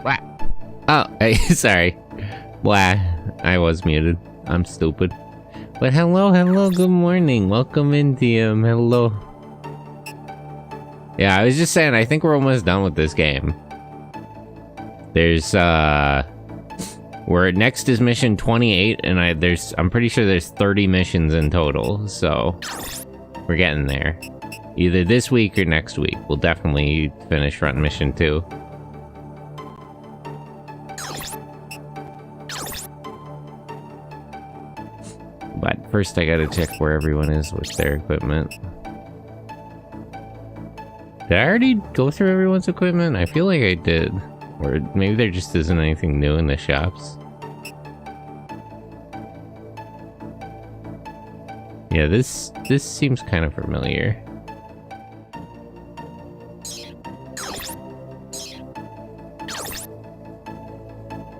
What? Oh, hey, sorry. Blah, I was muted. I'm stupid. But hello, good morning. Welcome in, DM. Hello. Yeah, I was just saying, I think we're almost done with this game. There's, next is mission 28, and I'm pretty sure there's 30 missions in total, so we're getting there. Either this week or next week. We'll definitely finish front mission 2. But first I gotta check where everyone is with their equipment. Did I already go through everyone's equipment? I feel like I did. Or maybe there just isn't anything new in the shops. Yeah, this seems kind of familiar.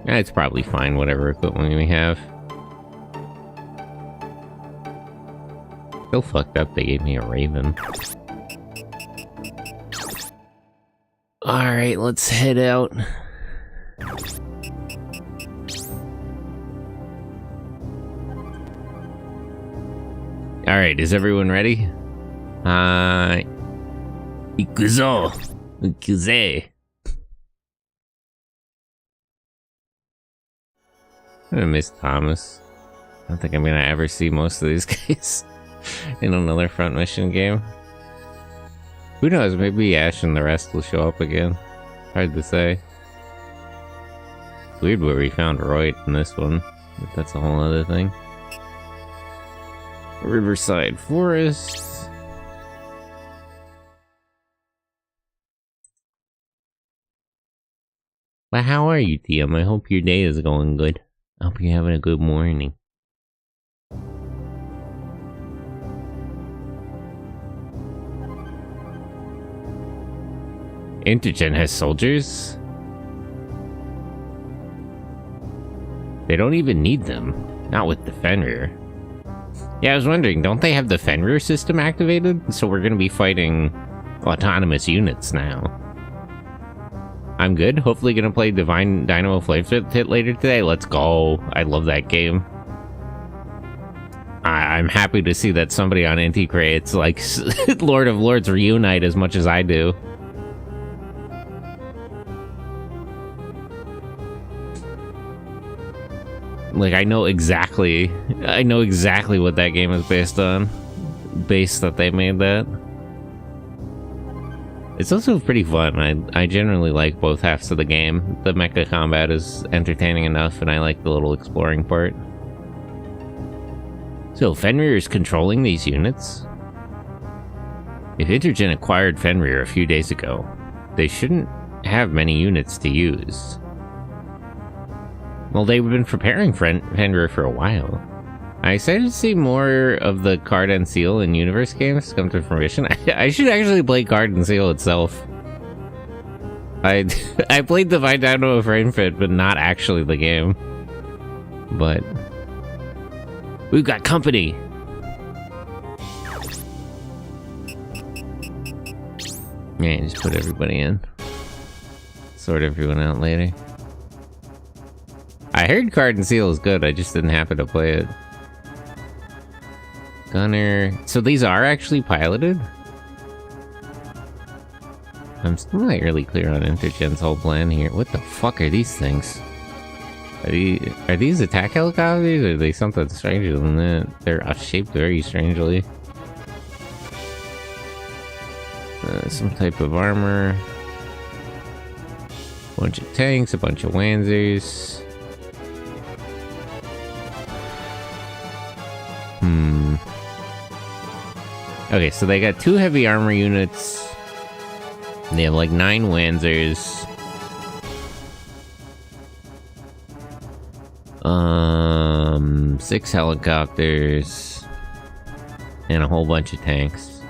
It's probably fine, whatever equipment we have. Still fucked up they gave me a raven. Alright, let's head out. Alright, is everyone ready? Ikuzo! Ikuze! I'm gonna miss Thomas. I don't think I'm gonna ever see most of these guys in another front mission game. Who knows, maybe Ash and the rest will show up again. Hard to say. Weird where we found Roy in this one, but that's a whole other thing. Riverside Forest. Well, how are you, TM? I hope your day is going good. I hope you're having a good morning. Intergen has soldiers? They don't even need them. Not with the Fenrir. Yeah, I was wondering, don't they have the Fenrir system activated? So we're gonna be fighting autonomous units now. I'm good. Hopefully gonna play Divine Dynamo Flame Pit later today. Let's go. I love that game. I'm happy to see that somebody on NT creates like Lord of Lords reunite as much as I do. Like, I know exactly what that game is based on. Based that they made that. It's also pretty fun. I generally like both halves of the game. The mecha combat is entertaining enough, and I like the little exploring part. So, Fenrir is controlling these units? If Intergen acquired Fenrir a few days ago, they shouldn't have many units to use. Well, they've been preparing Fenrir for a while. I'm excited to see more of the Card and Seal in Universe games come to fruition. I should actually play Card and Seal itself. I played Divine Dynamo Flame Pit, but not actually the game. But we've got company. Yeah, just put everybody in. Sort everyone out later. I heard Card and Seal is good, I just didn't happen to play it. Gunner... So these are actually piloted? I'm still not really clear on Intergen's whole plan here. What the fuck are these things? Are these attack helicopters, or are they something stranger than that? They're shaped very strangely. Some type of armor. Bunch of tanks, a bunch of Wanzers. Okay, so they got 2 heavy armor units. They have like 9 Wanzers. 6 helicopters. And a whole bunch of tanks.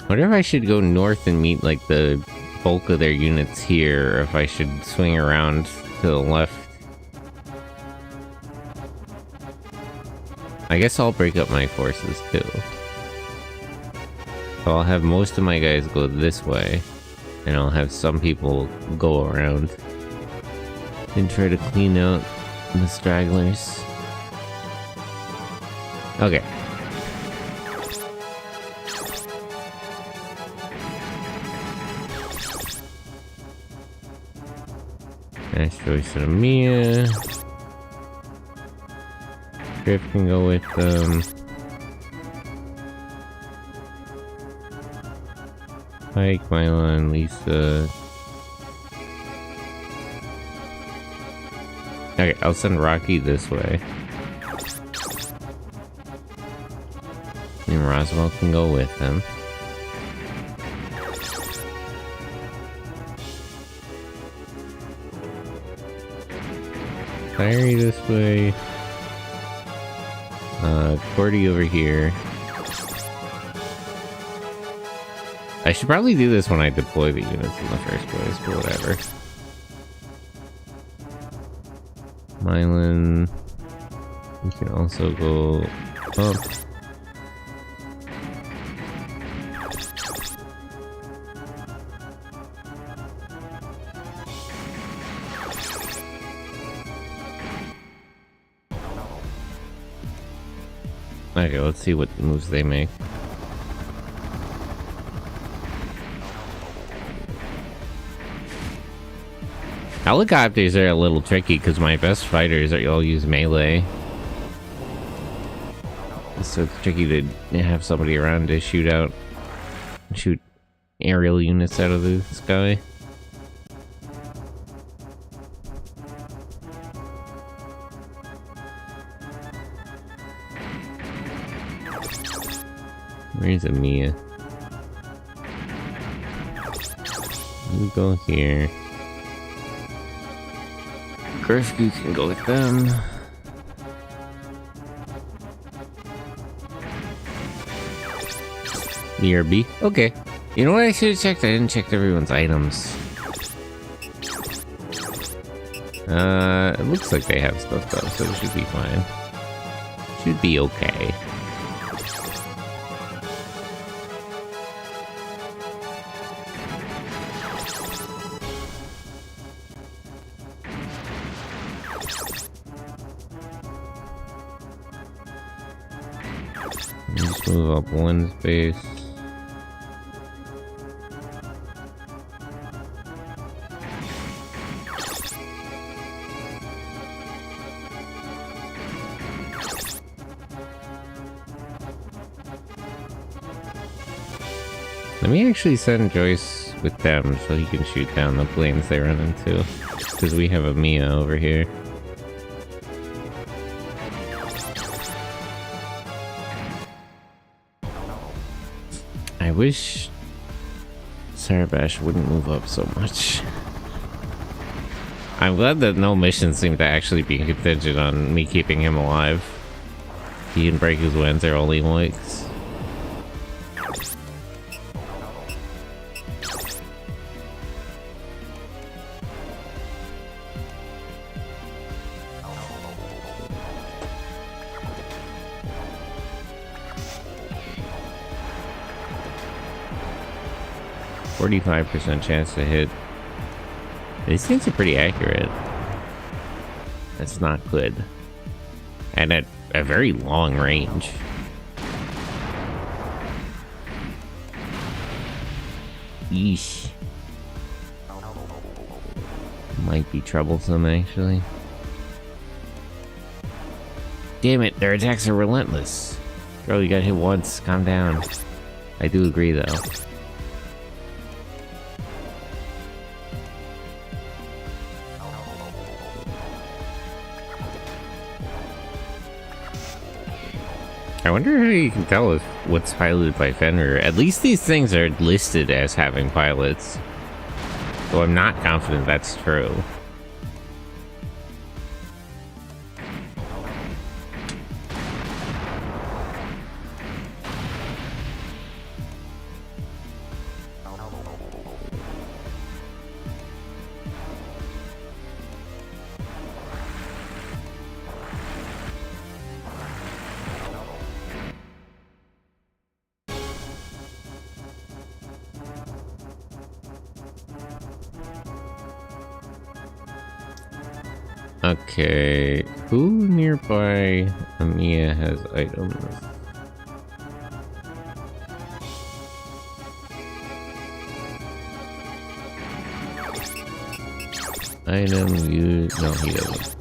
I wonder if I should go north and meet like the bulk of their units here, or if I should swing around to the left. I guess I'll break up my forces too. So I'll have most of my guys go this way, and I'll have some people go around and try to clean out the stragglers. Okay. Nice choice of Mia. Griff can go with Pike, Mylon, Lisa. Okay, I'll send Rocky this way. And Roswell can go with him. Fiery this way. Cordy over here. I should probably do this when I deploy the units in the first place, but whatever. Mylan. You can also go up. Okay, let's see what moves they make. Helicopters are a little tricky because my best fighters all use melee. So it's tricky to have somebody around to shoot aerial units out of the sky. Where's Amia? You go here. Grifku can go with them. BRB? Okay. You know what I should have checked? I didn't check everyone's items. It looks like they have stuff though, so it should be fine. Should be okay. Just move up one space. Let me actually send Joyce with them so he can shoot down the planes they run into. Because we have a Mia over here. I wish Sarabash wouldn't move up so much. I'm glad that no missions seem to actually be contingent on me keeping him alive. He can break his winds or only likes. %, chance to hit. These things are pretty accurate. That's not good. And at a very long range. Yeesh. Might be troublesome, actually. Damn it, their attacks are relentless. Bro, you got hit once. Calm down. I do agree, though. I wonder how you can tell if what's piloted by Fenrir. At least these things are listed as having pilots. So I'm not confident that's true. Okay, who nearby Amia has items? Item you no, he doesn't.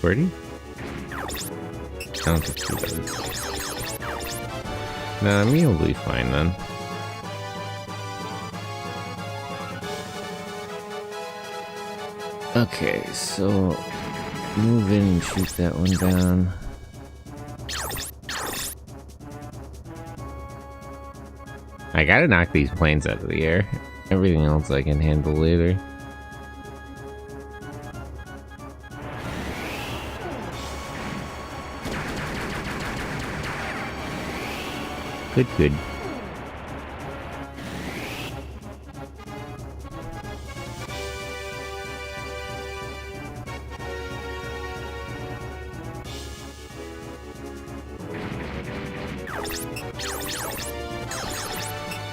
Birdie? I don't think he does. Nah, Amia will be fine then. Okay, so move in and shoot that one down. I gotta knock these planes out of the air. Everything else I can handle later. Good, good.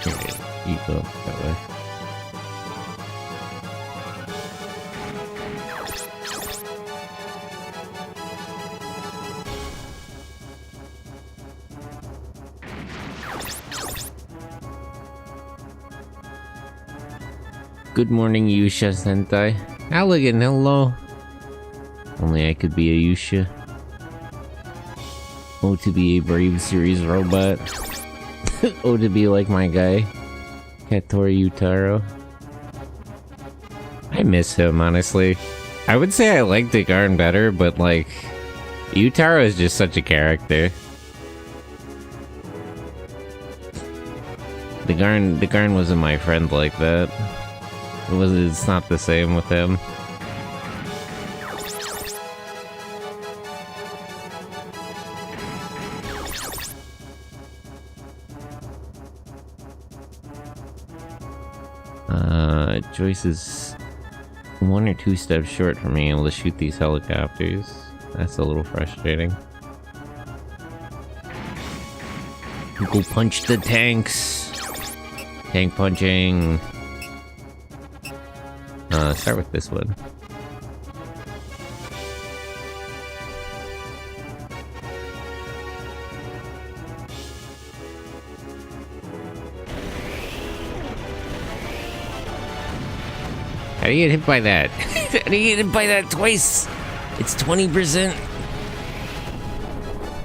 Okay, you go that way. Good morning, Yusha Sentai. Elegant, hello. Only I could be a Yusha. Oh, to be a Brave Series robot. Oh, to be like my guy, Katori Utaro. I miss him, honestly. I would say I like Degarn better, but like, Utaro is just such a character. Degarn wasn't my friend like that. It's not the same with him. Joyce is 1 or 2 steps short from being able to shoot these helicopters. That's a little frustrating. Go punch the tanks! Tank punching! Start with this one. How do you get hit by that? How do you get hit by that twice? It's 20%.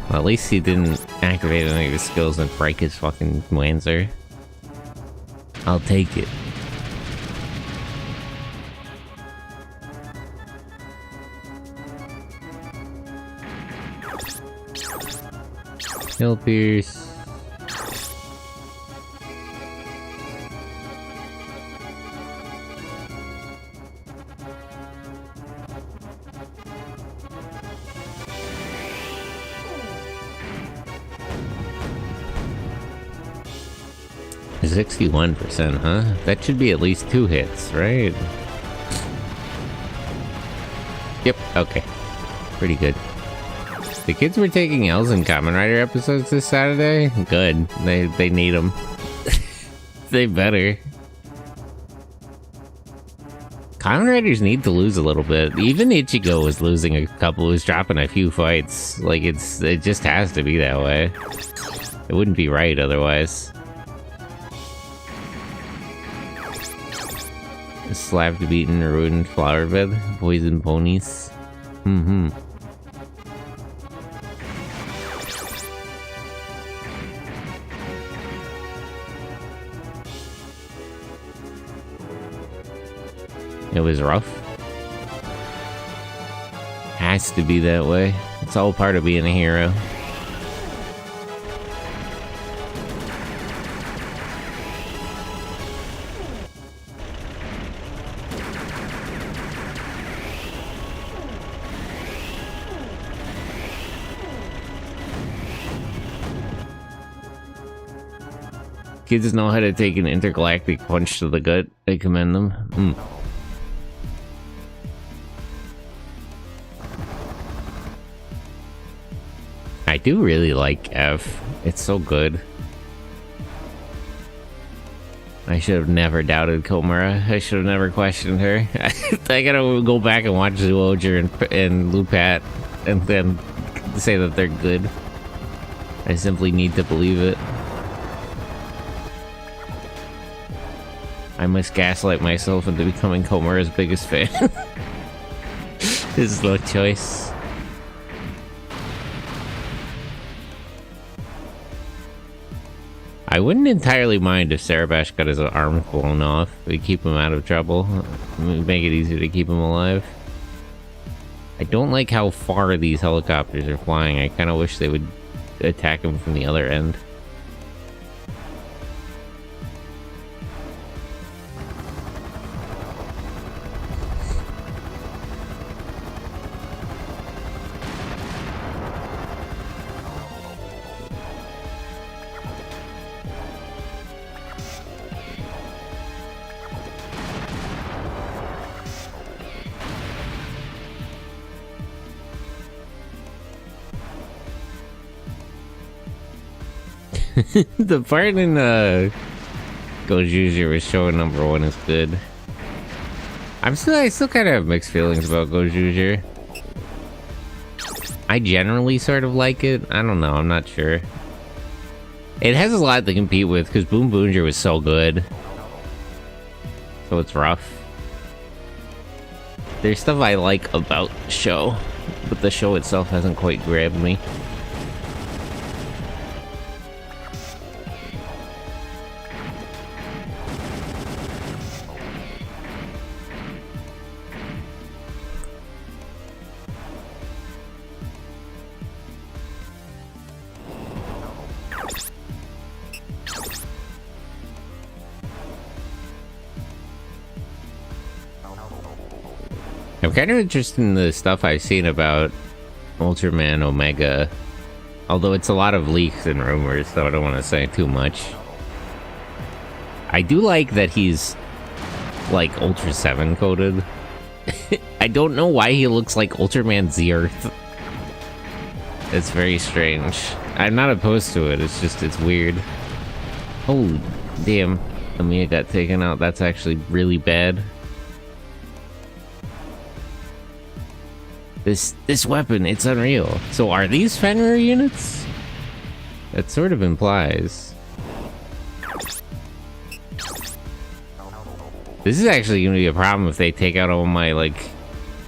Well, at least he didn't activate any of his skills and break his fucking Wanzer. I'll take it. Hill Pierce. "61%, huh? That should be at least 2 hits, right?" Yep, okay. Pretty good. The kids were taking L's in Kamen Rider episodes this Saturday? Good. They need them. They better. Kamen Riders need to lose a little bit. Even Ichigo was losing a couple, was dropping a few fights. Like, it just has to be that way. It wouldn't be right otherwise. Slapped, beaten, ruined flower bed, poison ponies. It was rough. Has to be that way. It's all part of being a hero. Kids know how to take an intergalactic punch to the gut. I commend them. I do really like F. It's so good. I should have never doubted Komura. I should have never questioned her. I gotta go back and watch Zoojer and Lupat and then say that they're good. I simply need to believe it. I must gaslight myself into becoming Komura's biggest fan. This is no choice. I wouldn't entirely mind if Sarabash got his arm blown off. It'd keep him out of trouble. It'd make it easier to keep him alive. I don't like how far these helicopters are flying. I kind of wish they would attack him from the other end. The part in Gojuju was showing number 1 is good. I still kind of have mixed feelings about Gojuju. I generally sort of like it. I don't know, I'm not sure. It has a lot to compete with because Boom Boonja was so good. So it's rough. There's stuff I like about the show, but the show itself hasn't quite grabbed me. I'm kind of interested in the stuff I've seen about Ultraman Omega, although it's a lot of leaks and rumors, so I don't want to say too much. I do like that he's, like, Ultra 7 coded. I don't know why he looks like Ultraman Z-Earth. It's very strange. I'm not opposed to it, it's just, it's weird. Oh, damn. Amiya got taken out. That's actually really bad. This weapon, it's unreal. So are these Fenrir units? That sort of implies. This is actually going to be a problem if they take out all my, like,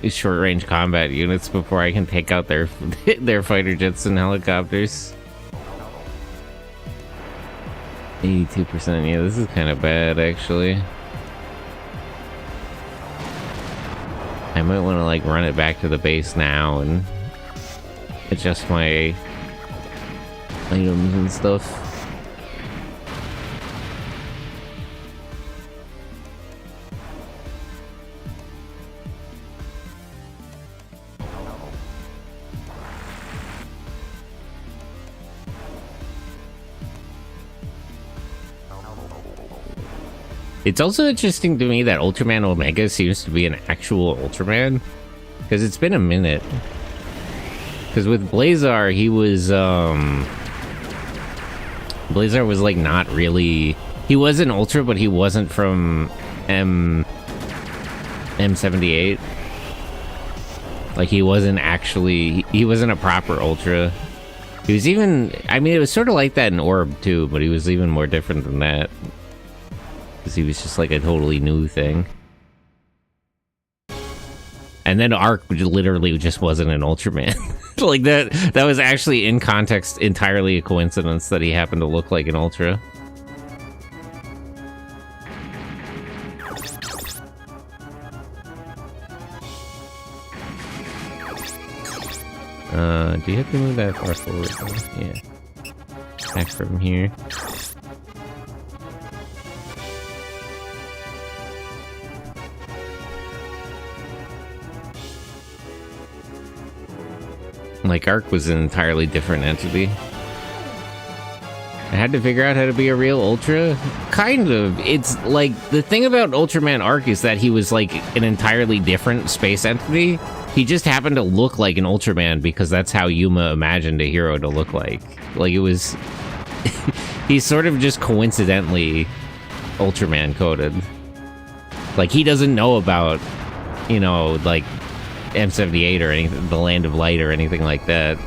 short-range combat units before I can take out their fighter jets and helicopters. 82%, yeah, this is kind of bad, actually. I might want to, like, run it back to the base now and adjust my items and stuff. It's also interesting to me that Ultraman Omega seems to be an actual Ultraman, because it's been a minute. Because with Blazar, he was, Blazar was, like, not really... He was an Ultra, but he wasn't from M78. Like, he wasn't actually... He wasn't a proper Ultra. He was even... I mean, it was sort of like that in Orb, too, but he was even more different than that. Because he was just like a totally new thing. And then Arc literally just wasn't an Ultraman. Like that was actually in context entirely a coincidence that he happened to look like an Ultra. Do you have to move that far forward? Yeah. Back from here. Like, Arc was an entirely different entity. I had to figure out how to be a real Ultra. Kind of. It's like, the thing about Ultraman Arc is that he was like an entirely different space entity. He just happened to look like an Ultraman because that's how Yuma imagined a hero to look like. Like, it was... He's sort of just coincidentally Ultraman coded. Like, he doesn't know about, you know, like... M78 or anything, the Land of Light or anything like that.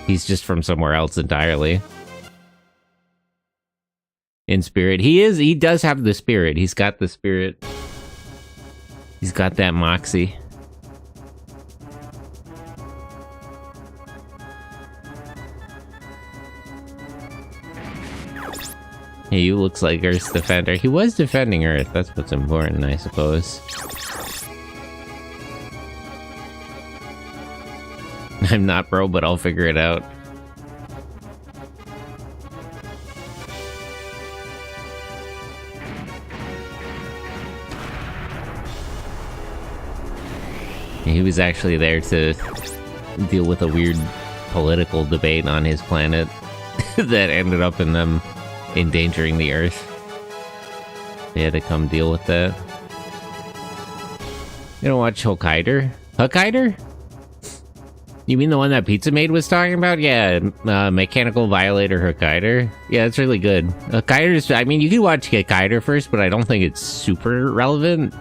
He's just from somewhere else entirely. In spirit. He does have the spirit. He's got the spirit. He's got that moxie. Hey, you looks like Earth's defender. He was defending Earth. That's what's important, I suppose. I'm not, bro, but I'll figure it out. He was actually there to deal with a weird political debate on his planet that ended up in them endangering the Earth. They had to come deal with that. You don't watch Hokkaido? Hokkaido? You mean the one that Pizza Maid was talking about? Yeah, Mechanical Violator Hokkaider. Yeah, it's really good. Hokkaider's, I mean, you can watch Hokkaider first, but I don't think it's super relevant.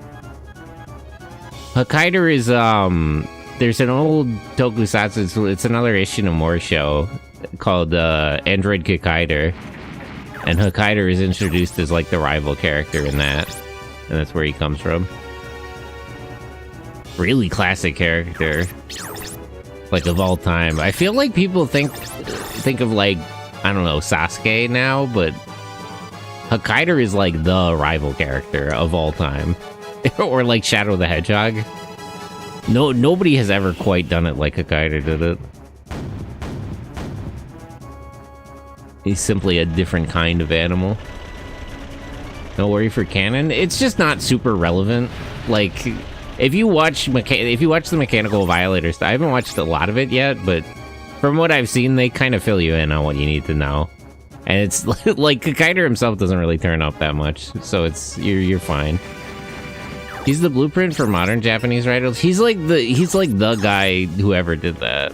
Hokkaider is, there's an old tokusatsu, it's another Ishinomori show called, Android Hokkaider. And Hokkaider is introduced as, like, the rival character in that. And that's where he comes from. Really classic character. Like, of all time. I feel like people think of, like, I don't know, Sasuke now, but Hokkaider is, like, the rival character of all time. Or, like, Shadow the Hedgehog. Nobody has ever quite done it like Hokkaider did it. He's simply a different kind of animal. No worry for canon. It's just not super relevant. Like... If you watch the Mechanical Violators, I haven't watched a lot of it yet, but from what I've seen, they kind of fill you in on what you need to know. And it's like Hokkaider himself doesn't really turn up that much, so it's you're fine. He's the blueprint for modern Japanese writers. He's like the guy who ever did that.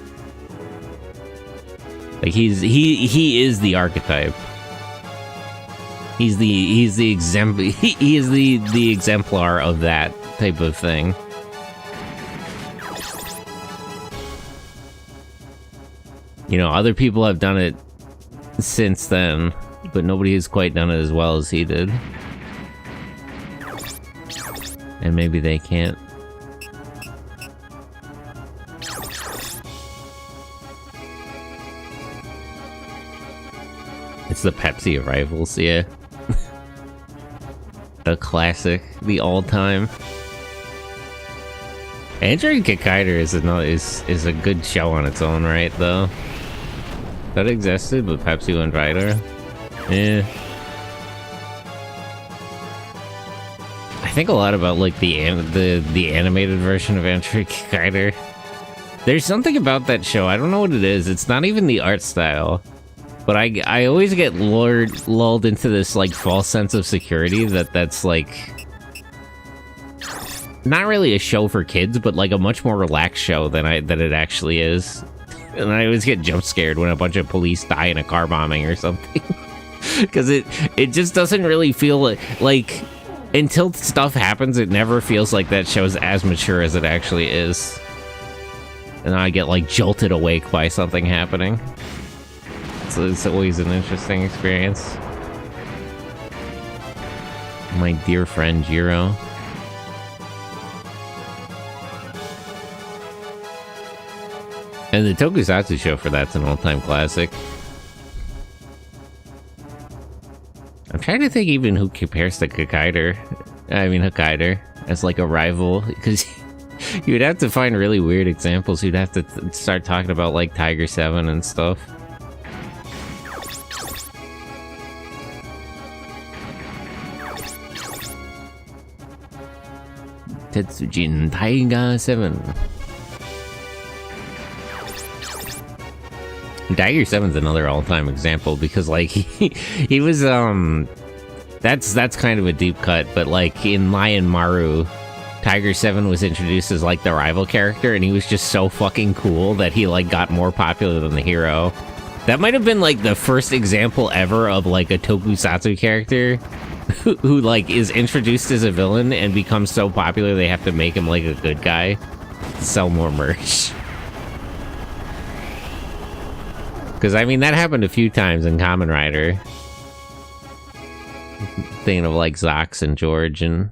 Like he is the archetype. He's the exemplar of that type of thing. You know, other people have done it since then, but nobody has quite done it as well as he did. And maybe they can't. It's the Pepsi of rivals, yeah. The classic, the all-time. Android Hokkaider is a good show on its own right, though. That existed, but Pepsi went brighter. Yeah. I think a lot about like the animated version of Android Hokkaider. There's something about that show. I don't know what it is. It's not even the art style. But I always get lulled into this like false sense of security that's like not really a show for kids, but like a much more relaxed show than it actually is. And I always get jump scared when a bunch of police die in a car bombing or something. Because it just doesn't really feel like until stuff happens, it never feels like that show's as mature as it actually is. And I get like jolted awake by something happening. So it's always an interesting experience. My dear friend Jiro. And the Tokusatsu show for that's an all-time classic. I'm trying to think even who compares to Hokkaider as like a rival, because you would have to find really weird examples. You'd have to start talking about like Tiger 7 and stuff. Tetsujin Tiger 7. Tiger 7's another all-time example because like he was that's kind of a deep cut, but like in Lion Maru, Tiger 7 was introduced as like the rival character, and he was just so fucking cool that he like got more popular than the hero. That might have been like the first example ever of like a tokusatsu character who like is introduced as a villain and becomes so popular they have to make him like a good guy to sell more merch. Because, I mean, that happened a few times in Kamen Rider. Thinking of, like, Zox and George and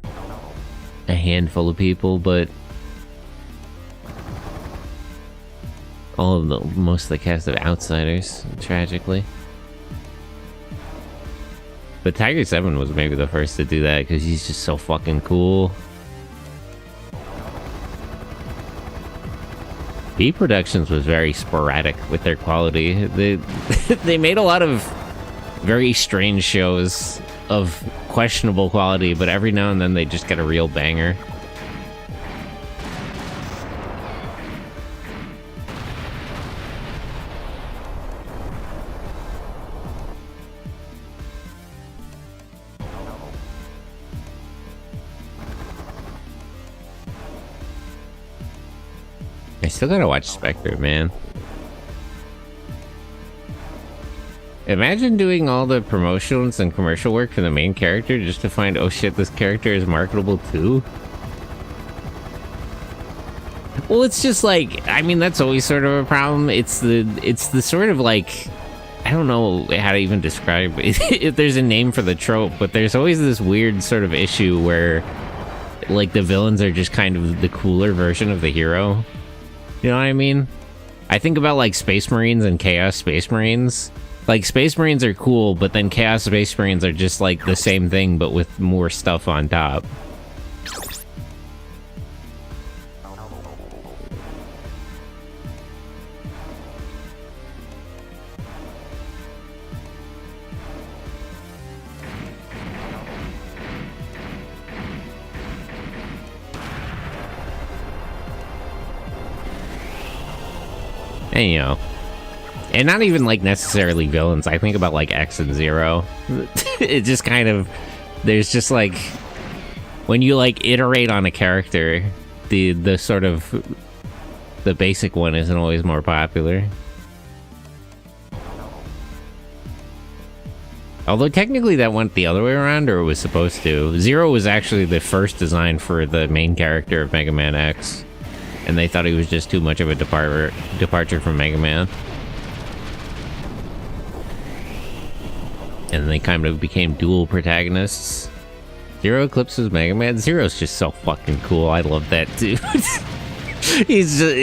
a handful of people, but most of the cast of Outsiders, tragically. But Tiger 7 was maybe the first to do that, because he's just so fucking cool. B Productions was very sporadic with their quality. They made a lot of very strange shows of questionable quality, but every now and then they just get a real banger. I still gotta watch Spectre, man. Imagine doing all the promotions and commercial work for the main character just to find, oh shit, this character is marketable too? Well, it's just like, I mean, that's always sort of a problem. It's the sort of like, I don't know how to even describe it, if there's a name for the trope, but there's always this weird sort of issue where, like, the villains are just kind of the cooler version of the hero. You know what I mean? I think about, like, Space Marines and Chaos Space Marines. Like, Space Marines are cool, but then Chaos Space Marines are just, like, the same thing, but with more stuff on top. And, you know, and not even, like, necessarily villains. I think about, like, X and Zero. It just kind of, there's just, like, when you, like, iterate on a character, the sort of, the basic one isn't always more popular. Although, technically, that went the other way around, or it was supposed to. Zero was actually the first design for the main character of Mega Man X. And they thought he was just too much of a departure from Mega Man. And they kind of became dual protagonists. Zero eclipses Mega Man. Zero's just so fucking cool. I love that dude. He's just,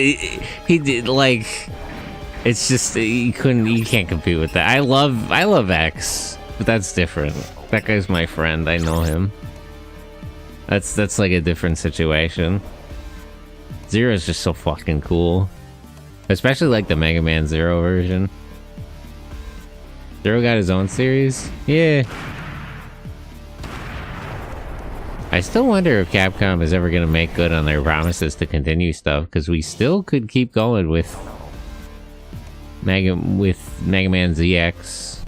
he did, like, it's just, you can't compete with that. I love X, but that's different. That guy's my friend. I know him. That's like a different situation. Zero's just so fucking cool. Especially like the Mega Man Zero version. Zero got his own series? Yeah. I still wonder if Capcom is ever gonna make good on their promises to continue stuff, because we still could keep going with Mega Man ZX.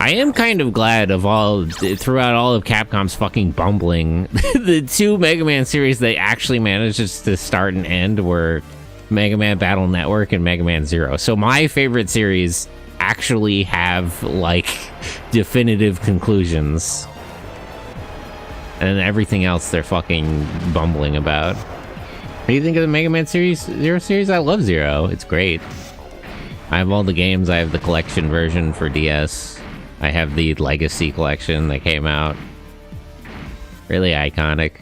I am kind of glad throughout all of Capcom's fucking bumbling, the two Mega Man series they actually managed to start and end were Mega Man Battle Network and Mega Man Zero. So my favorite series actually have, like, definitive conclusions. And everything else they're fucking bumbling about. What do you think of the Mega Man Zero series? I love Zero. It's great. I have all the games. I have the collection version for DS. I have the Legacy collection that came out. Really iconic.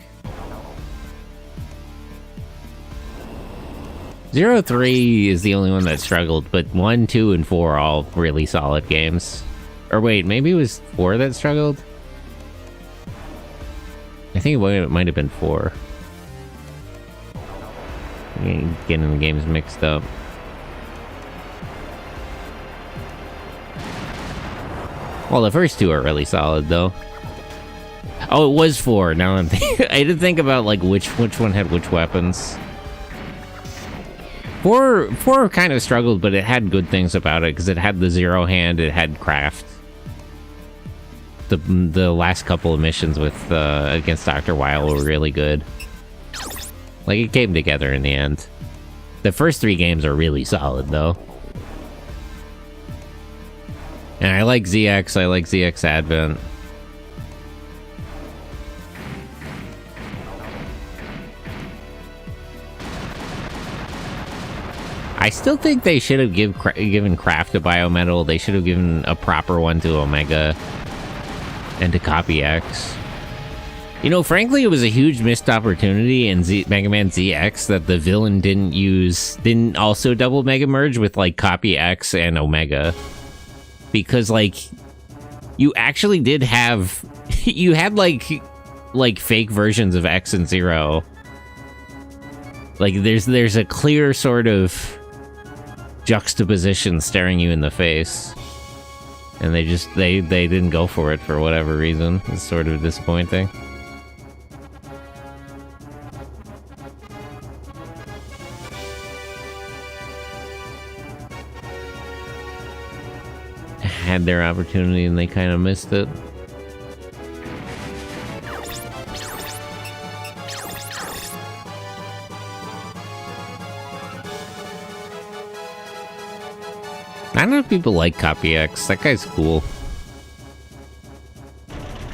03 is the only one that struggled, but 1, 2, and 4 are all really solid games. Or wait, maybe it was 4 that struggled? I think it might have been 4. Getting the games mixed up. Well, the first 2 are really solid, though. Oh, it was 4. Now I'm I didn't think about, like, which one had which weapons. 4 kind of struggled, but it had good things about it, because it had the Zero Hand, it had craft. The last couple of missions with against Dr. Weil were really good. Like, it came together in the end. The first 3 games are really solid, though. And I like ZX, I like ZX Advent. I still think they should have given Craft a Biomedal. They should have given a proper one to Omega and to Copy X. You know, frankly, it was a huge missed opportunity in Mega Man ZX that the villain didn't also double Mega Merge with, like, Copy X and Omega. Because, like, you actually did have... you had, like fake versions of X and Zero. Like, there's a clear sort of juxtaposition staring you in the face. And they didn't go for it for whatever reason. It's sort of disappointing. Had their opportunity and they kind of missed it. I don't know if people like Copy X. That guy's cool.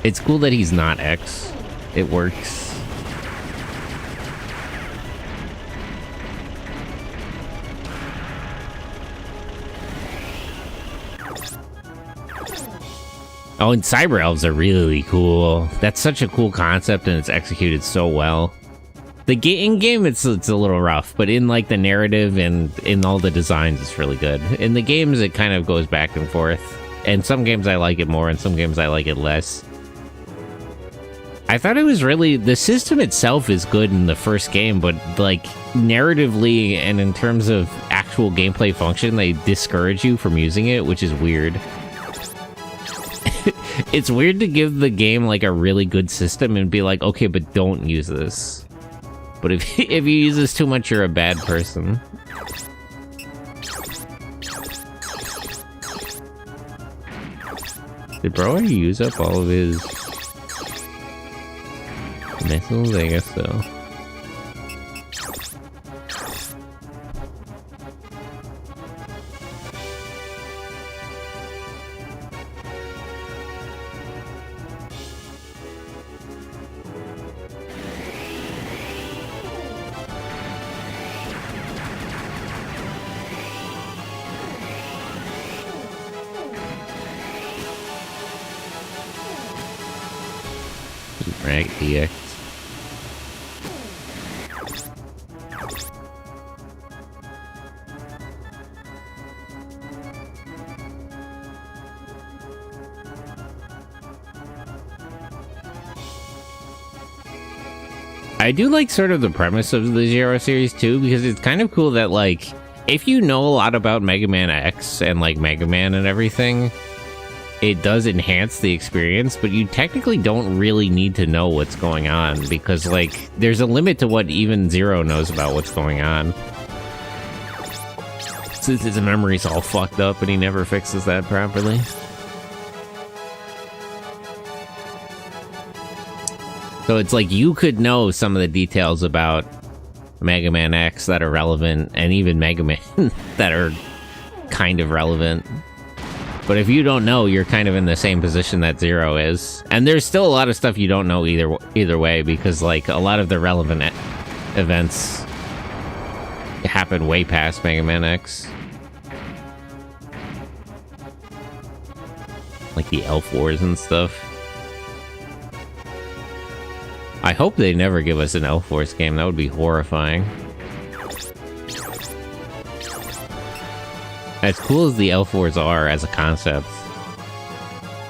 It's cool that he's not X. It works. Oh, and cyber elves are really cool. That's such a cool concept, and it's executed so well. In game, it's a little rough, but in like the narrative and in all the designs, it's really good. In the games, it kind of goes back and forth. And some games I like it more, and some games I like it less. I thought it was really... The system itself is good in the first game, but like narratively and in terms of actual gameplay function, they discourage you from using it, which is weird. It's weird to give the game like a really good system and be like, okay, but don't use this. But if you use this too much, you're a bad person. Did Bro use up all of his missiles? I guess so. Right, DX. I do like sort of the premise of the Zero series too, because it's kind of cool that like, if you know a lot about Mega Man X and like Mega Man and everything, it does enhance the experience, but you technically don't really need to know what's going on, because like there's a limit to what even Zero knows about what's going on. Since his memory's all fucked up and he never fixes that properly. So it's like you could know some of the details about Mega Man X that are relevant, and even Mega Man that are kind of relevant. But if you don't know, you're kind of in the same position that Zero is. And there's still a lot of stuff you don't know either way, because like a lot of the relevant events happen way past Mega Man X. Like the Elf Wars and stuff. I hope they never give us an Elf Wars game. That would be horrifying. As cool as the Elf Wars are as a concept,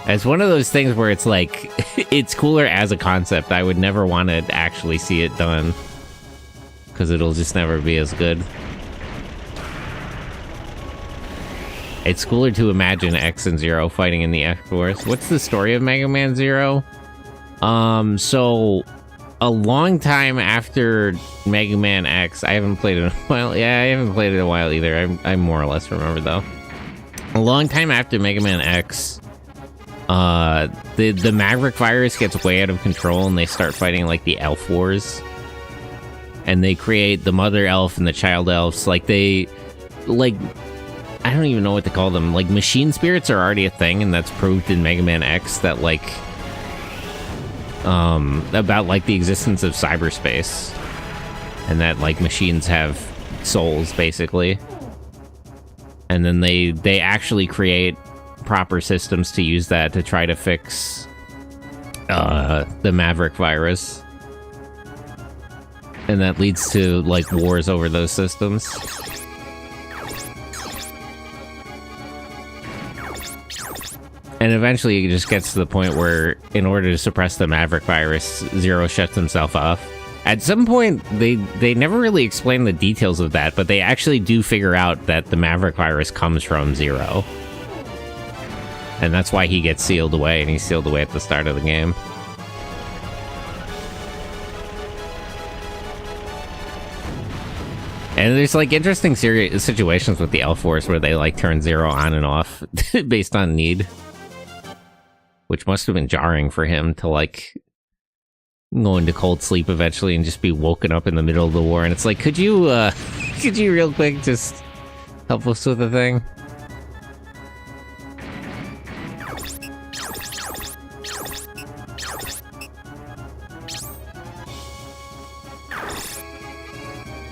it's one of those things where it's like, it's cooler as a concept. I would never want to actually see it done, because it'll just never be as good. It's cooler to imagine X and Zero fighting in the X Wars. What's the story of Mega Man Zero? So a long time after Mega Man X, I haven't played it in a while. Yeah, I haven't played it in a while either. I more or less remember though. A long time after Mega Man X, the Maverick virus gets way out of control, and they start fighting like the Elf Wars. And they create the Mother Elf and the Child Elves. Like I don't even know what to call them. Like machine spirits are already a thing, and that's proved in Mega Man X that like about like the existence of cyberspace, and that like machines have souls basically, and then they actually create proper systems to use that to try to fix the Maverick virus, and that leads to like wars over those systems. And eventually it just gets to the point where, in order to suppress the Maverick virus, Zero shuts himself off. At some point, they never really explain the details of that, but they actually do figure out that the Maverick virus comes from Zero. And that's why he gets sealed away, and he's sealed away at the start of the game. And there's like interesting situations with the Elf Force where they like turn Zero on and off based on need. Which must have been jarring for him to, like, go into cold sleep eventually and just be woken up in the middle of the war. And it's like, could you real quick just help us with the thing?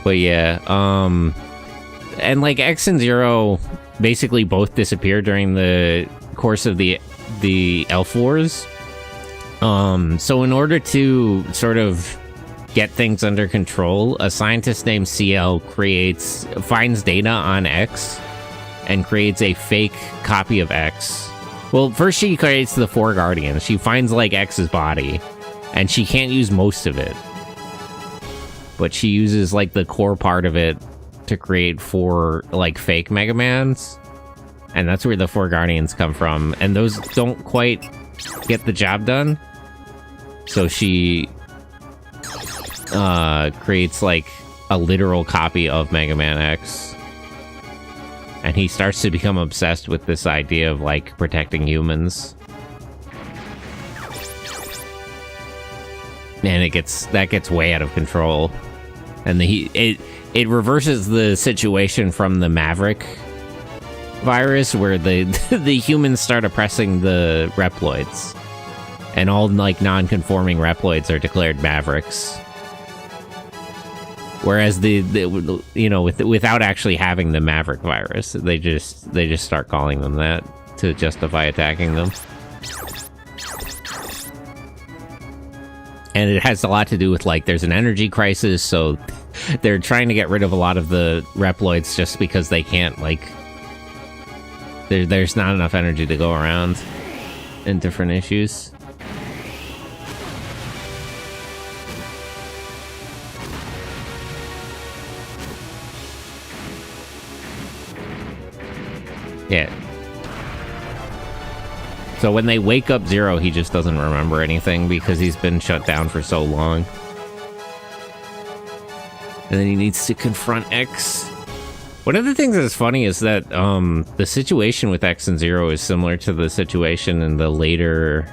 But yeah, and like X and Zero basically both disappeared during the course of the Elf Wars. So in order to sort of get things under control, a scientist named CL finds data on X and creates a fake copy of X. Well, first she creates the Four Guardians. She finds like X's body, and she can't use most of it, but she uses like the core part of it to create 4 like fake Mega Mans, and that's where the Four Guardians come from. And those don't quite get the job done, so she creates like a literal copy of Mega Man X, and he starts to become obsessed with this idea of like protecting humans. And that gets way out of control, and it reverses the situation from the Maverick virus, where the the humans start oppressing the Reploids, and all like non-conforming Reploids are declared Mavericks. Whereas without actually having the Maverick virus, they just start calling them that to justify attacking them. And it has a lot to do with like there's an energy crisis, so they're trying to get rid of a lot of the Reploids just because they can't like there's not enough energy to go around in different issues. Yeah. So when they wake up Zero, he just doesn't remember anything because he's been shut down for so long. And then he needs to confront X. One of the things that's funny is that the situation with X and Zero is similar to the situation in the later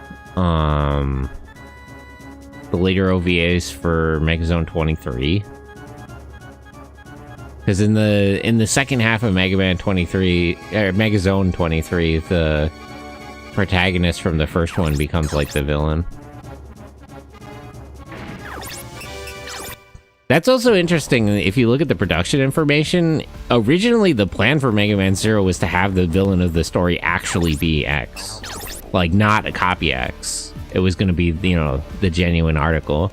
OVAs for Megazone 23. Because in the second half of Megazone 23, the protagonist from the first one becomes like the villain. That's also interesting. If you look at the production information, originally the plan for Mega Man Zero was to have the villain of the story actually be X, like not a copy X. It was going to be, the genuine article,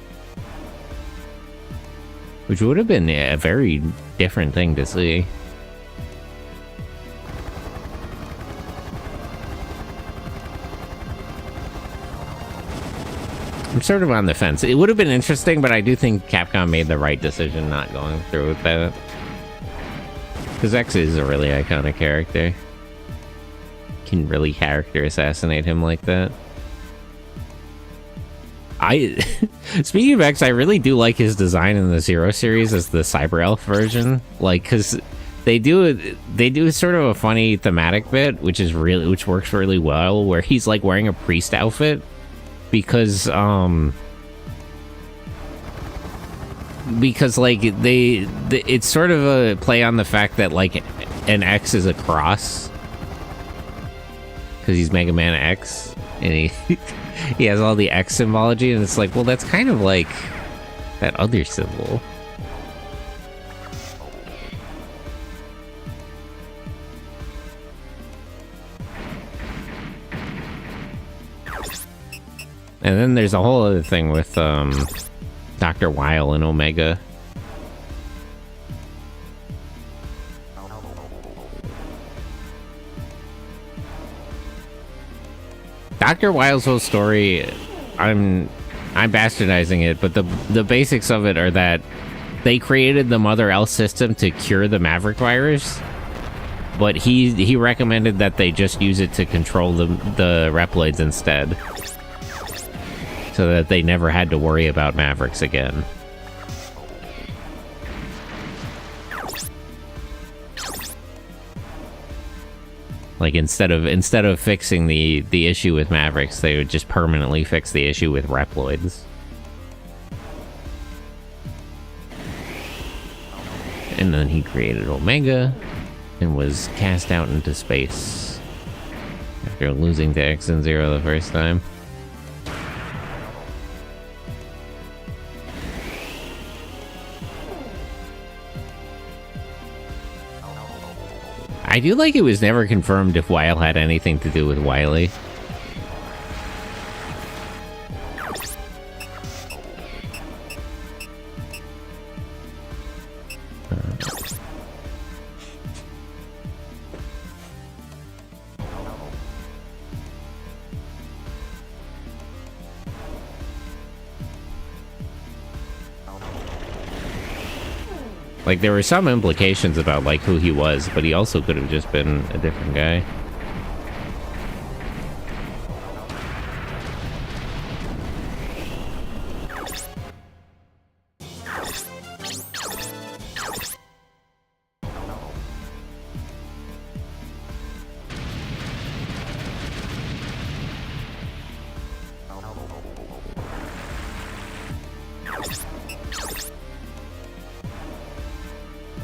which would have been a very different thing to see. I'm sort of on the fence. It would have been interesting, but I do think Capcom made the right decision not going through with that. Because X is a really iconic character. Can really character assassinate him like that. Speaking of X, I really do like his design in the Zero series as the Cyber Elf version. Like, because they do sort of a funny thematic bit, which works really well, where he's like wearing a priest outfit. Because like it's sort of a play on the fact that like an X is a cross, because he's Mega Man X, and he has all the X symbology, and it's like, well, that's kind of like that other symbol. And then there's a whole other thing with Dr. Weil and Omega. Dr. Weil's whole story, I'm bastardizing it, but the basics of it are that they created the Mother L system to cure the Maverick virus, but he recommended that they just use it to control the Reploids instead, so that they never had to worry about Mavericks again. Like, instead of fixing the issue with Mavericks, they would just permanently fix the issue with Reploids. And then he created Omega and was cast out into space after losing to X and Zero the first time. I do like it was never confirmed if Weil had anything to do with Wily. Like, there were some implications about, like, who he was, but he also could have just been a different guy.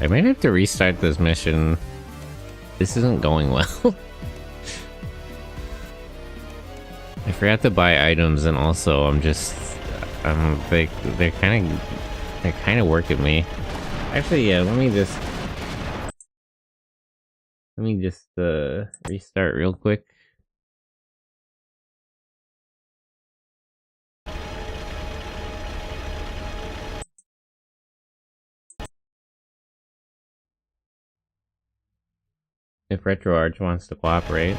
I might have to restart this mission. This isn't going well. I forgot to buy items, and also they're kind of working me. Actually, yeah. Let me just restart real quick. If RetroArch wants to cooperate.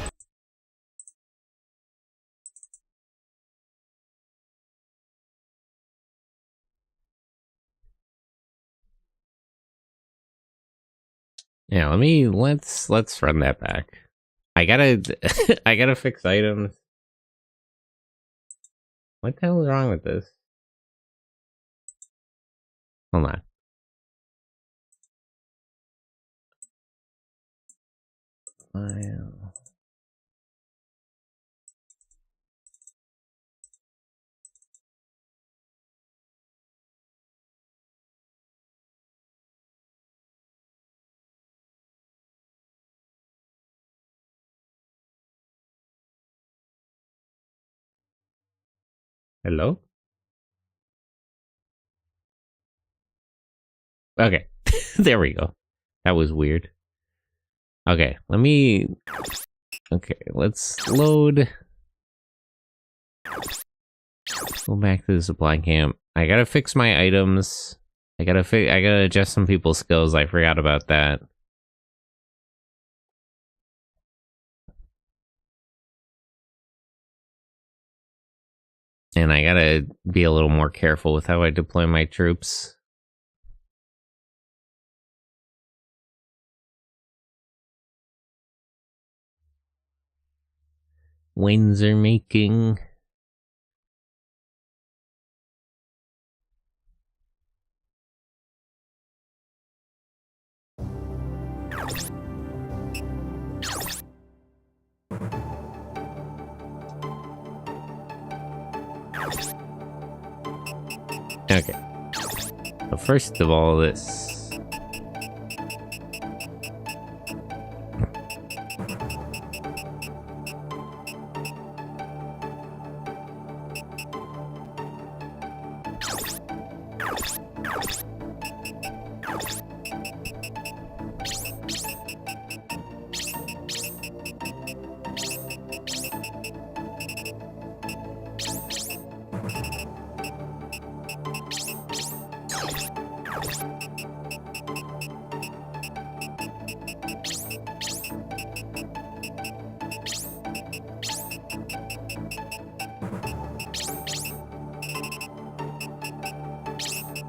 Yeah, let's run that back. I gotta fix items. What the hell is wrong with this? Hold on. File. Hello? Okay. There we go. That was weird. Okay, let's load. Go back to the supply camp. I gotta fix my items. I gotta adjust some people's skills. I forgot about that. And I gotta be a little more careful with how I deploy my troops. Winds are making. Okay. So first of all, this.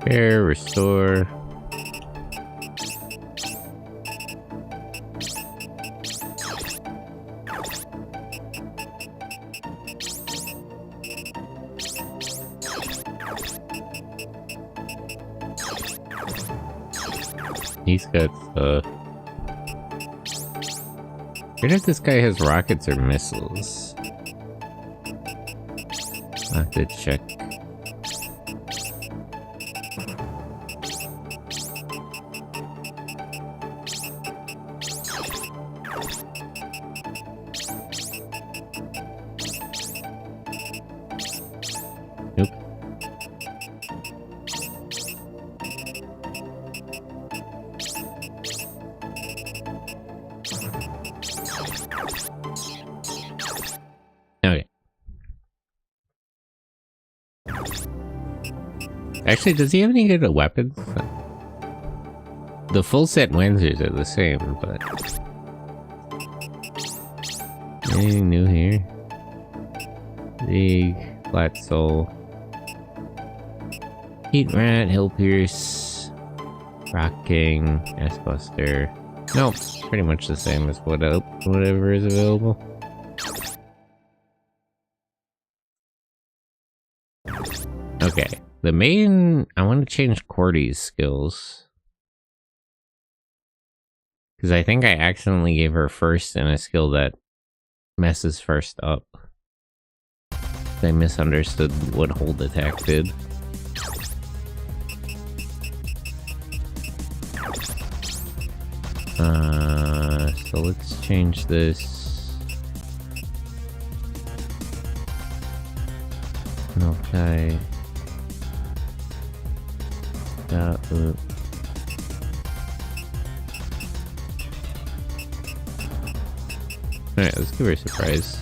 Repair, restore. He's got I wonder if this guy has rockets or missiles. I'll have to check. Nope. Okay. Actually, does he have any good weapons? The full set Windsors are the same, but... Anything new here? Big, Flat Soul. Heat Rat, Hill Pierce, Rock King, S-Buster. Nope, pretty much the same as whatever is available. Okay, the main... I want to change Cordy's skills. Because I think I accidentally gave her first in a skill that messes first up. I misunderstood what hold attack did. So let's change this. Okay. Alright, let's give her a surprise.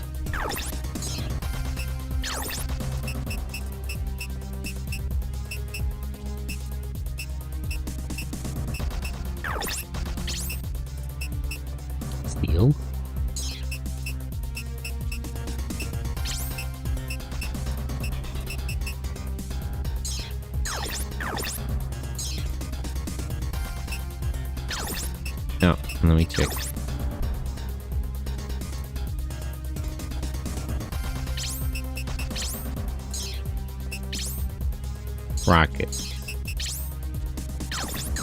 Steal? No, let me check. Rocket.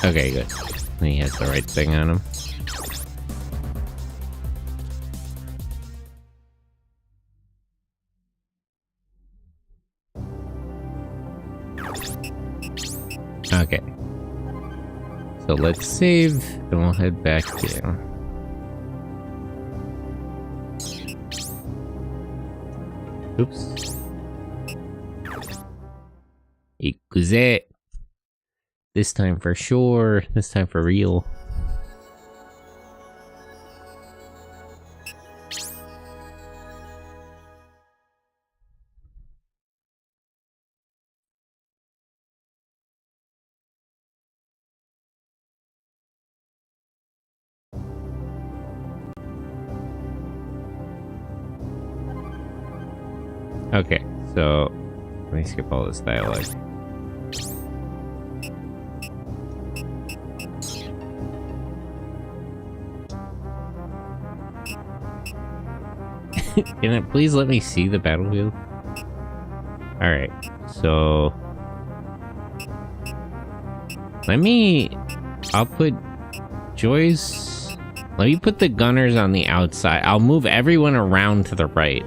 Okay, good. He has the right thing on him. Okay. So let's save, and we'll head back here. Oops. Ikuze. This time for sure. This time for real. Okay, so let me skip all this dialogue. Can it please let me see the battlefield? Alright, so... I'll put Joy's... Let me put the gunners on the outside. I'll move everyone around to the right.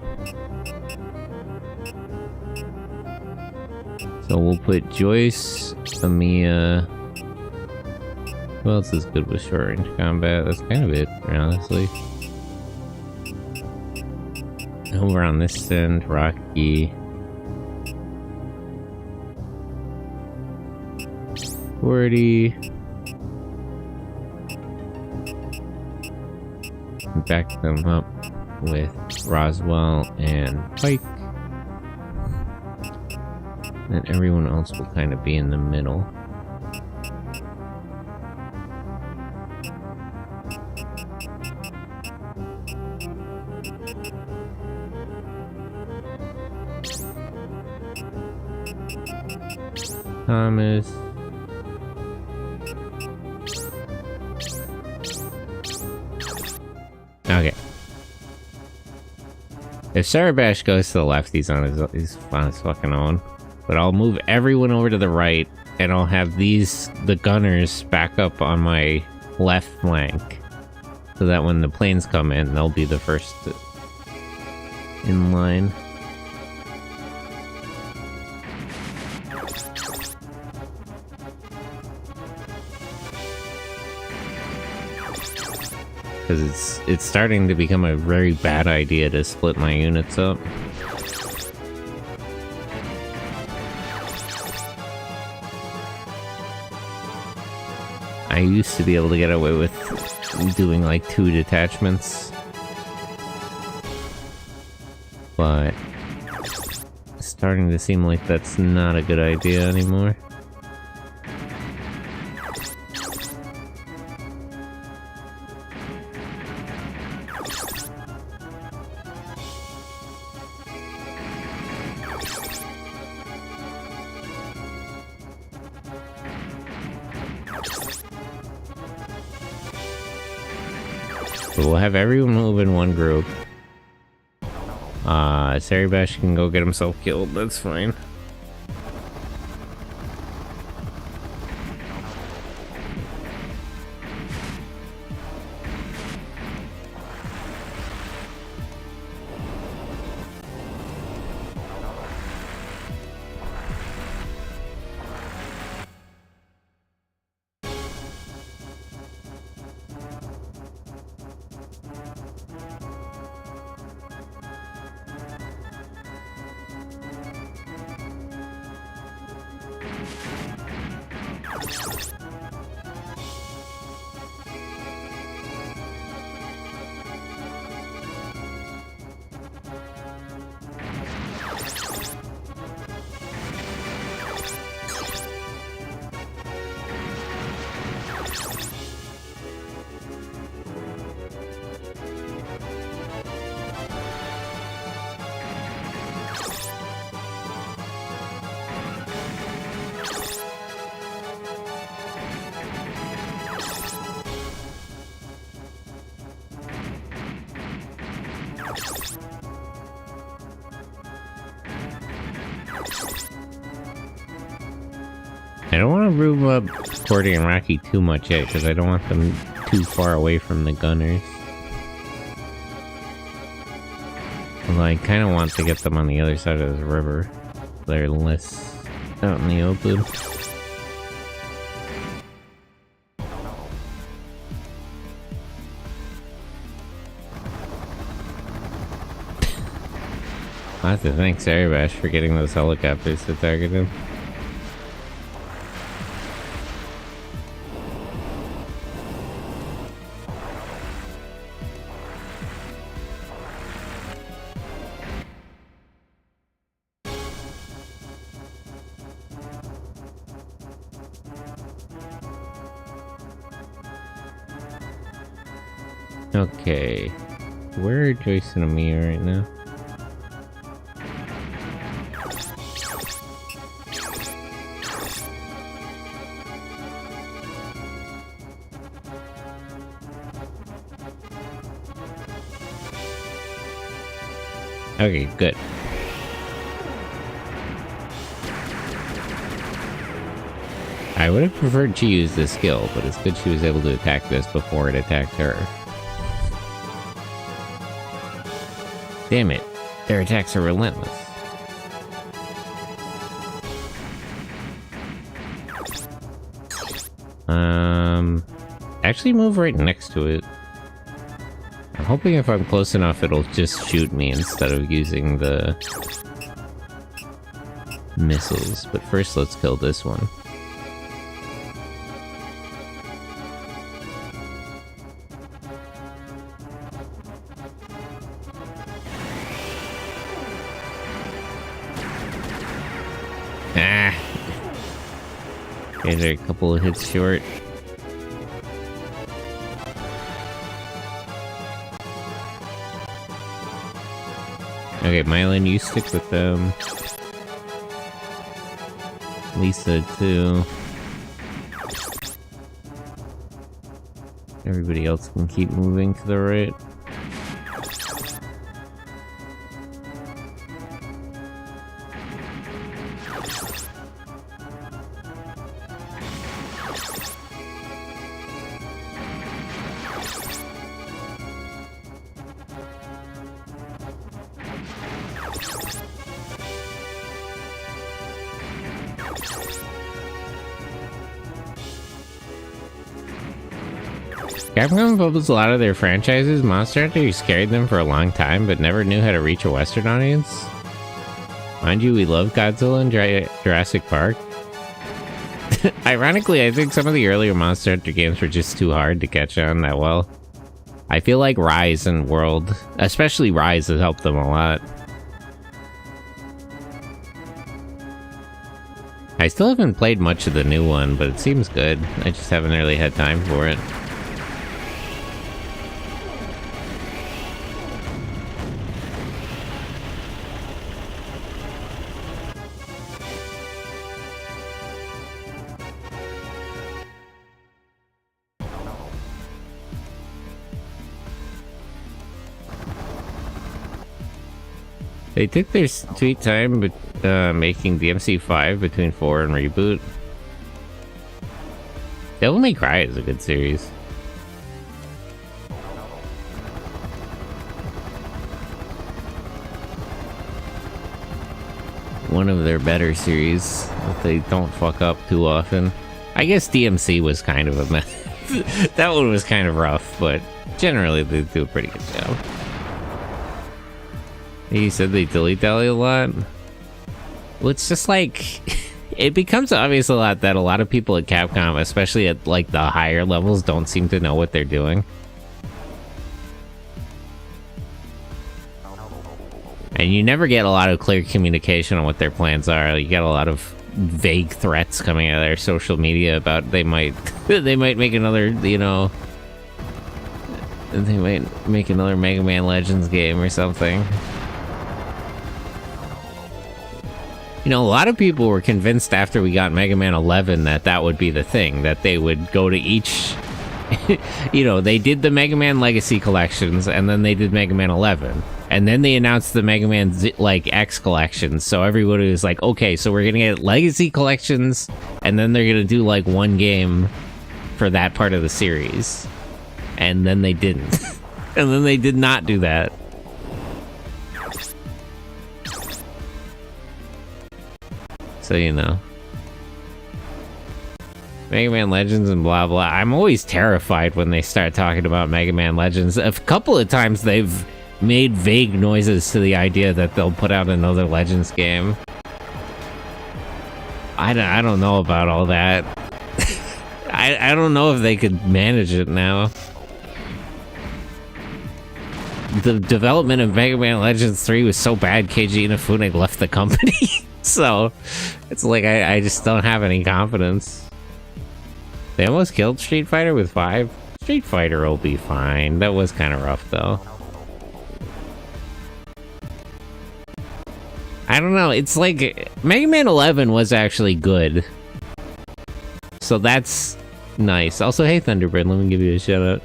So we'll put Joyce, Amiya... Who else is good with short range combat? That's kind of it, honestly. Over on this end, Rocky. Forty. Back them up with Roswell and Pike. And everyone else will kind of be in the middle. Thomas. Okay. If Sarabash goes to the left, he's on his fucking own. But I'll move everyone over to the right, and I'll have the gunners back up on my left flank. So that when the planes come in, they'll be the first in line. Because it's starting to become a very bad idea to split my units up. I used to be able to get away with doing like 2 detachments. But it's starting to seem like that's not a good idea anymore. So we'll have everyone move in one group. Seribash can go get himself killed, that's fine. I don't want to move up Cordy and Rocky too much yet, because I don't want them too far away from the gunners. Although I kind of want to get them on the other side of the river. They're less out in the open. I have to thank Seribash for getting those helicopters to target him. Okay, where are Joyce and Amia right now? Okay, good. I would have preferred she use this skill, but it's good she was able to attack this before it attacked her. Damn it, their attacks are relentless. Actually move right next to it. I'm hoping if I'm close enough it'll just shoot me instead of using the missiles. But first let's kill this one. Ah! Okay, they're a couple of hits short. Okay, Mylan, you stick with them. Lisa, too. Everybody else can keep moving to the right. Capcom published a lot of their franchises. Monster Hunter carried them for a long time, but never knew how to reach a Western audience. Mind you, we love Godzilla and Jurassic Park. Ironically, I think some of the earlier Monster Hunter games were just too hard to catch on that well. I feel like Rise and World, especially Rise, has helped them a lot. I still haven't played much of the new one, but it seems good. I just haven't really had time for it. They took their sweet time making DMC5 between 4 and reboot. Devil May Cry is a good series. One of their better series that they don't fuck up too often. I guess DMC was kind of a mess. That one was kind of rough, but generally they do a pretty good job. He said they dilly-dally a lot. Well, it's just like... it becomes obvious a lot that a lot of people at Capcom, especially at like the higher levels, don't seem to know what they're doing. And you never get a lot of clear communication on what their plans are. You get a lot of vague threats coming out of their social media about they might make another, you know... they might make another Mega Man Legends game or something. You know, a lot of people were convinced after we got Mega Man 11 that that would be the thing, that they would go to each... you know, they did the Mega Man Legacy collections, and then they did Mega Man 11. And then they announced the Mega Man X collections, so everybody was like, okay, so we're gonna get Legacy collections, and then they're gonna do, like, one game for that part of the series. And then they didn't. And then they did not do that. So, you know. Mega Man Legends and blah blah. I'm always terrified when they start talking about Mega Man Legends. A couple of times they've made vague noises to the idea that they'll put out another Legends game. I don't know about all that. I don't know if they could manage it now. The development of Mega Man Legends 3 was so bad, Keiji Inafune left the company. So, it's like, I just don't have any confidence. They almost killed Street Fighter with 5. Street Fighter will be fine. That was kind of rough, though. I don't know, it's like, Mega Man 11 was actually good. So that's nice. Also, hey Thunderbird, let me give you a shout out.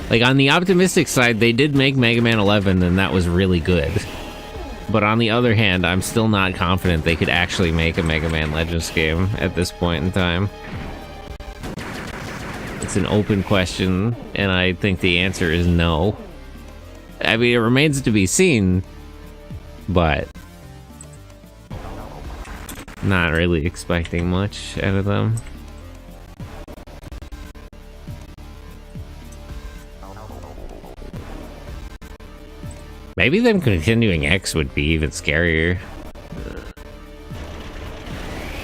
Like, on the optimistic side, they did make Mega Man 11, and that was really good. But on the other hand, I'm still not confident they could actually make a Mega Man Legends game at this point in time. It's an open question, and I think the answer is no. I mean, it remains to be seen, but... not really expecting much out of them. Maybe them continuing X would be even scarier.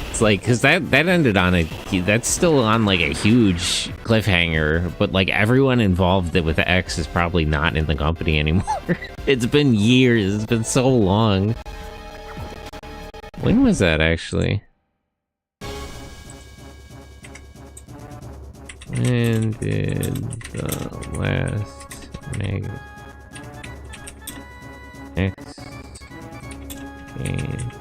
It's like, cause that ended on that's still on like a huge cliffhanger, but like everyone involved with the X is probably not in the company anymore. It's been years, it's been so long. When was that actually? When did the last Mega X game?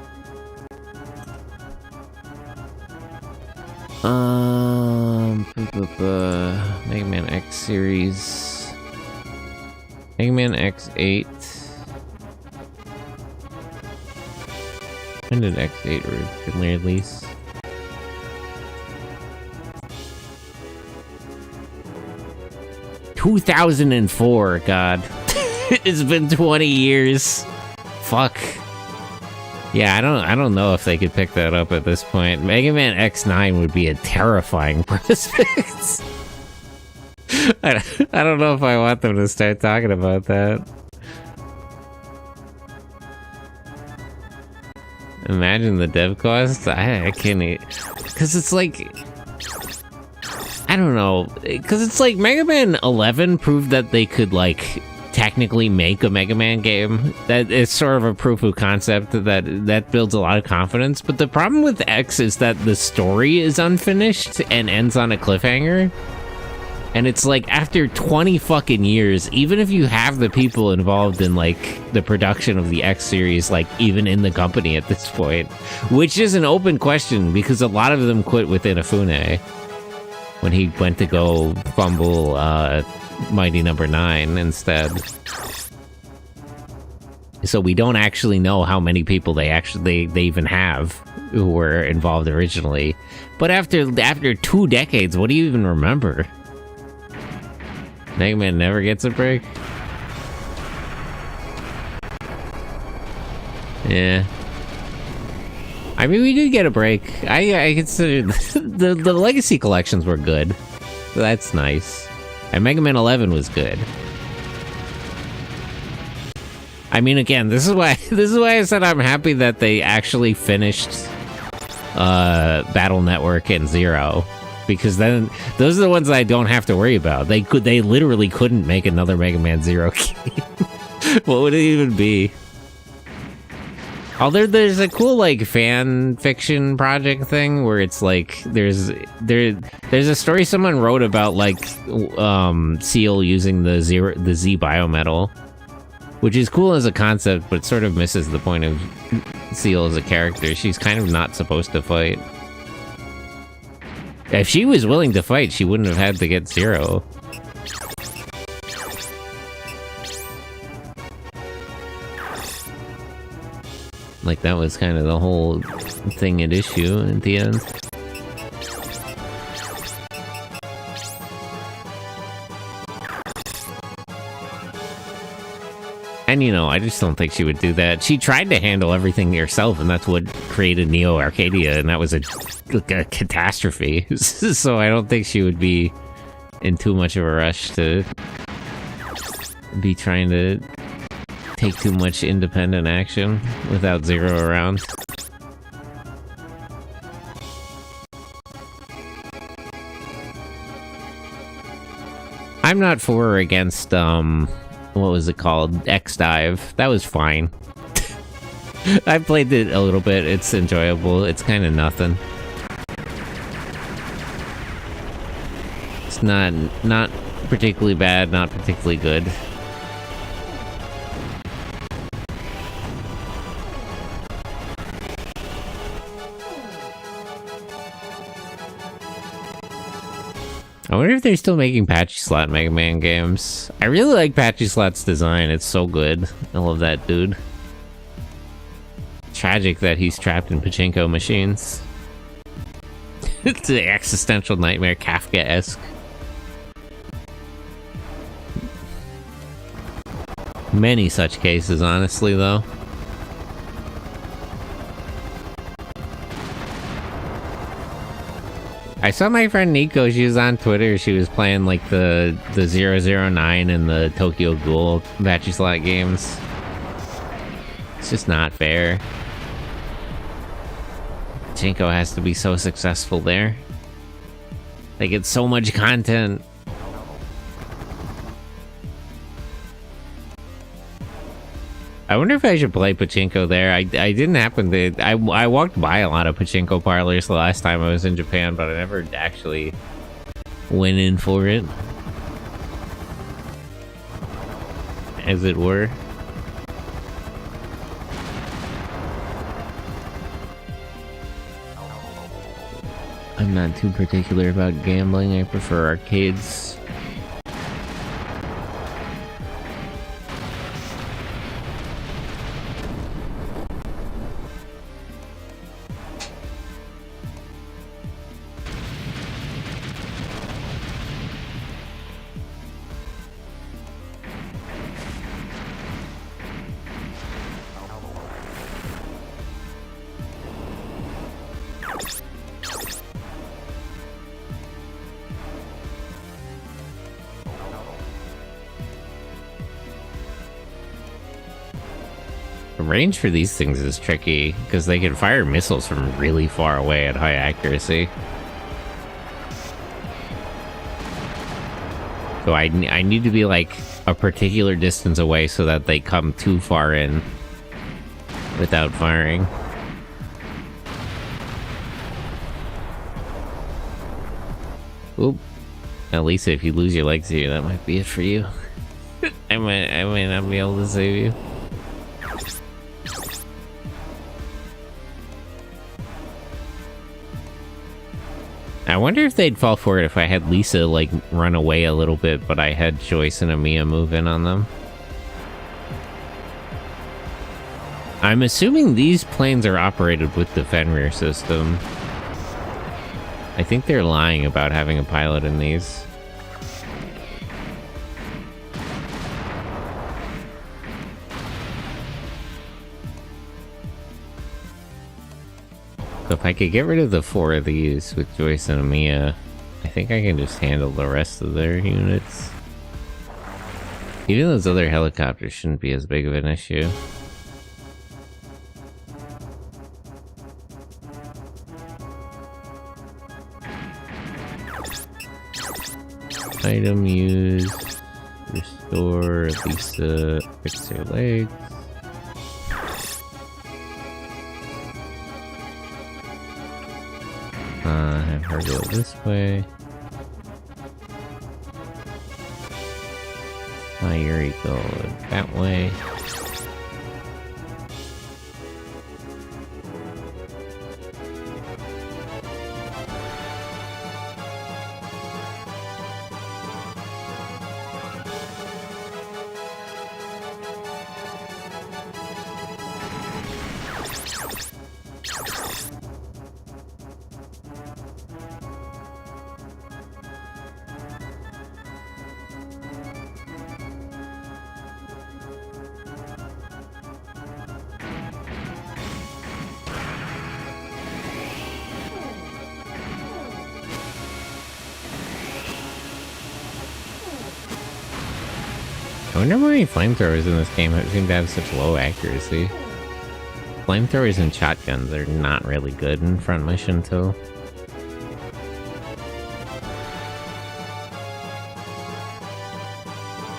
Mega Man X series. Mega Man X8. When did X8 originally release? $2004, God. It's been 20 years. Fuck. Yeah, I don't know if they could pick that up at this point. Mega Man X9 would be a terrifying prospect. I don't know if I want them to start talking about that. Imagine the dev costs. I can't. Because it's like, I don't know. Because it's like Mega Man 11 proved that they could like technically make a Mega Man game. That is sort of a proof of concept that builds a lot of confidence. But the problem with X is that the story is unfinished and ends on a cliffhanger. And it's like, after 20 fucking years, even if you have the people involved in, like, the production of the X series, like, even in the company at this point, which is an open question, because a lot of them quit with Inafune when he went to go fumble, Mighty Number 9 instead. So we don't actually know how many people they even have who were involved originally. But after 2 decades, what do you even remember? Mega Man never gets a break? Yeah. I mean, we did get a break. I consider the Legacy collections were good. That's nice. And Mega Man 11 was good. I mean, again, this is why I said I'm happy that they actually finished Battle Network and Zero. Because then those are the ones that I don't have to worry about. They literally couldn't make another Mega Man Zero game. What would it even be? Although there's a cool, like, fan fiction project thing where it's like there's a story someone wrote about, like, Seal using the Z biometal, which is cool as a concept, but sort of misses the point of Seal as a character. She's kind of not supposed to fight. If she was willing to fight, she wouldn't have had to get Zero. Like, that was kind of the whole thing at issue at the end. And, you know, I just don't think she would do that. She tried to handle everything herself, and that's what created Neo Arcadia, and that was a catastrophe. So I don't think she would be in too much of a rush to be trying to take too much independent action without Zero around. I'm not for or against, what was it called? X-Dive. That was fine. I played it a little bit. It's enjoyable. It's kind of nothing. It's not particularly bad, not particularly good. I wonder if they're still making Patchy Slot Mega Man games. I really like Patchy Slot's design. It's so good. I love that dude. Tragic that he's trapped in pachinko machines. It's an existential nightmare, Kafka-esque. Many such cases, honestly, though. I saw my friend Nico, she was on Twitter, she was playing like the 009 and the Tokyo Ghoul Patchy Slot games. It's just not fair. Pachinko has to be so successful there. They get so much content. I wonder if I should play Pachinko there. I didn't happen to... I walked by a lot of Pachinko parlors the last time I was in Japan, but I never actually went in for it. As it were. I'm not too particular about gambling. I prefer arcades. Range for these things is tricky, because they can fire missiles from really far away at high accuracy. So I need to be like a particular distance away so that they come too far in without firing. Oop. Now, Lisa, if you lose your legs here, that might be it for you. I might not be able to save you. I wonder if they'd fall for it if I had Lisa, like, run away a little bit, but I had Joyce and Amiya move in on them. I'm assuming these planes are operated with the Fenrir system. I think they're lying about having a pilot in these. So if I could get rid of the 4 of these with Joyce and Amiya, I think I can just handle the rest of their units. Even those other helicopters shouldn't be as big of an issue. Item used. Restore Lisa. Fix her legs. Have her go this way. Yuri go that way. I wonder why flamethrowers in this game seem to have such low accuracy. Flamethrowers and shotguns are not really good in front mission too.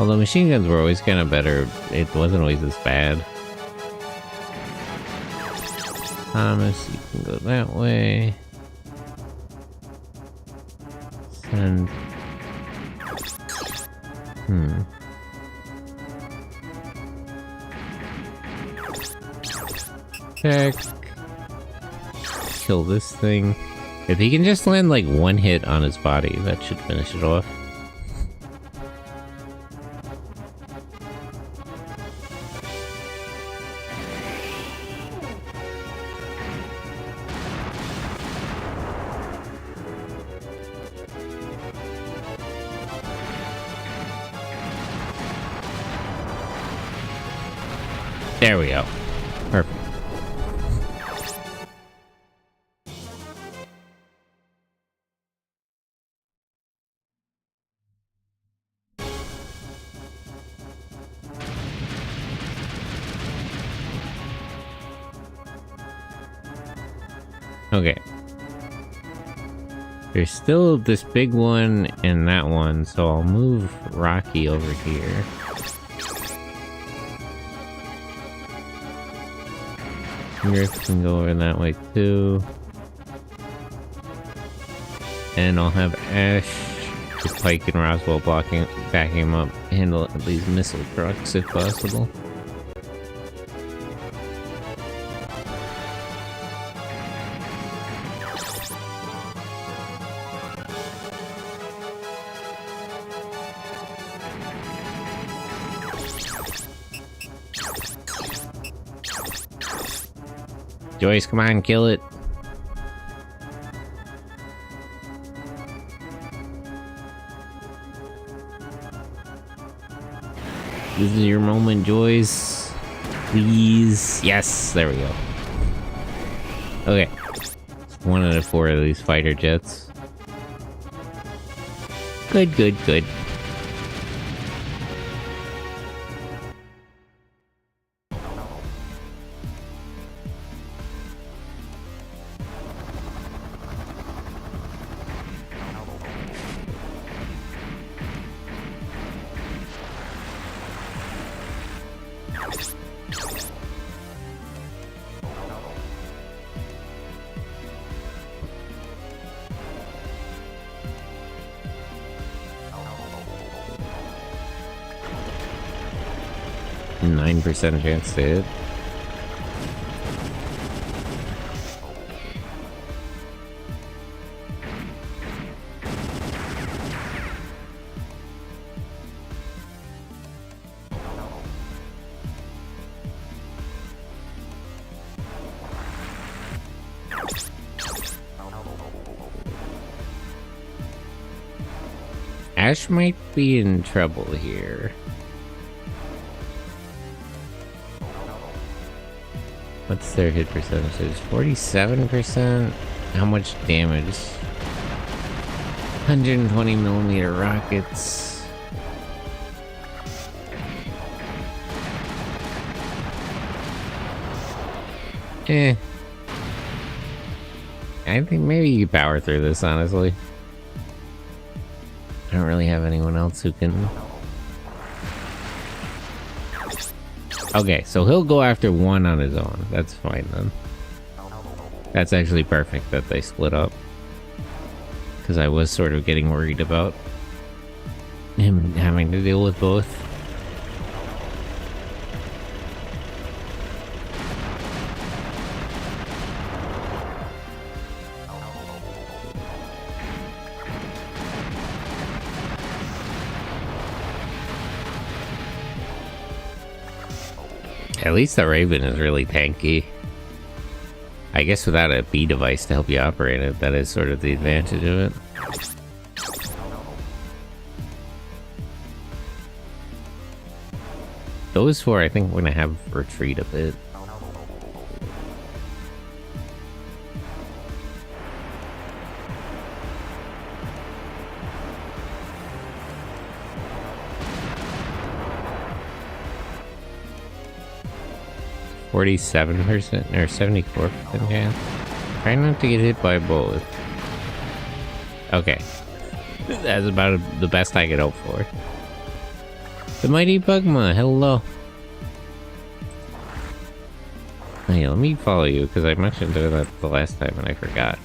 Although machine guns were always kind of better, it wasn't always as bad. Thomas, you can go that way. Send. Check. Kill this thing. If he can just land like one hit on his body, that should finish it off. There we go. Perfect. Okay. There's still this big one and that one, so I'll move Rocky over here. Griff can go over that way too. And I'll have Ash with Pike and Roswell backing him up, handle these missile trucks if possible. Joyce, come on, kill it. This is your moment, Joyce. Please. Yes, there we go. Okay. 1 out of 4 of these fighter jets. Good, good, good. 9% chance to hit. Ash might be in trouble here. What's their hit percentage? 47%? How much damage? 120mm rockets. I think maybe you power through this, honestly. I don't really have anyone else who can... Okay, so he'll go after one on his own. That's fine then. That's actually perfect that they split up. Because I was sort of getting worried about him having to deal with both. At least the Raven is really tanky. I guess without a B device to help you operate it, that is sort of the advantage of it. Those four, I think we're gonna have retreat a bit. %47% or 74% chance. Try not to get hit by both. Okay. That's about the best I could hope for. The mighty Bugma, hello. Hey, let me follow you, because I mentioned that the last time and I forgot.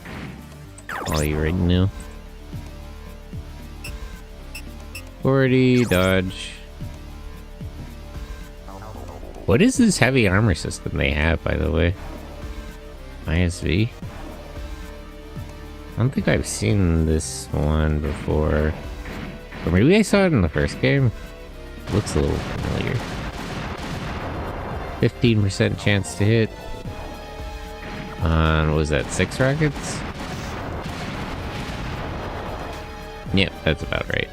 Follow you right now. 40, dodge. What is this heavy armor system they have, by the way? ISV? I don't think I've seen this one before. Or maybe I saw it in the first game. Looks a little familiar. 15% chance to hit. On, what was that, 6 rockets? Yep, that's about right.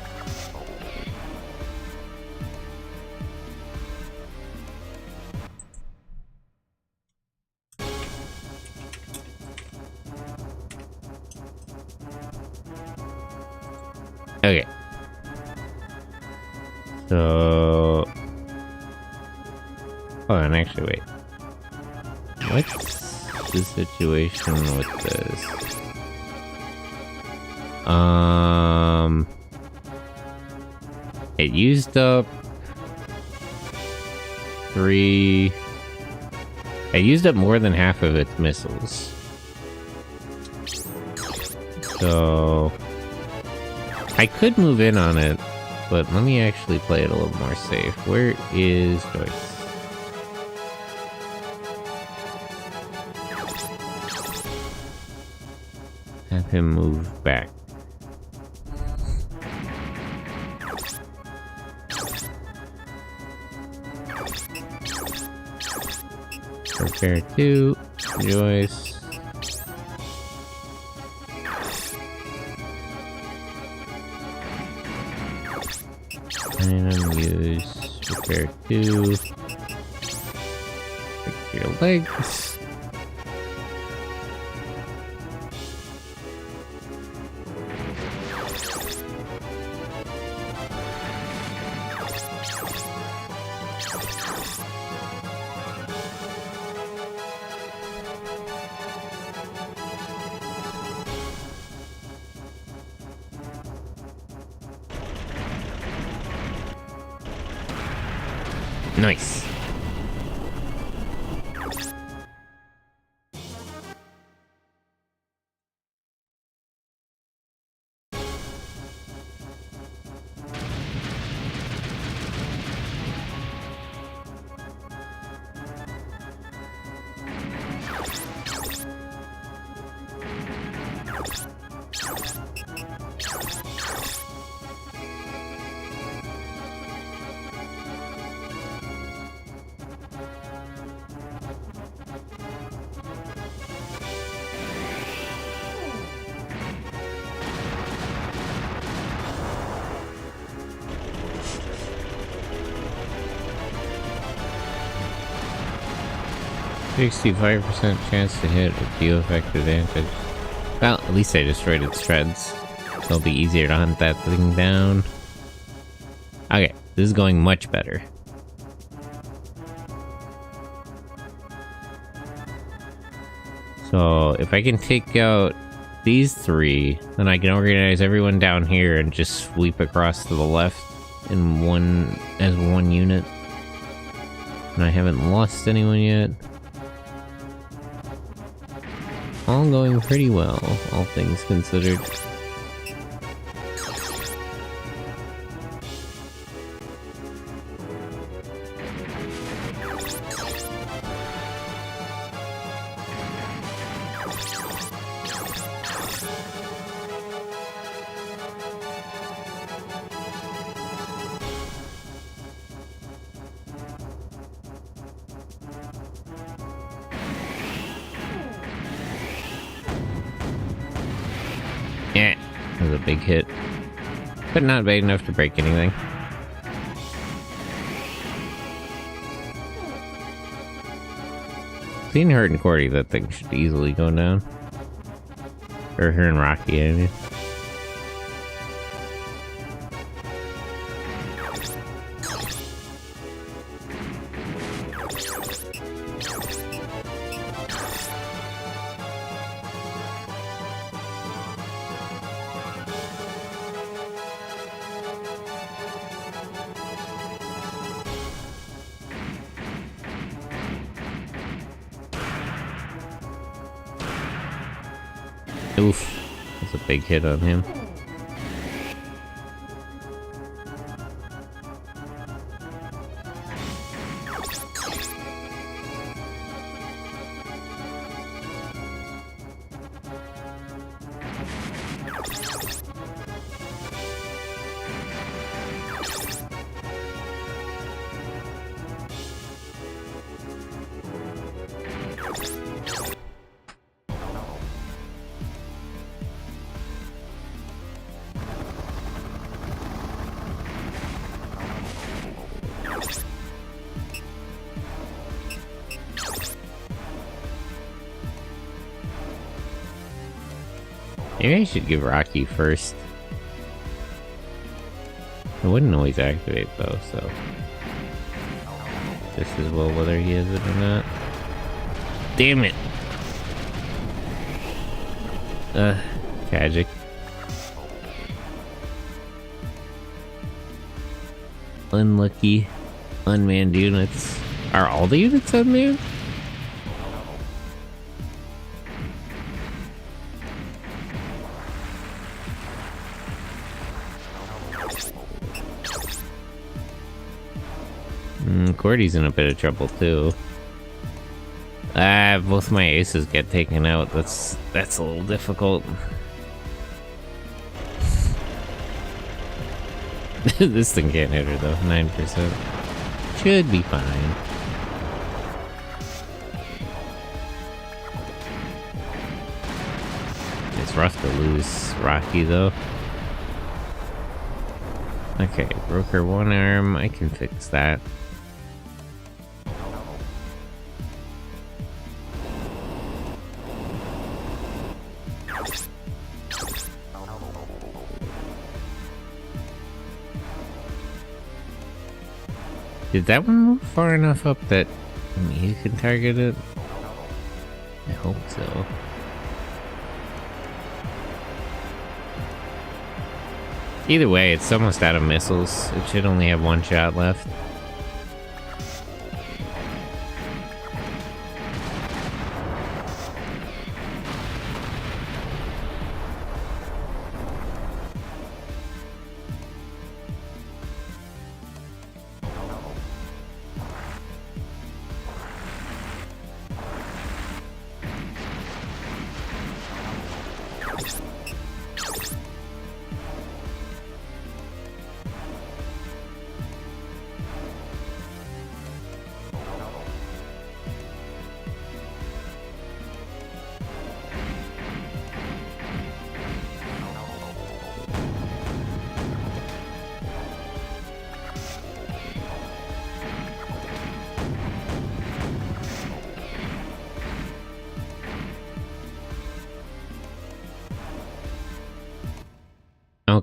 Okay. So... Hold on, actually, wait. What's the situation with this? It used up 3... It used up more than half of its missiles. So... I could move in on it, but let me actually play it a little more safe. Where is Joyce? Have him move back. Prepare 2, Joyce. Item use, repair 2. Fix your legs. Nice. 65% chance to hit with few effective damage. Well, at least I destroyed its treads. It'll be easier to hunt that thing down. Okay, this is going much better. So, if I can take out these three, then I can organize everyone down here and just sweep across to the left in as one unit. And I haven't lost anyone yet. All going pretty well, all things considered. Yeah, that was a big hit. But not big enough to break anything. Seeing her and Cordy, that thing should easily go down. Or her and Rocky, I mean. Oof, that's a big hit on him. Maybe I should give Rocky first. It wouldn't always activate though, so just as well whether he has it or not. Damn it! Tragic. Unlucky. Unmanned units. Are all the units unmanned? Cordy's in a bit of trouble too. Both my aces get taken out. That's a little difficult. This thing can't hit her though. 9%. Should be fine. It's rough to lose Rocky though. Okay, broke her one arm. I can fix that. Did that one move far enough up that you can target it? I hope so. Either way, it's almost out of missiles. It should only have one shot left.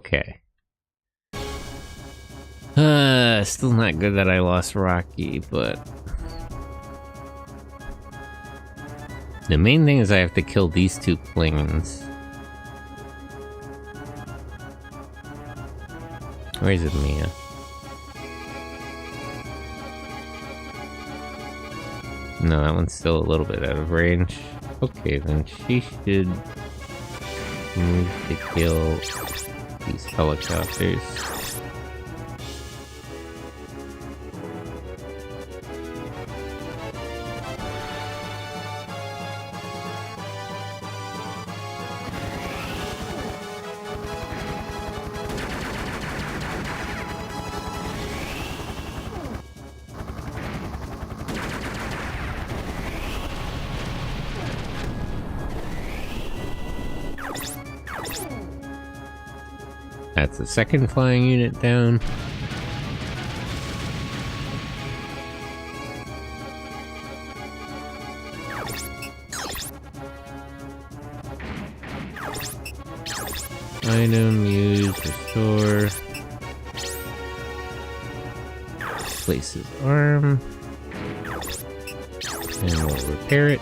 Okay. Still not good that I lost Rocky, but... The main thing is I have to kill these two planes. Where is it, Mia? No, that one's still a little bit out of range. Okay, then she should move to kill these helicopters. That's the second flying unit down. Item, use, restore. Place his arm. And we'll repair it.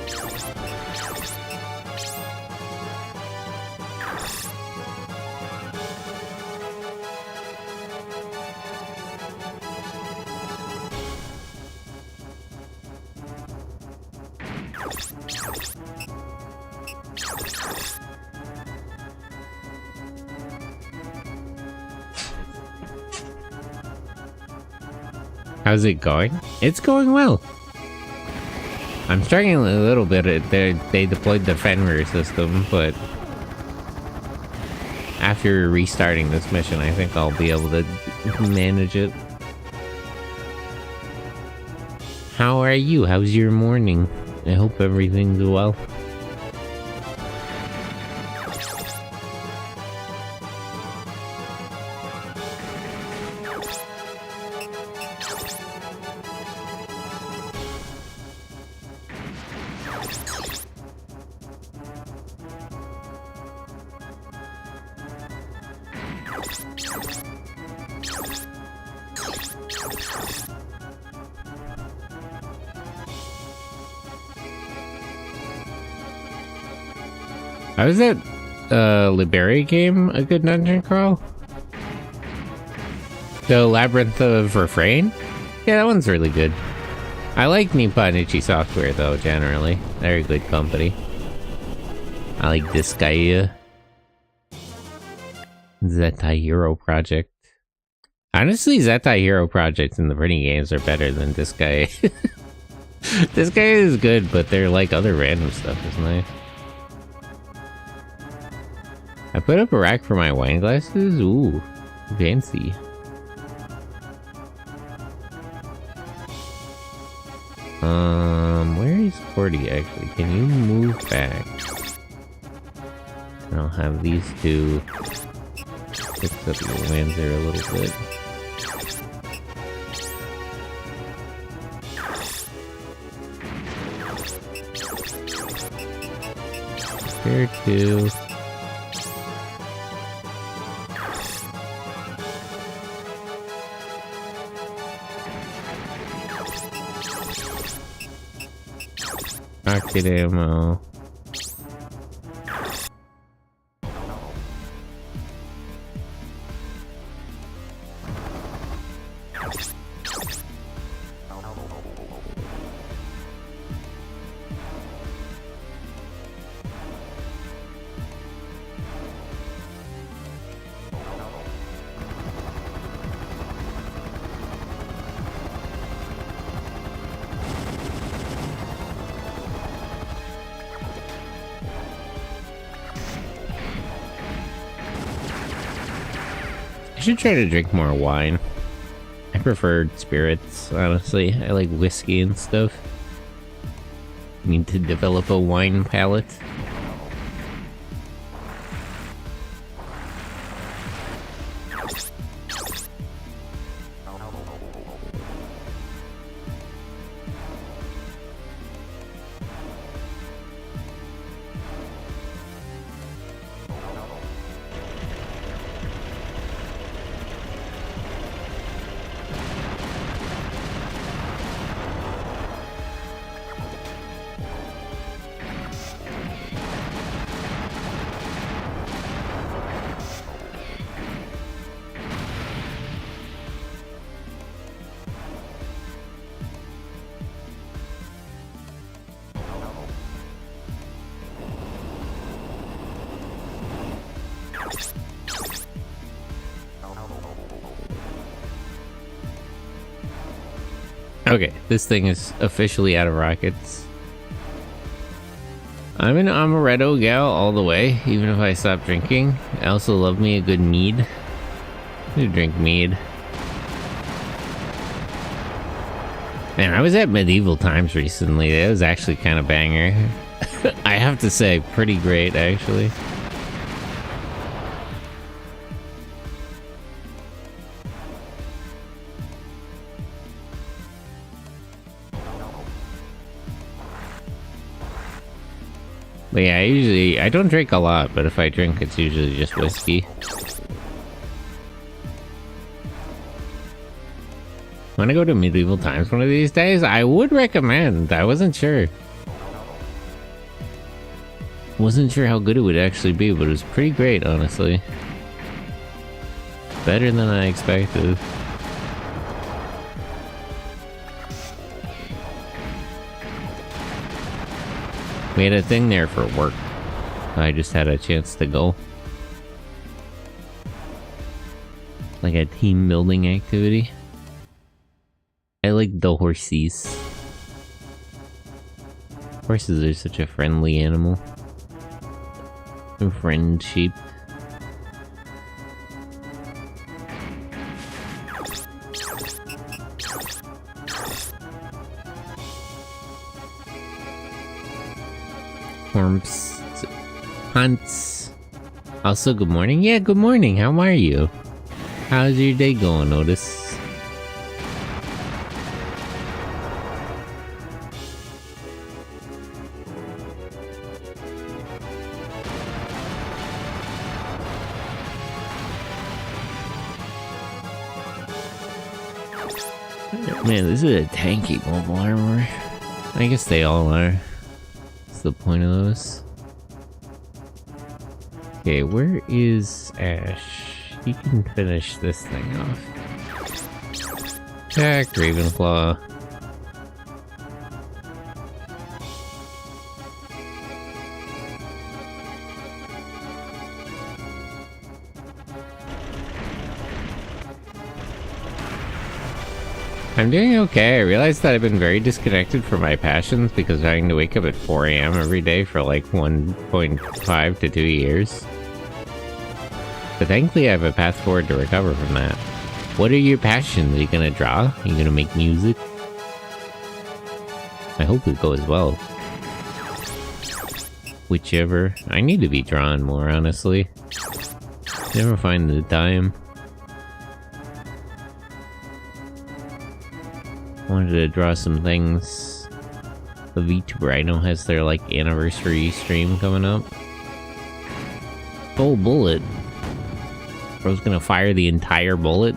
How's it going? It's going well. I'm struggling a little bit. They deployed the Fenrir system, but after restarting this mission, I think I'll be able to manage it. How are you? How's your morning? I hope everything's well. How is that Liberia game a good dungeon crawl? The Labyrinth of Refrain? Yeah, that one's really good. I like Nipponichi Software though, generally. They're a good company. I like this guy. Zeta Hero Project. Honestly, Zeta Hero Projects in the pretty games are better than this guy. This guy is good, but they're like other random stuff is nice. I put up a rack for my wine glasses? Ooh, fancy. Where is Cordy actually? Can you move back? And I'll have these two fix up your Lancer a little bit. There too. Rocket ammo. I should try to drink more wine. I prefer spirits, honestly. I like whiskey and stuff. Need to develop a wine palate. Okay, this thing is officially out of rockets. I'm an amaretto gal all the way, even if I stop drinking. I also love me a good mead. I drink mead. Man, I was at Medieval Times recently. That was actually kind of banger. I have to say, pretty great, actually. But yeah, I don't drink a lot, but if I drink, it's usually just whiskey. Wanna go to Medieval Times one of these days? I would recommend. I wasn't sure. Wasn't sure how good it would actually be, but it was pretty great, honestly. Better than I expected. We had a thing there for work. I just had a chance to go. Like a team building activity. I like the horsies. Horses are such a friendly animal. A friend sheep. Horms. Hunts. Also, good morning. Yeah, good morning. How are you? How's your day going, Otis? Man, this is a tanky mobile armor. I guess they all are. What's the point of those? Okay, where is Ash? He can finish this thing off. Jack, Ravenclaw. I'm doing okay. I realized that I've been very disconnected from my passions because of having to wake up at 4 AM every day for like 1.5 to 2 years. But thankfully I have a path forward to recover from that. What are your passions? Are you gonna draw? Are you gonna make music? I hope it goes well. Whichever. I need to be drawing more, honestly. Never find the time. Wanted to draw some things. The VTuber I know has their like anniversary stream coming up. Full bullet. Bro's gonna fire the entire bullet.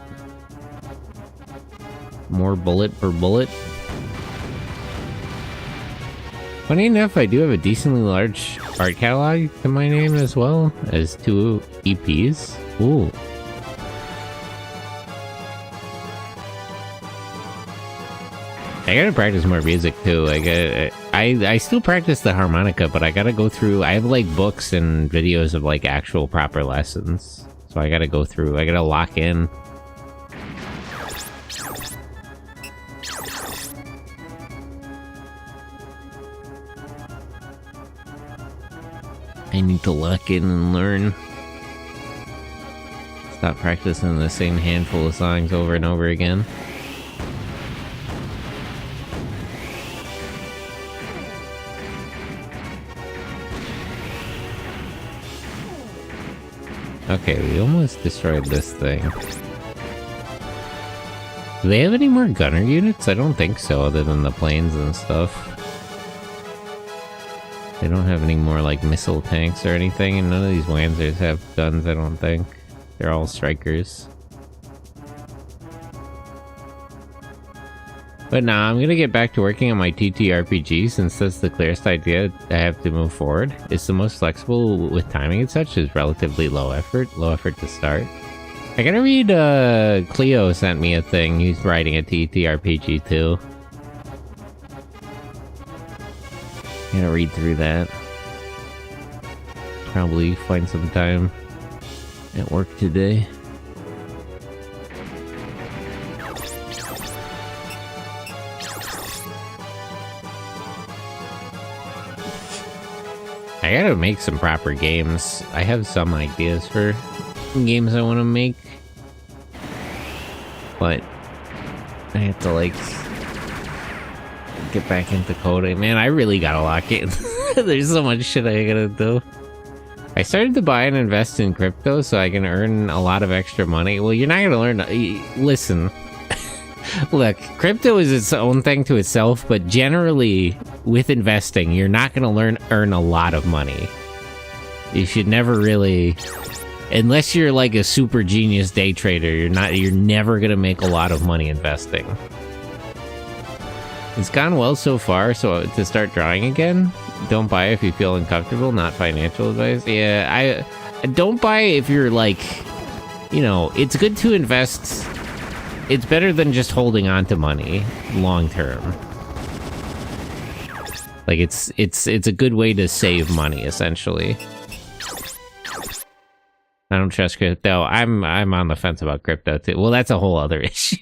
More bullet per bullet. Funny enough, I do have a decently large art catalog to my name as well as 2 EPs. Ooh. I gotta practice more music too. I still practice the harmonica, but I gotta go through. I have like books and videos of like actual proper lessons, so I gotta go through. I gotta lock in. I need to lock in and learn. Stop practicing the same handful of songs over and over again. Okay, we almost destroyed this thing. Do they have any more gunner units? I don't think so, other than the planes and stuff. They don't have any more, like, missile tanks or anything, and none of these Lancers have guns, I don't think. They're all strikers. But nah, I'm gonna get back to working on my TTRPG since that's the clearest idea I have to move forward. It's the most flexible with timing and such, is relatively low effort to start. I gotta read, Cleo sent me a thing, he's writing a TTRPG too. I'm gonna read through that. Probably find some time at work today. I gotta make some proper games. I have some ideas for games I want to make, but I have to like get back into coding. Man, I really gotta lock in. There's so much shit I gotta do. I started to buy and invest in crypto so I can earn a lot of extra money. Well, you're not gonna learn. Listen, look, crypto is its own thing to itself, but generally with investing, you're not gonna earn a lot of money. You should never really, unless you're like a super genius day trader, you're never gonna make a lot of money investing. It's gone well so far, so to start drawing again, don't buy if you feel uncomfortable, not financial advice. Yeah, I don't buy if you're like, you know, it's good to invest. It's better than just holding on to money long term. Like it's a good way to save money, essentially. I don't trust crypto. I'm on the fence about crypto too. Well, that's a whole other issue.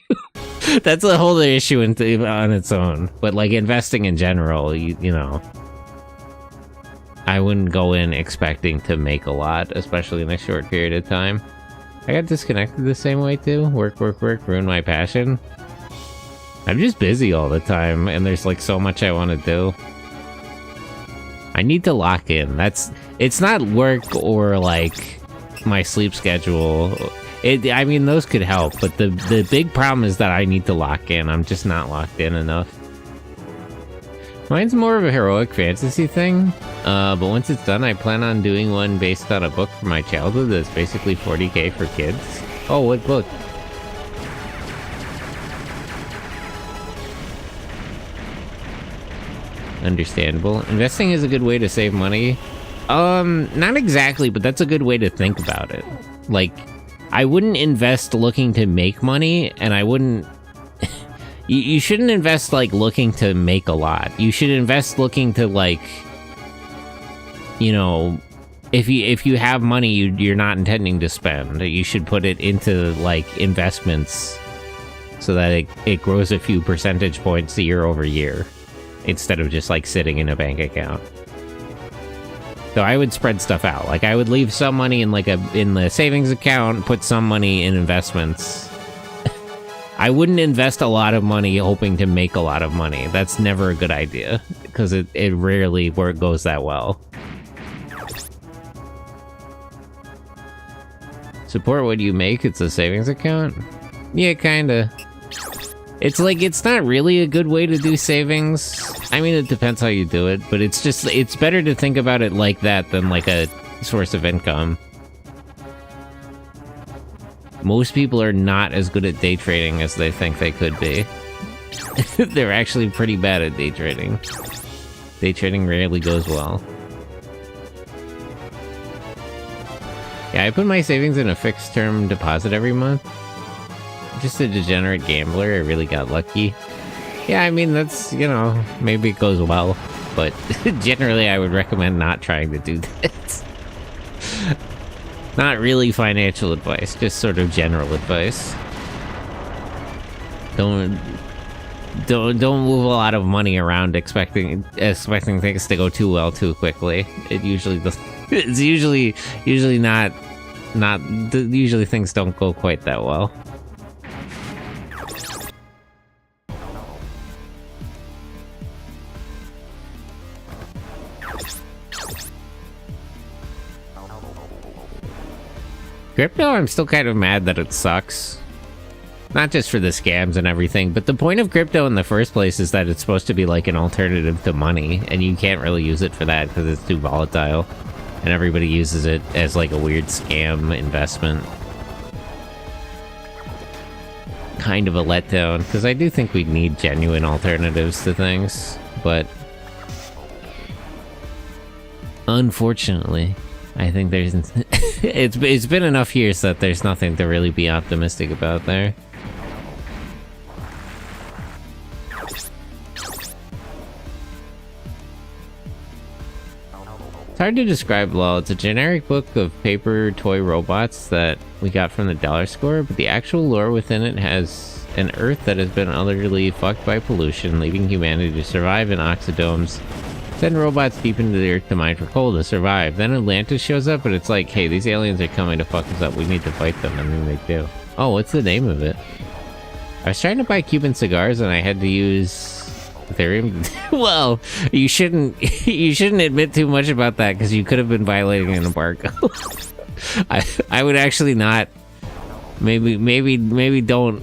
That's a whole other issue on its own. But like investing in general, you know, I wouldn't go in expecting to make a lot, especially in a short period of time. I got disconnected the same way too. Work, ruin my passion. I'm just busy all the time, and there's like so much I want to do. I need to lock in. It's not work or like my sleep schedule. I mean, those could help, but the big problem is that I need to lock in. I'm just not locked in enough. Mine's more of a heroic fantasy thing, but once it's done, I plan on doing one based on a book from my childhood that's basically 40K for kids. Oh, what book? Understandable. Investing is a good way to save money. Not exactly, but that's a good way to think about it. Like, I wouldn't invest looking to make money, and I wouldn't... you shouldn't invest, like, looking to make a lot. You should invest looking to, like... You know, if you have money you're not intending to spend, you should put it into, like, investments so that it grows a few percentage points year over year, instead of just, like, sitting in a bank account. So I would spread stuff out. Like, I would leave some money in in the savings account, put some money in investments. I wouldn't invest a lot of money hoping to make a lot of money. That's never a good idea, because it rarely goes that well. Support what you make, it's a savings account? Yeah, kinda. It's like, it's not really a good way to do savings. I mean, it depends how you do it, but it's better to think about it like that than like a source of income. Most people are not as good at day trading as they think they could be. They're actually pretty bad at day trading. Day trading rarely goes well. Yeah, I put my savings in a fixed term deposit every month. Just a degenerate gambler, I really got lucky. Yeah, I mean, that's, you know, maybe it goes well, but generally I would recommend not trying to do that. Not really financial advice, just sort of general advice. Don't move a lot of money around expecting things to go too well too quickly. It's usually not usually things don't go quite that well. Crypto, I'm still kind of mad that it sucks. Not just for the scams and everything, but the point of crypto in the first place is that it's supposed to be like an alternative to money, and you can't really use it for that because it's too volatile, and everybody uses it as like a weird scam investment. Kind of a letdown, because I do think we need genuine alternatives to things, but unfortunately, I think there's it's been enough years that there's nothing to really be optimistic about there. It's hard to describe LOL. It's a generic book of paper toy robots that we got from the dollar store, but the actual lore within it has an Earth that has been utterly fucked by pollution, leaving humanity to survive in oxidomes Send robots deep into the earth to mine for coal to survive. Then Atlantis shows up and it's like, hey, these aliens are coming to fuck us up. We need to fight them, and then they do. Oh, what's the name of it? I was trying to buy Cuban cigars and I had to use Ethereum. Well, you shouldn't admit too much about that because you could have been violating an embargo. I would actually not. Maybe don't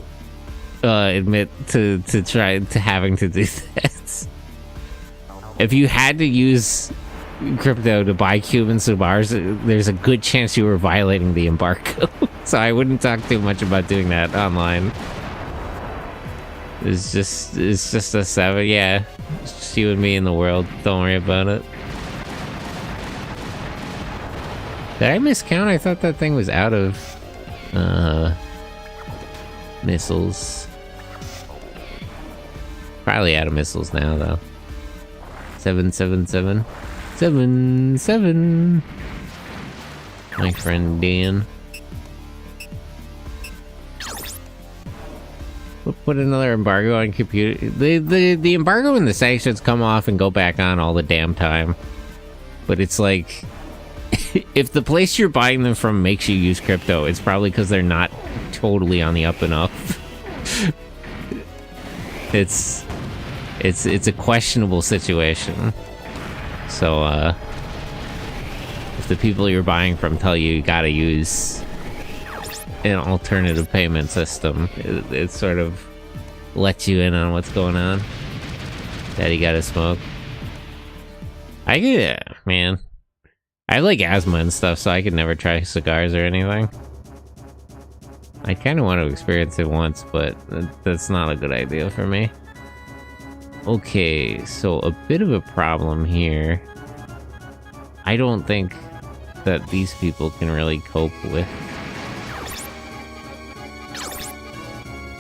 admit to try to having to do that. If you had to use crypto to buy Cuban cigars, there's a good chance you were violating the embargo. So I wouldn't talk too much about doing that online. It's just a 7, yeah. It's just you and me in the world. Don't worry about it. Did I miscount? I thought that thing was out of missiles. Probably out of missiles now, though. 777. 7. My friend Dan. We'll put another embargo on computer. The embargo and the sanctions come off and go back on all the damn time. But it's like, if the place you're buying them from makes you use crypto, it's probably because they're not totally on the up and up. It's a questionable situation. So if the people you're buying from tell you gotta use an alternative payment system, it sort of lets you in on what's going on. Daddy gotta smoke. Man. I have like asthma and stuff, so I could never try cigars or anything. I kind of want to experience it once, but that's not a good idea for me. Okay, so a bit of a problem here. I don't think that these people can really cope with.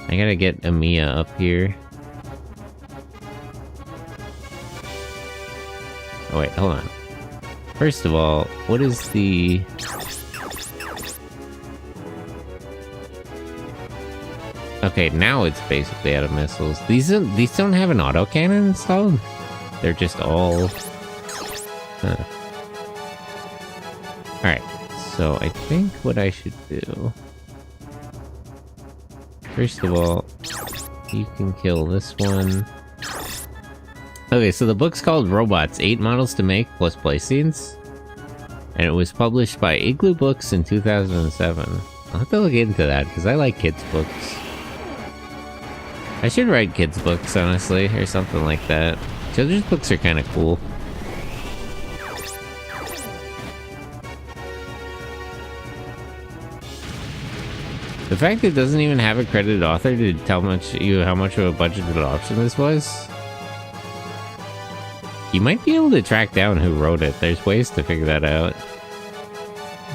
I gotta get Amiya up here. Oh wait, hold on. First of all, what is the... Okay, now it's basically out of missiles. These don't have an autocannon installed? They're just all... Huh. Alright, so I think what I should do... First of all, you can kill this one. Okay, so the book's called Robots, 8 Models to Make plus Play Scenes. And it was published by Igloo Books in 2007. I'll have to look into that, because I like kids' books. I should write kids' books, honestly, or something like that. Children's books are kind of cool. The fact it doesn't even have a credited author to tell how much of a budgeted option this was. You might be able to track down who wrote it. There's ways to figure that out.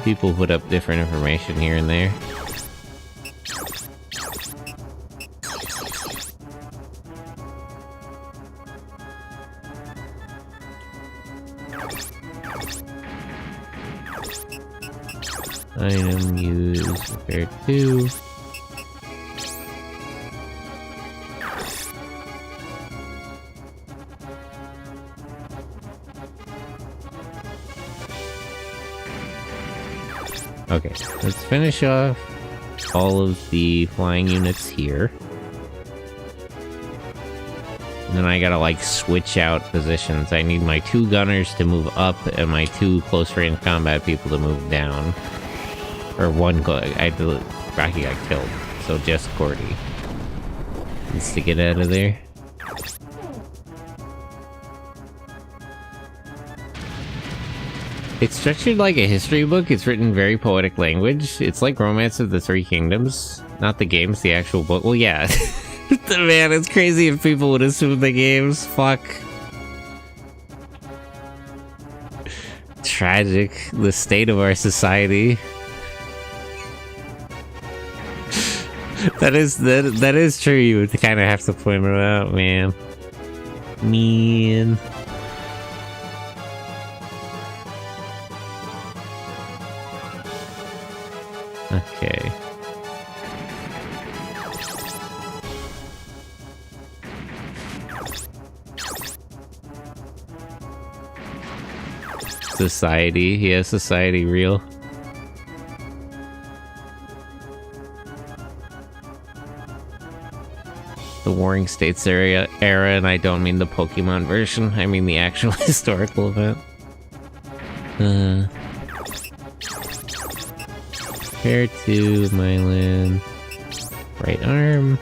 People put up different information here and there. Item used, repair 2. Okay, let's finish off all of the flying units here. And then I gotta like switch out positions. I need my 2 gunners to move up and my 2 close range combat people to move down. Or 1 Rocky got killed, so just Cordy needs to get out of there. It's structured like a history book. It's written very poetic language. It's like Romance of the Three Kingdoms. Not the games, the actual book. Well, yeah. Man, it's crazy if people would assume the games. Fuck. Tragic. The state of our society. That is true. You would kind of have to point it out, man. Man. Okay. Society. Yeah, society real. The Warring States era, and I don't mean the Pokemon version, I mean the actual historical event. Pair 2, Mylan. Right arm.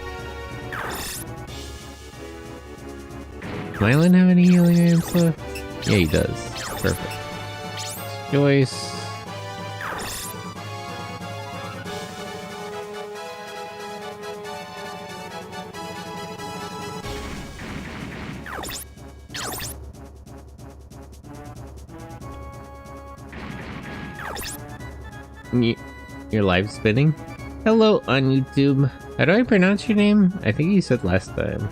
Mylan have any healing items left? Yeah, he does. Perfect. Joyce. You're live spinning? Hello on YouTube. How do I pronounce your name? I think you said last time.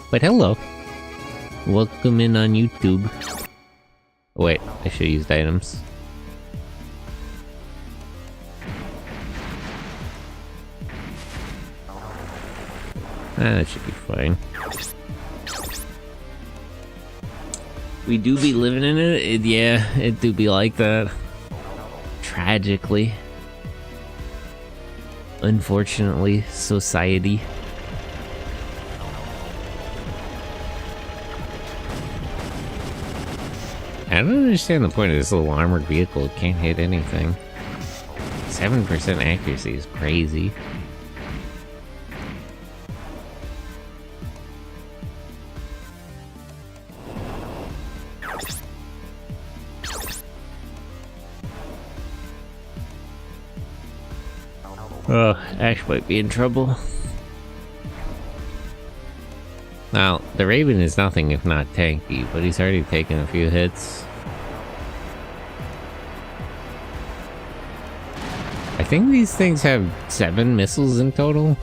But hello. Welcome in on YouTube. Oh, wait, I should have used items. That should be fine. We do be living in it. Yeah, it do be like that. Tragically. Unfortunately, society. I don't understand the point of this little armored vehicle. It can't hit anything. 7% accuracy is crazy. Oh, Ash might be in trouble. Now, the Raven is nothing if not tanky, but he's already taken a few hits. I think these things have 7 missiles in total.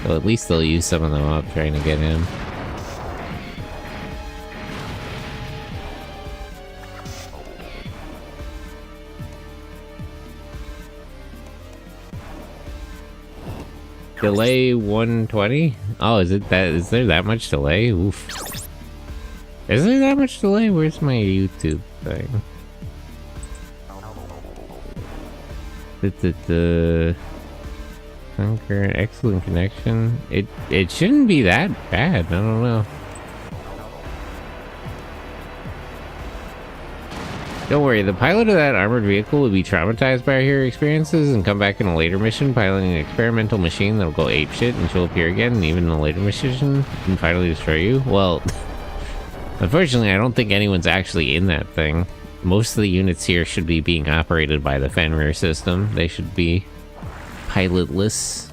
So at least they'll use some of them up trying to get him. Delay 120? Oh, is it that? Is there that much delay? Oof. Is there that much delay? Where's my YouTube thing? Concurrent, excellent connection. It shouldn't be that bad. I don't know. Don't worry, the pilot of that armored vehicle will be traumatized by her experiences and come back in a later mission piloting an experimental machine that'll go apeshit, and she'll appear again, and even in a later mission and finally destroy you. Well, unfortunately, I don't think anyone's actually in that thing. Most of the units here should be being operated by the Fenrir system. They should be pilotless.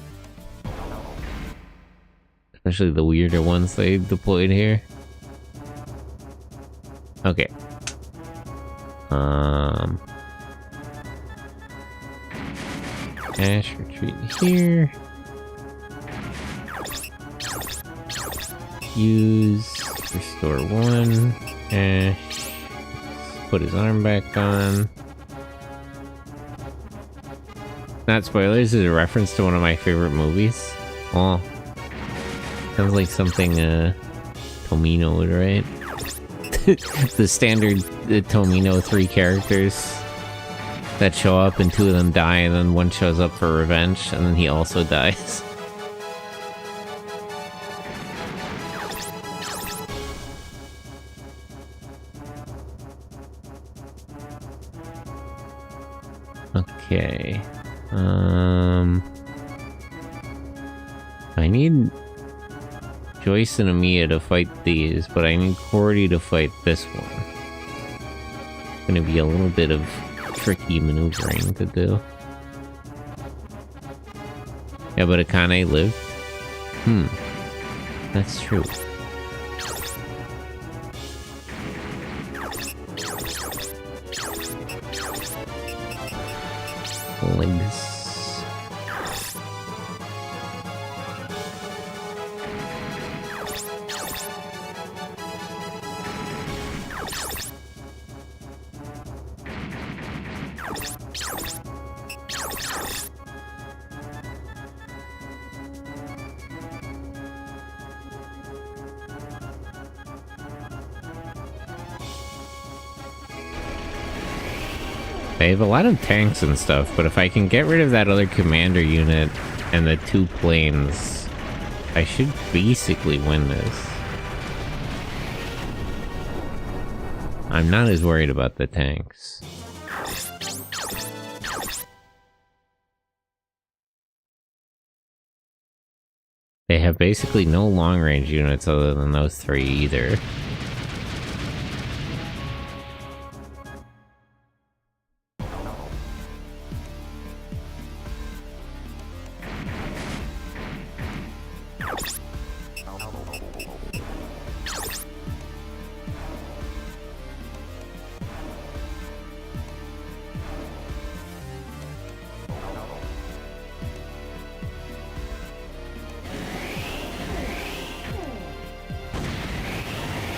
Especially the weirder ones they deployed here. Okay. Ash retreat here. Use restore 1. Ash put his arm back on. Not spoilers, is a reference to one of my favorite movies. Oh, sounds like something Tomino would write. The standard Tomino 3 characters that show up and 2 of them die, and then one shows up for revenge, and then he also dies. Okay. I need Joyce and Amiya to fight these, but I need Cordy to fight this one. It's gonna be a little bit of tricky maneuvering to do. Yeah, but Akane lived. That's true. Legs. They have a lot of tanks and stuff, but if I can get rid of that other commander unit and the 2 planes, I should basically win this. I'm not as worried about the tanks. They have basically no long-range units other than those 3 either.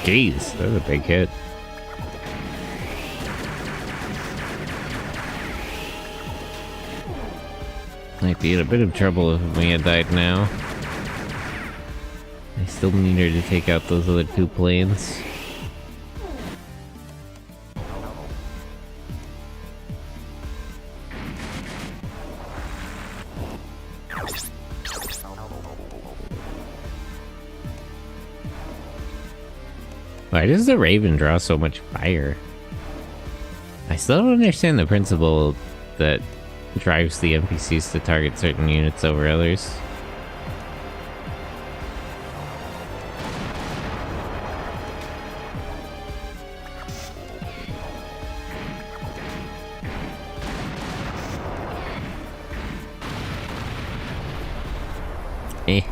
Jeez, that was a big hit. Might be in a bit of trouble if we had died now. I still need her to take out those other 2 planes. Why does the Raven draw so much fire? I still don't understand the principle that drives the NPCs to target certain units over others. Eh.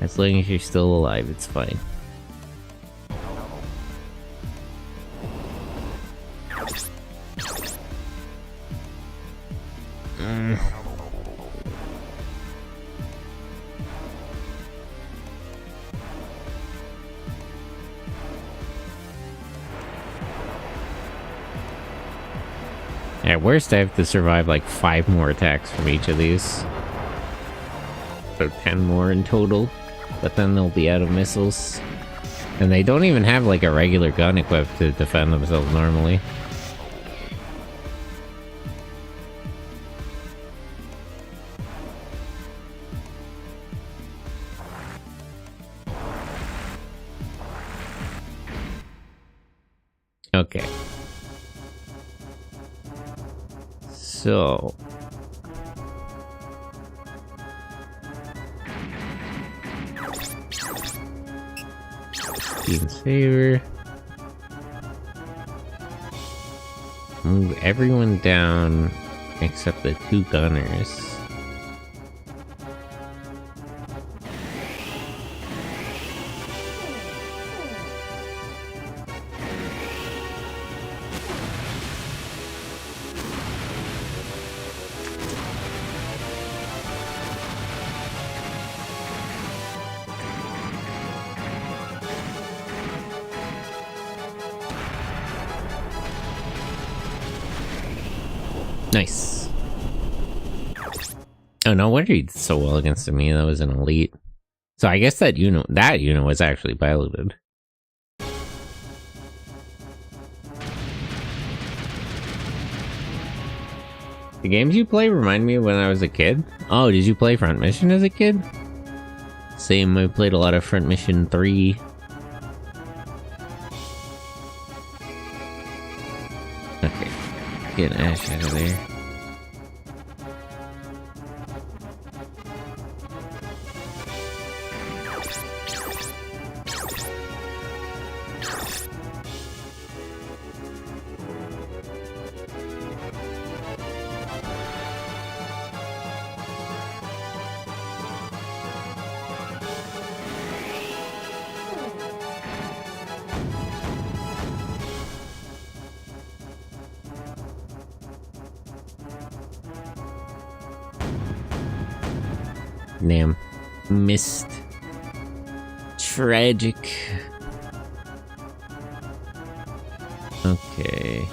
As long as you're still alive, it's fine. At worst, I have to survive like 5 more attacks from each of these. So 10 more in total, but then they'll be out of missiles. And they don't even have like a regular gun equipped to defend themselves normally. Okay. So... Team's favor. Move everyone down except the 2 gunners. Nice. Oh, no wonder he did so well against me. That was an elite. So I guess that unit was actually piloted. The games you play remind me of when I was a kid. Oh, did you play Front Mission as a kid? Same, I played a lot of Front Mission 3. Okay, get Ash out of there. Damn. Missed. Tragic. Okay.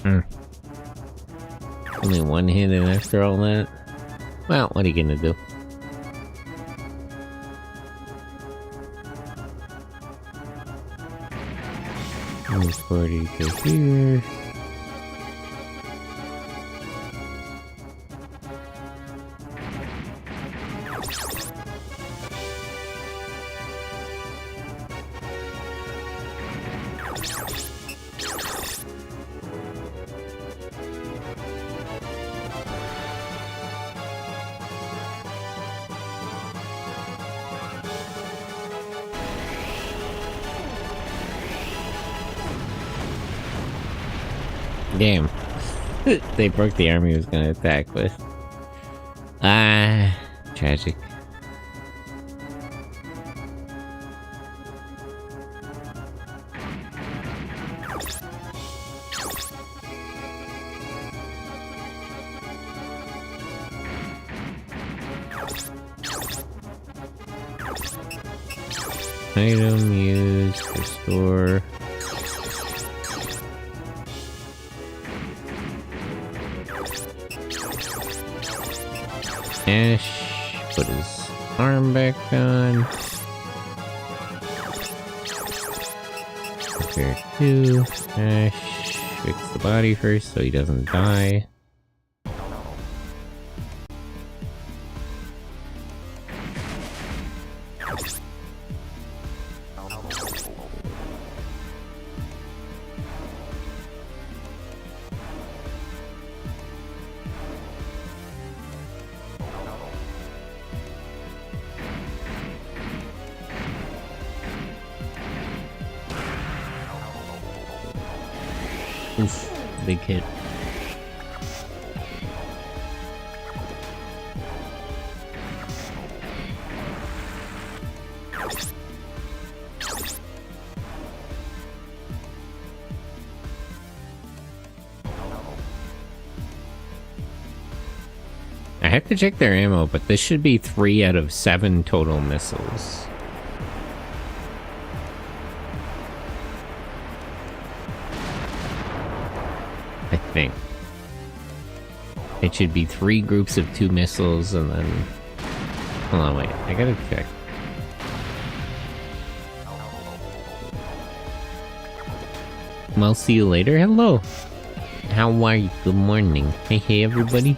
Only one hit in after all that. Well, what are you gonna do? Move 40 to here. Damn. They broke the army he was gonna attack with. Tragic. Item used, restore. Ash, put his arm back on. Repair 2. Ash, fix the body first so he doesn't die. Oof, big hit. I have to check their ammo, but this should be 3 out of 7 total missiles. I think. It should be 3 groups of 2 missiles and then... Hold on, wait. I gotta check. Well, see you later. Hello. How are you? Good morning. Hey, hey, everybody.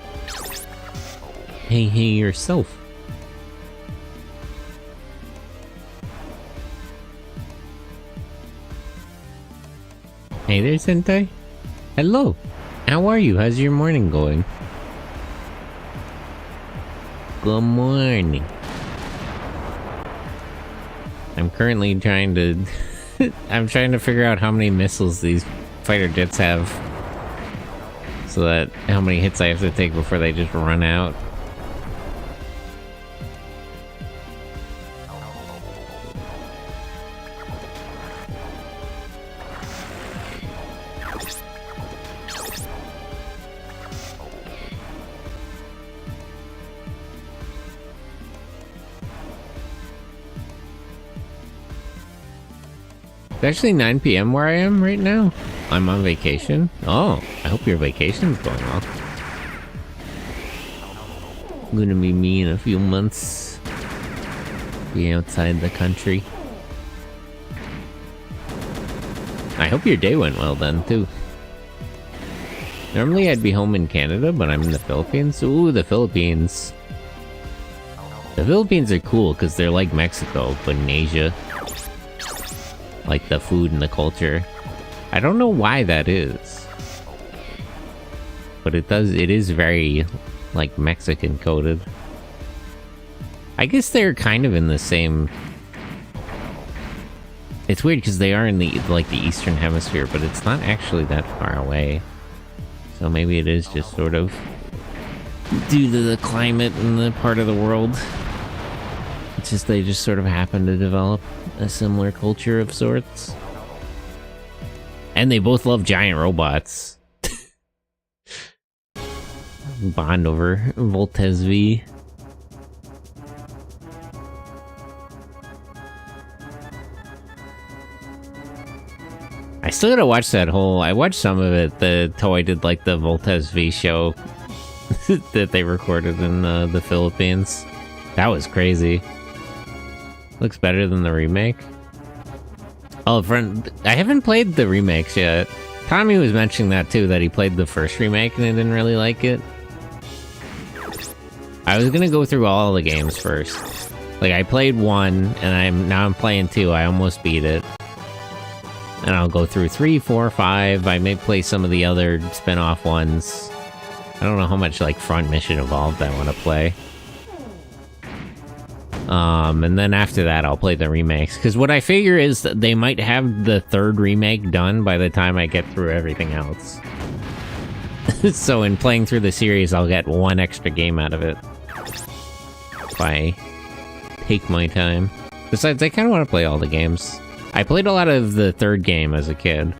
Hey, hey, yourself. Hey there, Sentai. Hello. How are you? How's your morning going? Good morning. I'm currently trying to... I'm trying to figure out how many missiles these fighter jets have. So that how many hits I have to take before they just run out. It's actually 9 PM where I am right now. I'm on vacation. Oh, I hope your vacation's going well. Gonna be me in a few months. Be outside the country. I hope your day went well then, too. Normally I'd be home in Canada, but I'm in the Philippines. Ooh, the Philippines. The Philippines are cool because they're like Mexico, but in Asia. Like the food and the culture. I don't know why that is. But it is very, like, Mexican coded. I guess they're kind of in the same... It's weird because they are in the, like, the Eastern Hemisphere, but it's not actually that far away. So maybe it is just sort of due to the climate and the part of the world. It's just they just sort of happen to develop a similar culture of sorts. And they both love giant robots. Bond over Voltes V. I still gotta watch that whole... I watched some of it. The Toei did like the Voltes V show that they recorded in the Philippines. That was crazy. Looks better than the remake. Oh, friend, I haven't played the remakes yet. Tommy was mentioning that too, that he played the first remake and he didn't really like it. I was gonna go through all the games first. Like, I played 1, and now I'm playing 2. I almost beat it. And I'll go through 3, 4, 5. I may play some of the other spin-off ones. I don't know how much, like, Front Mission Evolved I want to play. And then after that, I'll play the remakes. Because what I figure is that they might have the 3rd remake done by the time I get through everything else. So in playing through the series, I'll get 1 extra game out of it. If I take my time. Besides, I kind of want to play all the games. I played a lot of the 3rd game as a kid.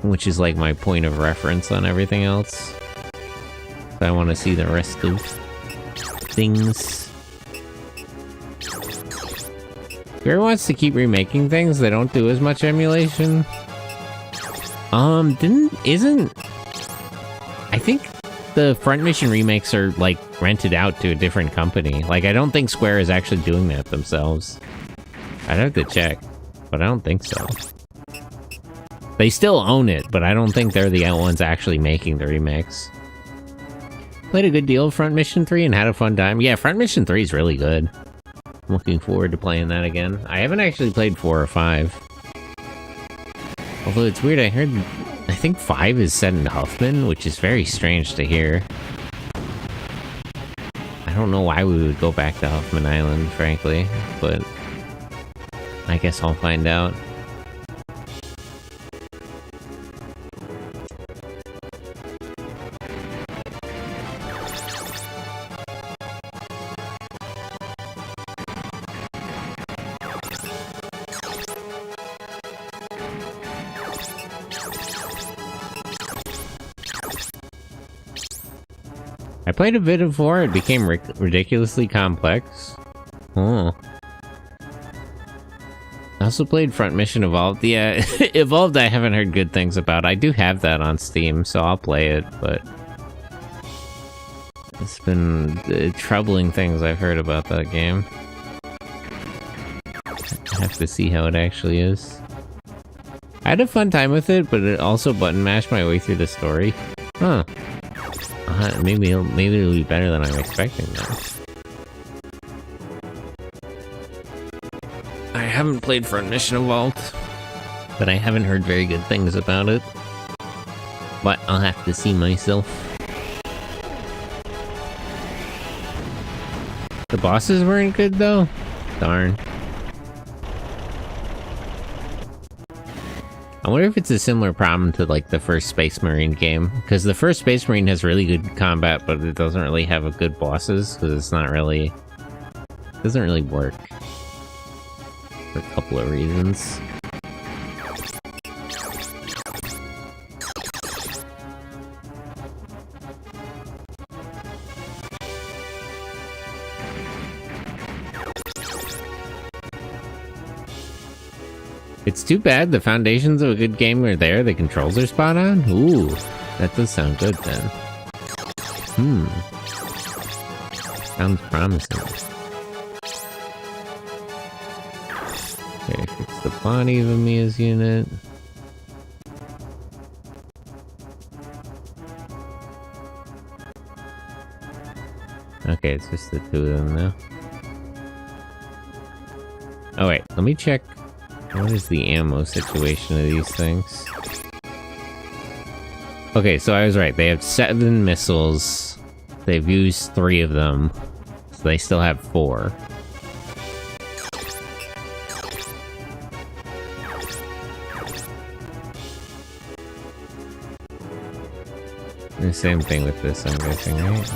Which is like my point of reference on everything else. So I want to see the rest of things. Whoever wants to keep remaking things, they don't do as much emulation. I think the Front Mission remakes are, like, rented out to a different company. Like, I don't think Square is actually doing that themselves. I'd have to check, but I don't think so. They still own it, but I don't think they're the ones actually making the remakes. Played a good deal of Front Mission 3 and had a fun time. Yeah, Front Mission 3 is really good. I'm looking forward to playing that again. I haven't actually played 4 or 5. Although it's weird, I think 5 is set in Huffman, which is very strange to hear. I don't know why we would go back to Huffman Island, frankly, but I guess I'll find out. I played a bit of 4, it became ridiculously complex. Oh. I also played Front Mission Evolved. Yeah, Evolved I haven't heard good things about. I do have that on Steam, so I'll play it, but... It's been troubling things I've heard about that game. I have to see how it actually is. I had a fun time with it, but it also button mashed my way through the story. Huh. Maybe it'll be better than I'm expecting now. I haven't played Front Mission Evolved, but I haven't heard very good things about it. But I'll have to see myself. The bosses weren't good though? Darn. I wonder if it's a similar problem to, like, the first Space Marine game. Because the first Space Marine has really good combat, but it doesn't really have a good bosses, because it's not really... It doesn't really work. For a couple of reasons. It's too bad the foundations of a good game are there, the controls are spot on? Ooh, that does sound good then. Sounds promising. Okay, fix the body of Amiya's unit. Okay, it's just the 2 of them now. Oh wait, let me check. What is the ammo situation of these things? Okay, so I was right. They have 7 missiles. They've used 3 of them. So they still have 4. The same thing with this, I'm guessing, right?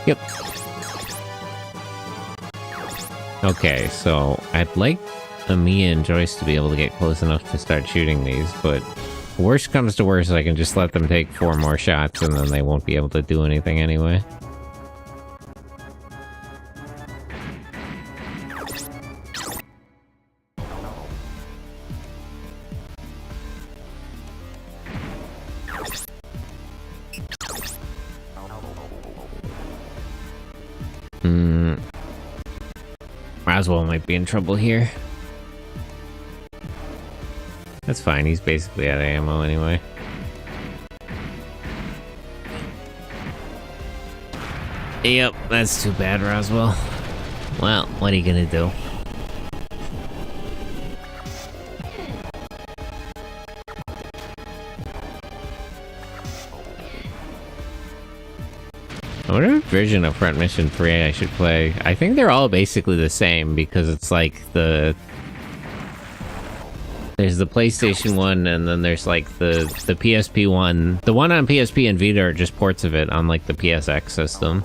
Yep. Okay, so I'd like Amiya and Joyce to be able to get close enough to start shooting these, but worst comes to worst, I can just let them take 4 more shots and then they won't be able to do anything anyway. Roswell might be in trouble here. That's fine, he's basically out of ammo anyway. Yep, that's too bad, Roswell. Well, what are you gonna do? I wonder what version of Front Mission 3 I should play. I think they're all basically the same because it's like there's the PlayStation one and then there's like the PSP one. The one on PSP and Vita are just ports of it on like the PSX system.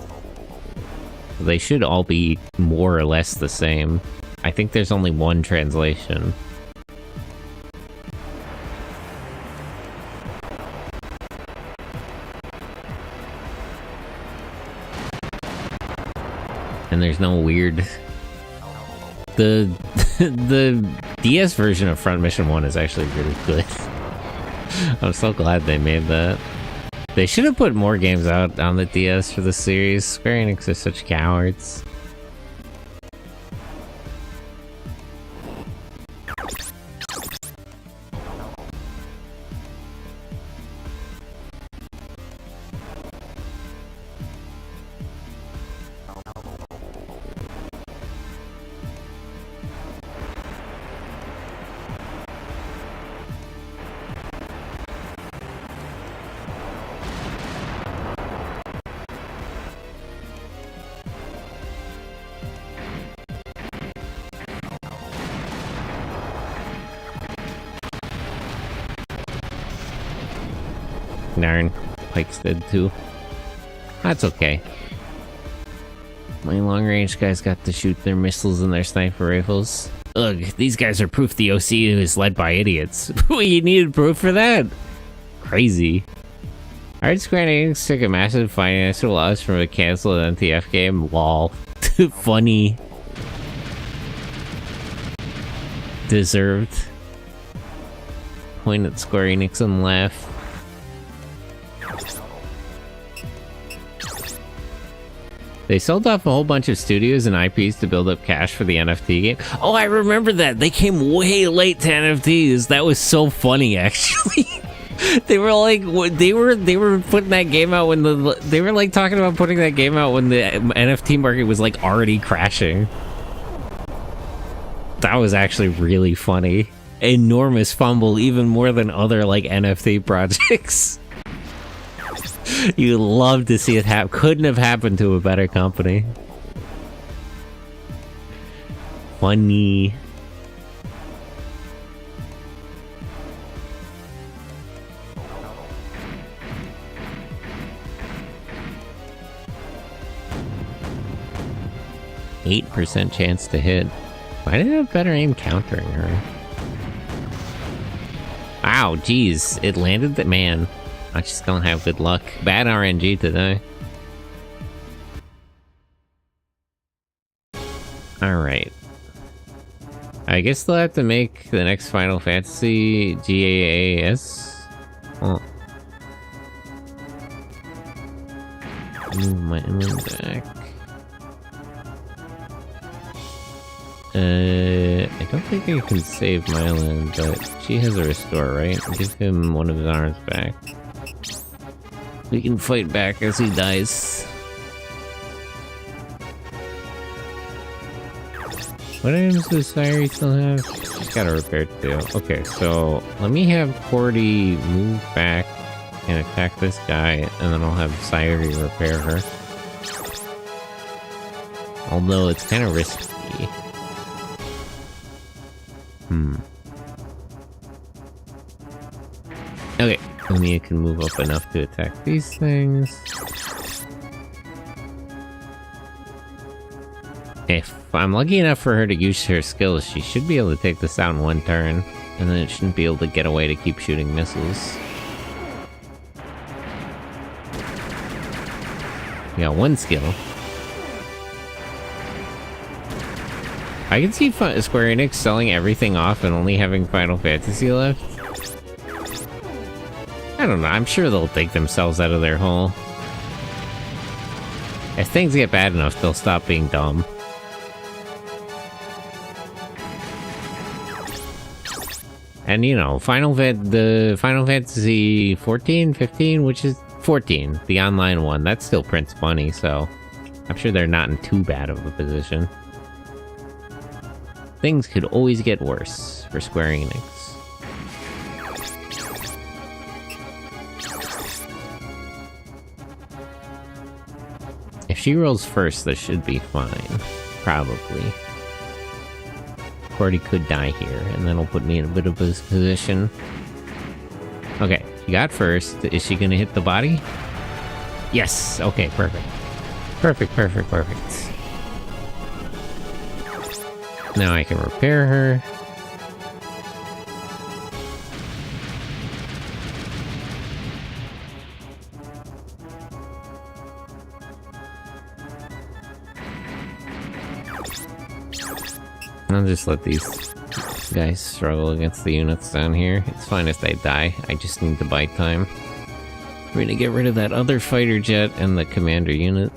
They should all be more or less the same. I think there's only one translation. And there's no weird... The DS version of Front Mission 1 is actually really good. I'm so glad they made that. They should have put more games out on the DS for the series. Square Enix are such cowards. Darn, Pike's dead too. That's okay. My long-range guys got to shoot their missiles and their sniper rifles. Ugh, these guys are proof the OC is led by idiots. You needed proof for that? Crazy. Alright, Square Enix took a massive financial loss from a canceled NTF game. Lol. Funny. Deserved. Point at Square Enix and laugh. They sold off a whole bunch of studios and IPs to build up cash for the NFT game. Oh, I remember that. They came way late to NFTs. That was so funny, actually. They were like, they were putting that game out when they were like talking about putting that game out when the NFT market was like already crashing. That was actually really funny. Enormous fumble, even more than other like NFT projects. You love to see it happen. Couldn't have happened to a better company. Funny. %8 chance to hit. Why did it have better aim countering her? Ow, geez. It landed that man. I just don't have good luck. Bad RNG today. Alright. I guess they'll have to make the next Final Fantasy GAAS. Oh. Move my inland back. I don't think I can save Mylan, but she has a restore, right? Give him one of his arms back. We can fight back as he dies. What items does Sayuri still have? She's got a repair too. Okay, so let me have Cordy move back and attack this guy, and then I'll have Sayuri repair her. Although it's kind of risky. Okay, Amiya can move up enough to attack these things. If I'm lucky enough for her to use her skills, she should be able to take this out in one turn, and then it shouldn't be able to get away to keep shooting missiles. You got one skill. I can see Square Enix selling everything off and only having Final Fantasy left. I don't know, I'm sure they'll dig themselves out of their hole. As things get bad enough, they'll stop being dumb. And you know, the Final Fantasy 14, 15, which is 14, the online one, that still prints money, so I'm sure they're not in too bad of a position. Things could always get worse for Square Enix. If she rolls first, this should be fine. Probably. Cordy could die here, and that'll put me in a bit of a position. Okay, she got first. Is she gonna hit the body? Yes! Okay, perfect. Perfect, perfect, perfect. Now I can repair her. I'll just let these guys struggle against the units down here. It's fine if they die. I just need to buy time. We're gonna get rid of that other fighter jet and the commander unit.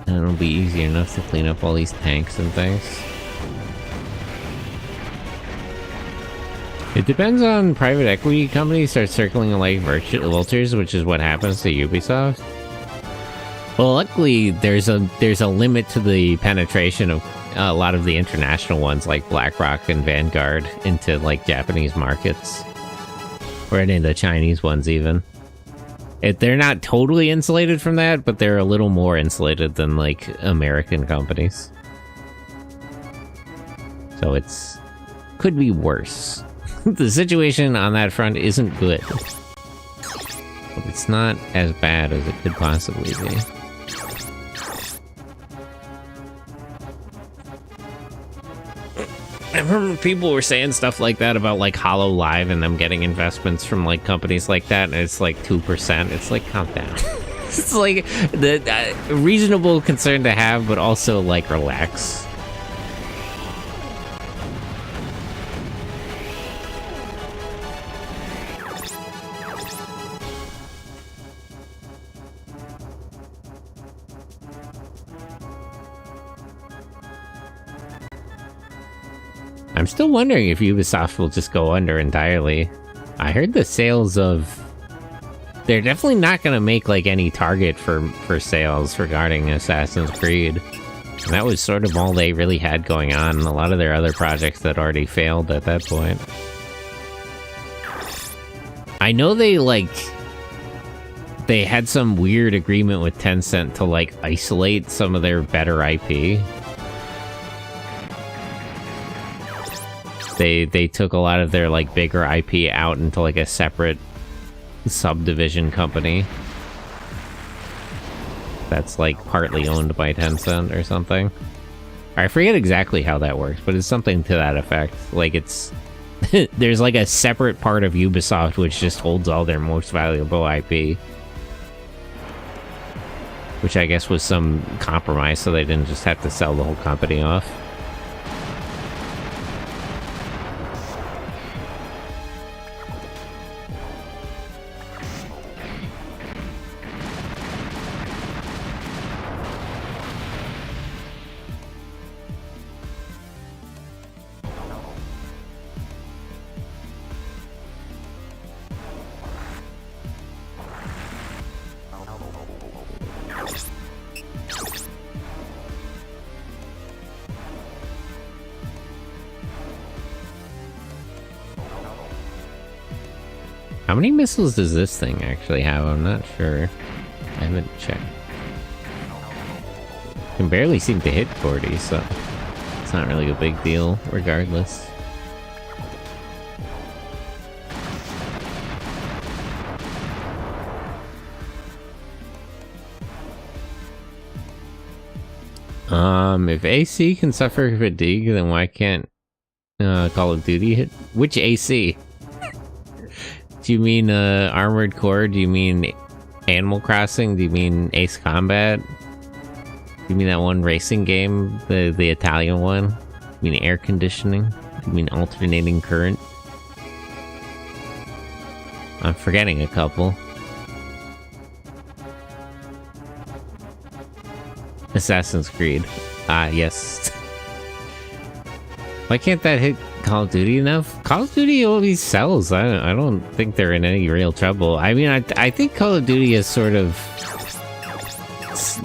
And it'll be easy enough to clean up all these tanks and things. It depends on private equity companies start circling like vultures, which is what happens to Ubisoft. Well, luckily, there's a limit to the penetration of a lot of the international ones, like BlackRock and Vanguard, into like Japanese markets, or into the Chinese ones even. They're not totally insulated from that, but they're a little more insulated than like American companies. So could be worse. The situation on that front isn't good, but it's not as bad as it could possibly be. I remember people were saying stuff like that about like Hollow Live and them getting investments from like companies like that, and it's like 2%. It's like, calm down. It's like the reasonable concern to have, but also like relax. I'm still wondering if Ubisoft will just go under entirely. I heard the sales of... They're definitely not going to make like any target for sales regarding Assassin's Creed. And that was sort of all they really had going on. A lot of their other projects that already failed at that point. I know they had some weird agreement with Tencent to like isolate some of their better IP. They took a lot of their like bigger IP out into like a separate subdivision company that's like partly owned by Tencent or something. I forget exactly how that works, but it's something to that effect. Like it's there's like a separate part of Ubisoft which just holds all their most valuable IP, which I guess was some compromise so they didn't just have to sell the whole company off. How many missiles does this thing actually have? I'm not sure. I haven't checked. Can barely seem to hit 40, so it's not really a big deal, regardless. If AC can suffer fatigue, then why can't Call of Duty hit? Which AC? Do you mean Armored Core? Do you mean Animal Crossing? Do you mean Ace Combat? Do you mean that one racing game? The Italian one? Do you mean air conditioning? Do you mean alternating current? I'm forgetting a couple. Assassin's Creed. Ah, yes. Why can't that hit Call of Duty enough? Call of Duty always sells. I don't think they're in any real trouble. I mean, I think Call of Duty is sort of...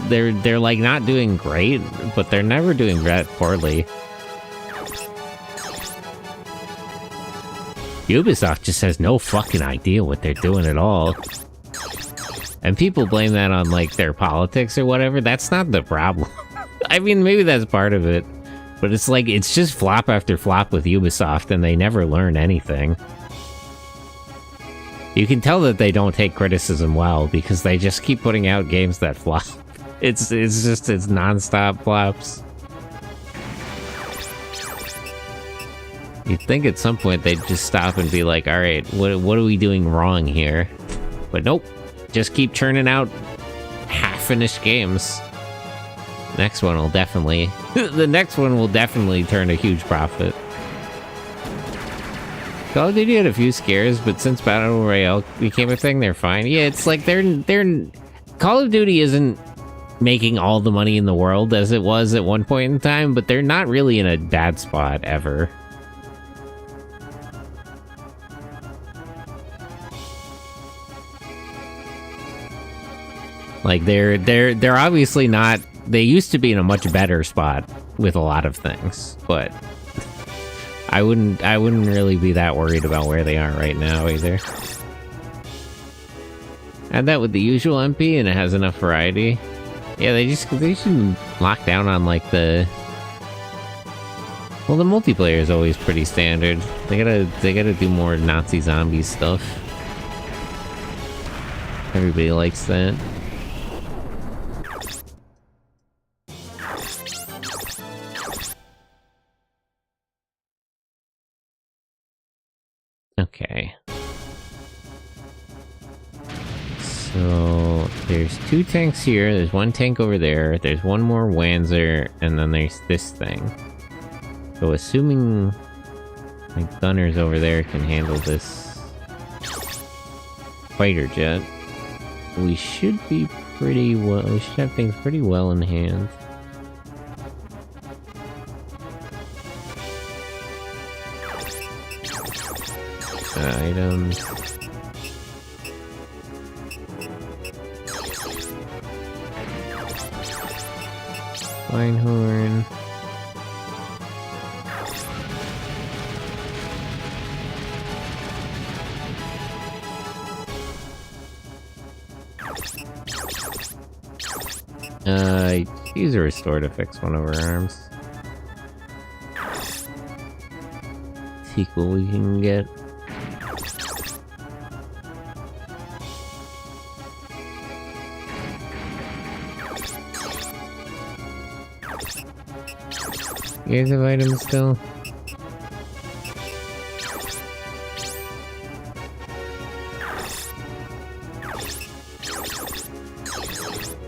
They're like not doing great, but they're never doing that poorly. Ubisoft just has no fucking idea what they're doing at all. And people blame that on, like, their politics or whatever. That's not the problem. I mean, maybe that's part of it. But it's like, it's just flop after flop with Ubisoft, and they never learn anything. You can tell that they don't take criticism well, because they just keep putting out games that flop. It's non-stop flops. You'd think at some point they'd just stop and be like, alright, what are we doing wrong here? But nope. Just keep churning out half-finished games. Next one will definitely... the next one will definitely turn a huge profit. Call of Duty had a few scares, but since Battle Royale became a thing, they're fine. Yeah, it's like they're... Call of Duty isn't making all the money in the world as it was at one point in time, but they're not really in a bad spot ever. Like, they're obviously not... They used to be in a much better spot with a lot of things, but I wouldn't really be that worried about where they are right now either. Add that with the usual MP and it has enough variety. Yeah, they should lock down on like the... Well, the multiplayer is always pretty standard. They gotta do more Nazi zombie stuff. Everybody likes that. Okay. So, there's 2 tanks here, there's 1 tank over there, there's 1 more Wanzer, and then there's this thing. So assuming my gunners over there can handle this fighter jet, we should be pretty well, we should have things pretty well in hand. Items. Einhorn. Use a restore to fix one of our arms. See what we can get. You guys have items still?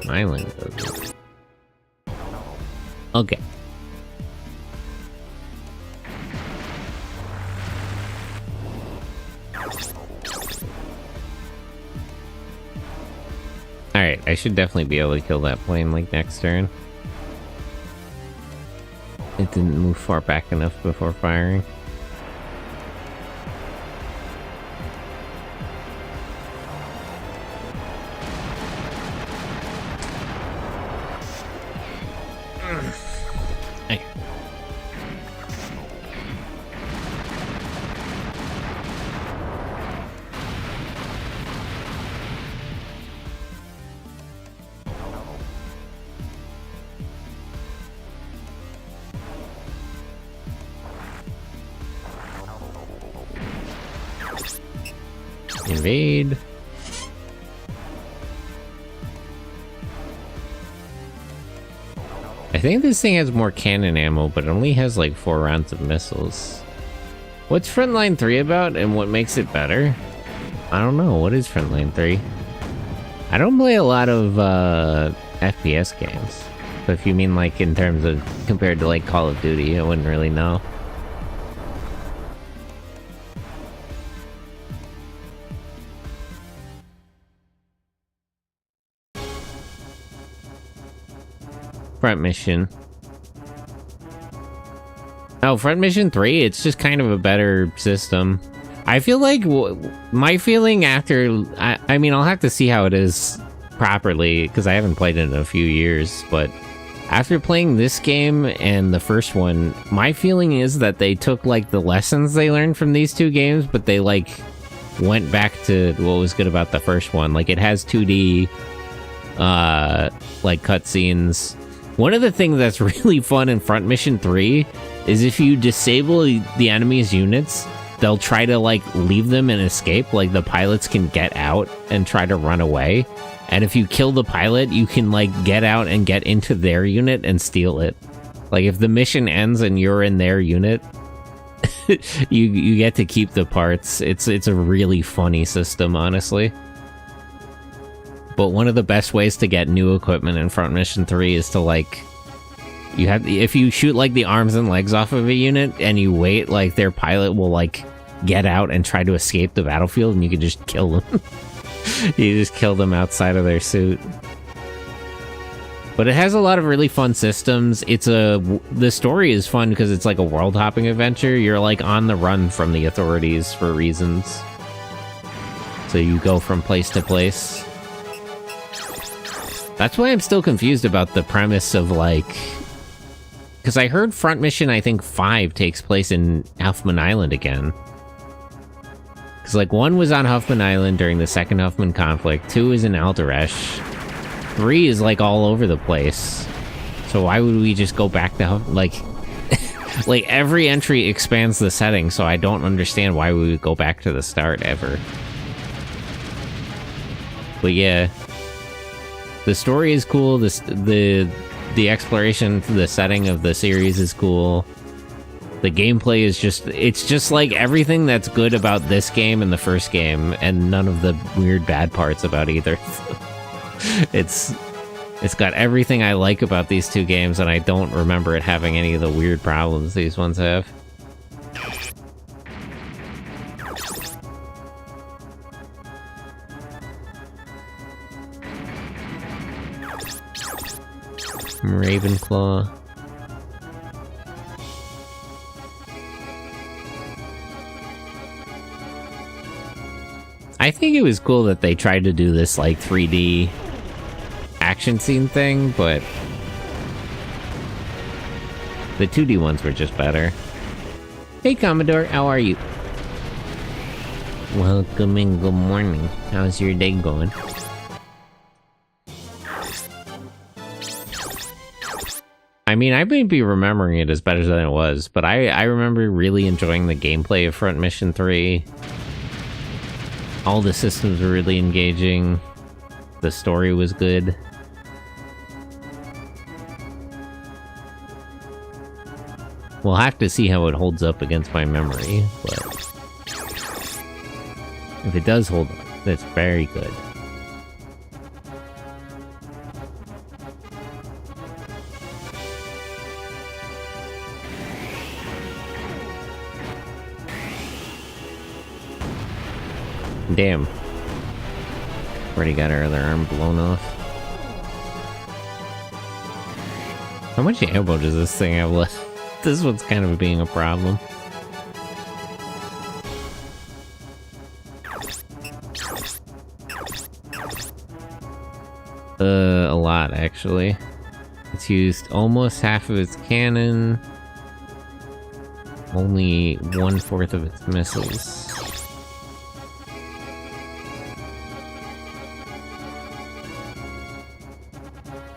Island does. Okay. Alright, I should definitely be able to kill that plane like next turn. It didn't move far back enough before firing. Hey. Invade. I think this thing has more cannon ammo, but it only has like 4 rounds of missiles. What's Frontline 3 about and what makes it better? I don't know. What is Frontline 3? I don't play a lot of FPS games. So if you mean like in terms of compared to like Call of Duty, I wouldn't really know. Front mission. Oh, Front Mission 3, it's just kind of a better system. I feel like my feeling after... I mean, I'll have to see how it is properly, because I haven't played it in a few years, but after playing this game and the first one, my feeling is that they took, like, the lessons they learned from these two games, but they, like, went back to what was good about the first one. Like, it has 2D, like, cutscenes. One of the things that's really fun in Front Mission 3 is if you disable the enemy's units, they'll try to, like, leave them and escape. Like, the pilots can get out and try to run away. And if you kill the pilot, you can, like, get out and get into their unit and steal it. Like, if the mission ends and you're in their unit, you get to keep the parts. It's a really funny system, honestly. But one of the best ways to get new equipment in Front Mission 3 is to, like... if you shoot, like, the arms and legs off of a unit and you wait, like, their pilot will, like, get out and try to escape the battlefield and you can just kill them. You just kill them outside of their suit. But it has a lot of really fun systems. The story is fun because it's like a world-hopping adventure. You're, like, on the run from the authorities for reasons. So you go from place to place. That's why I'm still confused about the premise of, like... Because I heard Front Mission, I think 5 takes place in Huffman Island again. Because, like, 1 was on Huffman Island during the second Huffman conflict, 2 is in Alderesh, 3 is, like, all over the place. So why would we just go back to like... like, every entry expands the setting, so I don't understand why we would go back to the start, ever. But yeah... The story is cool, the exploration, the setting of the series is cool. The gameplay is it's just like everything that's good about this game and the first game, and none of the weird bad parts about either. It's got everything I like about these two games, and I don't remember it having any of the weird problems these ones have. Ravenclaw. I think it was cool that they tried to do this, like, 3D action scene thing, but the 2D ones were just better. Hey, Commodore, how are you? Welcome and good morning. How's your day going? I mean, I may be remembering it as better than it was, but I remember really enjoying the gameplay of Front Mission 3. All the systems were really engaging. The story was good. We'll have to see how it holds up against my memory, but if it does hold up, that's very good. Damn. Already got her other arm blown off. How much ammo does this thing have left? This one's kind of being a problem. A lot, actually. It's used almost half of its cannon. Only 1/4 of its missiles.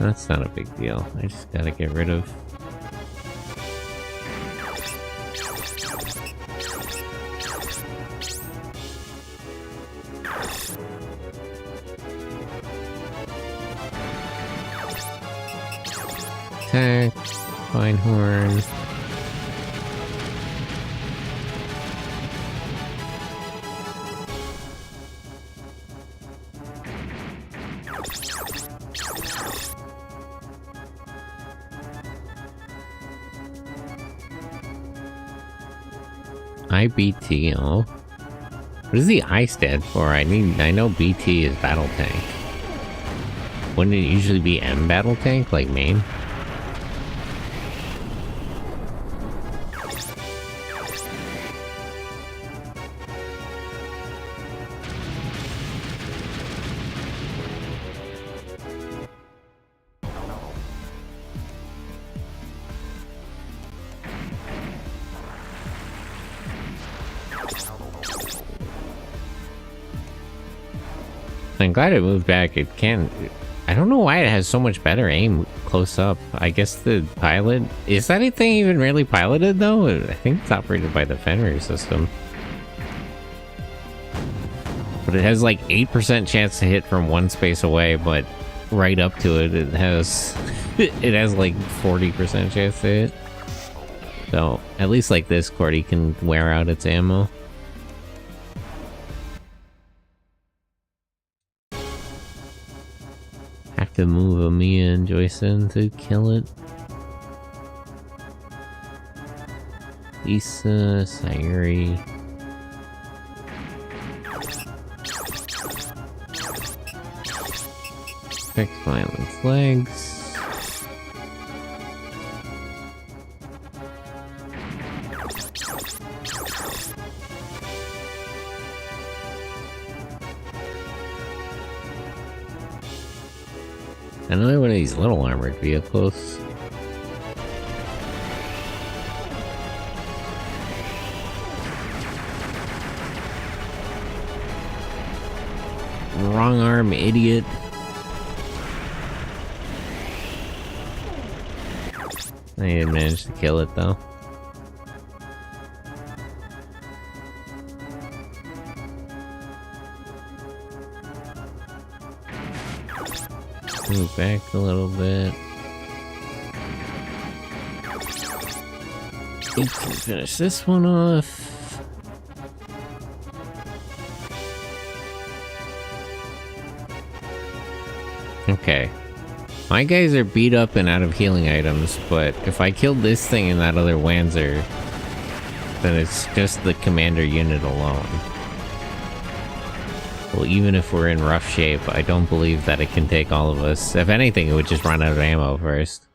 That's not a big deal. I just gotta get rid of... Attack, Feinhorn. IBTO. What does the I stand for? I know BT is battle tank. Wouldn't it usually be M battle tank, like main? I'm glad it moved back. It can... I don't know why it has so much better aim close up. I guess the pilot... Is that anything even really piloted, though? I think it's operated by the Fenrir system. But it has like 8% chance to hit from one space away, but right up to it, it has... it has like 40% chance to hit. So, at least like this, Cordy can wear out its ammo. Have to move Amiya and Joyson to kill it. Lisa, Sayuri. Fix Violence legs. Another one of these little armored vehicles. Wrong arm, idiot. I didn't manage to kill it though. Move back a little bit. We can finish this one off. Okay. My guys are beat up and out of healing items, but if I killed this thing and that other Wanzer, then it's just the commander unit alone. Well, even if we're in rough shape, I don't believe that it can take all of us. If anything, it would just run out of ammo first.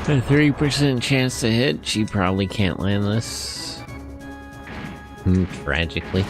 A 3% chance to hit. She probably can't land this. Tragically.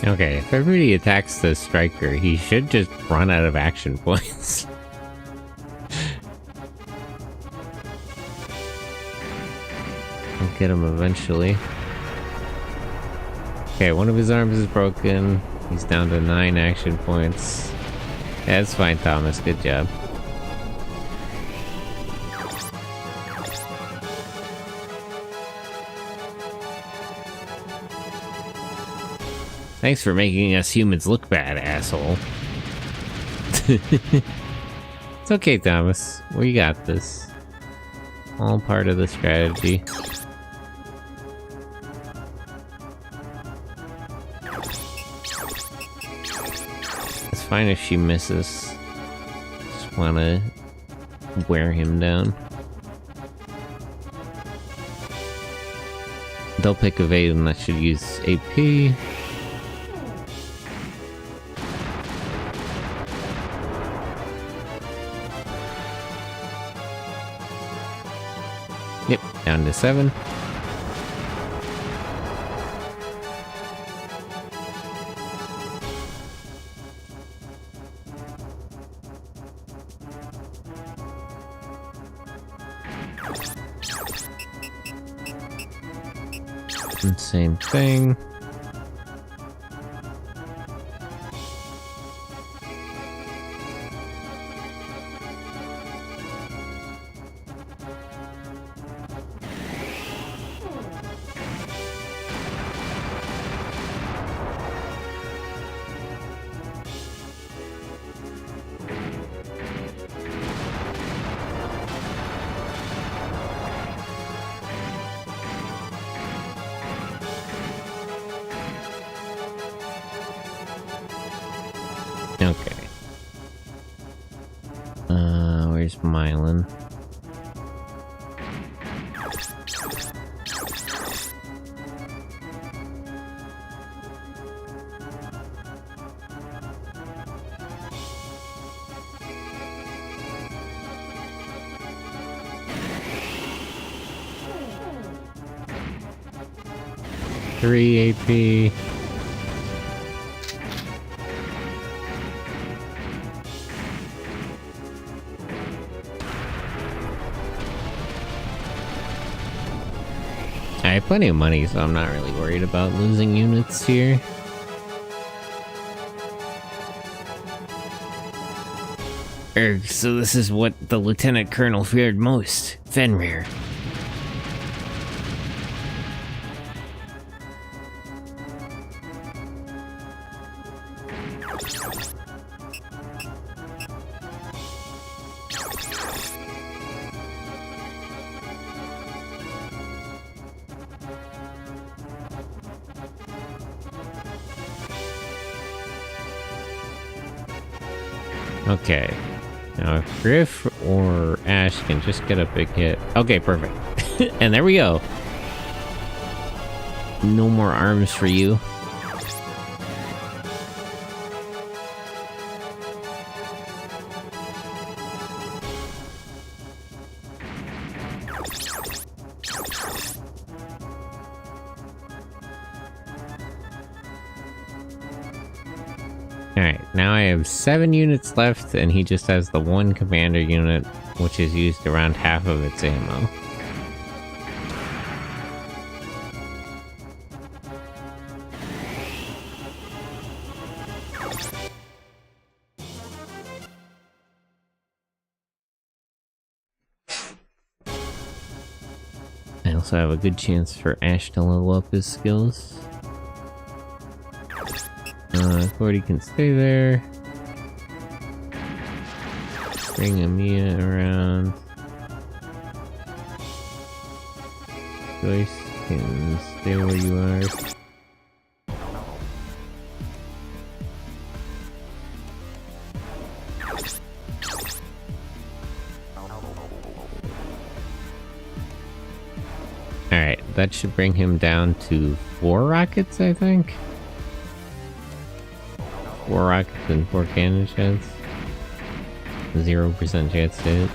Okay, if everybody attacks the striker, he should just run out of action points. I'll get him eventually. Okay, one of his arms is broken. He's down to 9 action points. Yeah, it's fine, Thomas. Good job. Thanks for making us humans look bad, asshole. It's okay, Thomas. We got this. All part of the strategy. It's fine if she misses. Just wanna wear him down. They'll pick evade and that should use AP. Yep, down to 7. And same thing. Okay. Where's Mylan? Three AP. I have plenty of money, so I'm not really worried about losing units here. So this is what the Lieutenant Colonel feared most, Fenrir. Okay. Now if Griff or Ash can just get a big hit. Okay, perfect. And there we go. No more arms for you. Alright, now I have 7 units left, and he just has the 1 commander unit, which is used around half of its ammo. I also have a good chance for Ash to level up his skills. Cordy can stay there. Bring Amiya around. Joyce can stay where you are. Alright, that should bring him down to 4 rockets, I think. 4 rockets and 4 cannon shots. 0% chance to hit.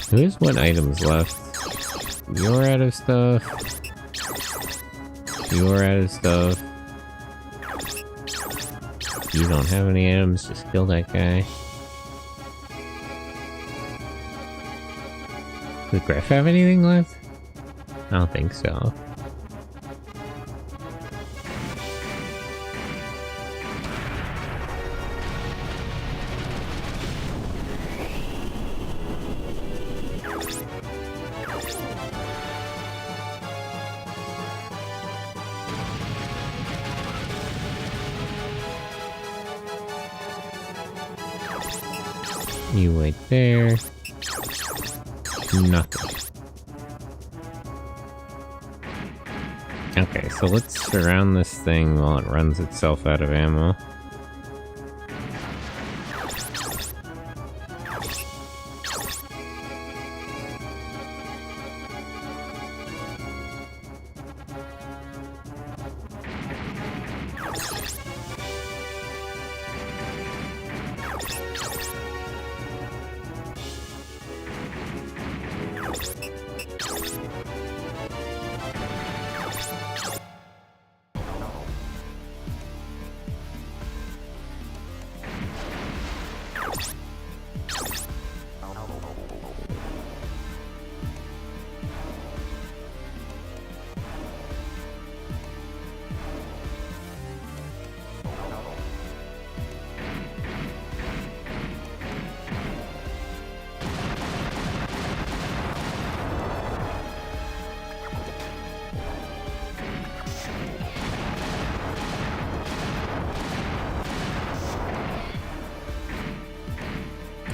There's what items left. You're out of stuff. You're out of stuff. You don't have any items, just kill that guy. Does Griff have anything left? I don't think so. You wait there. Nothing. Okay, so let's surround this thing while it runs itself out of ammo.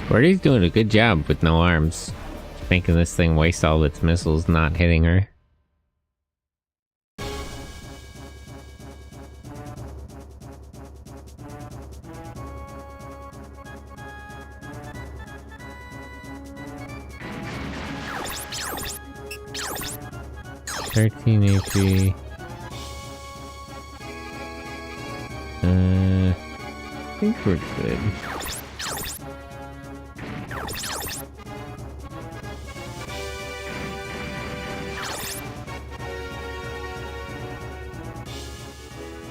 Gordy's doing a good job with no arms. Making this thing waste all its missiles not hitting her. AP. I think we're good.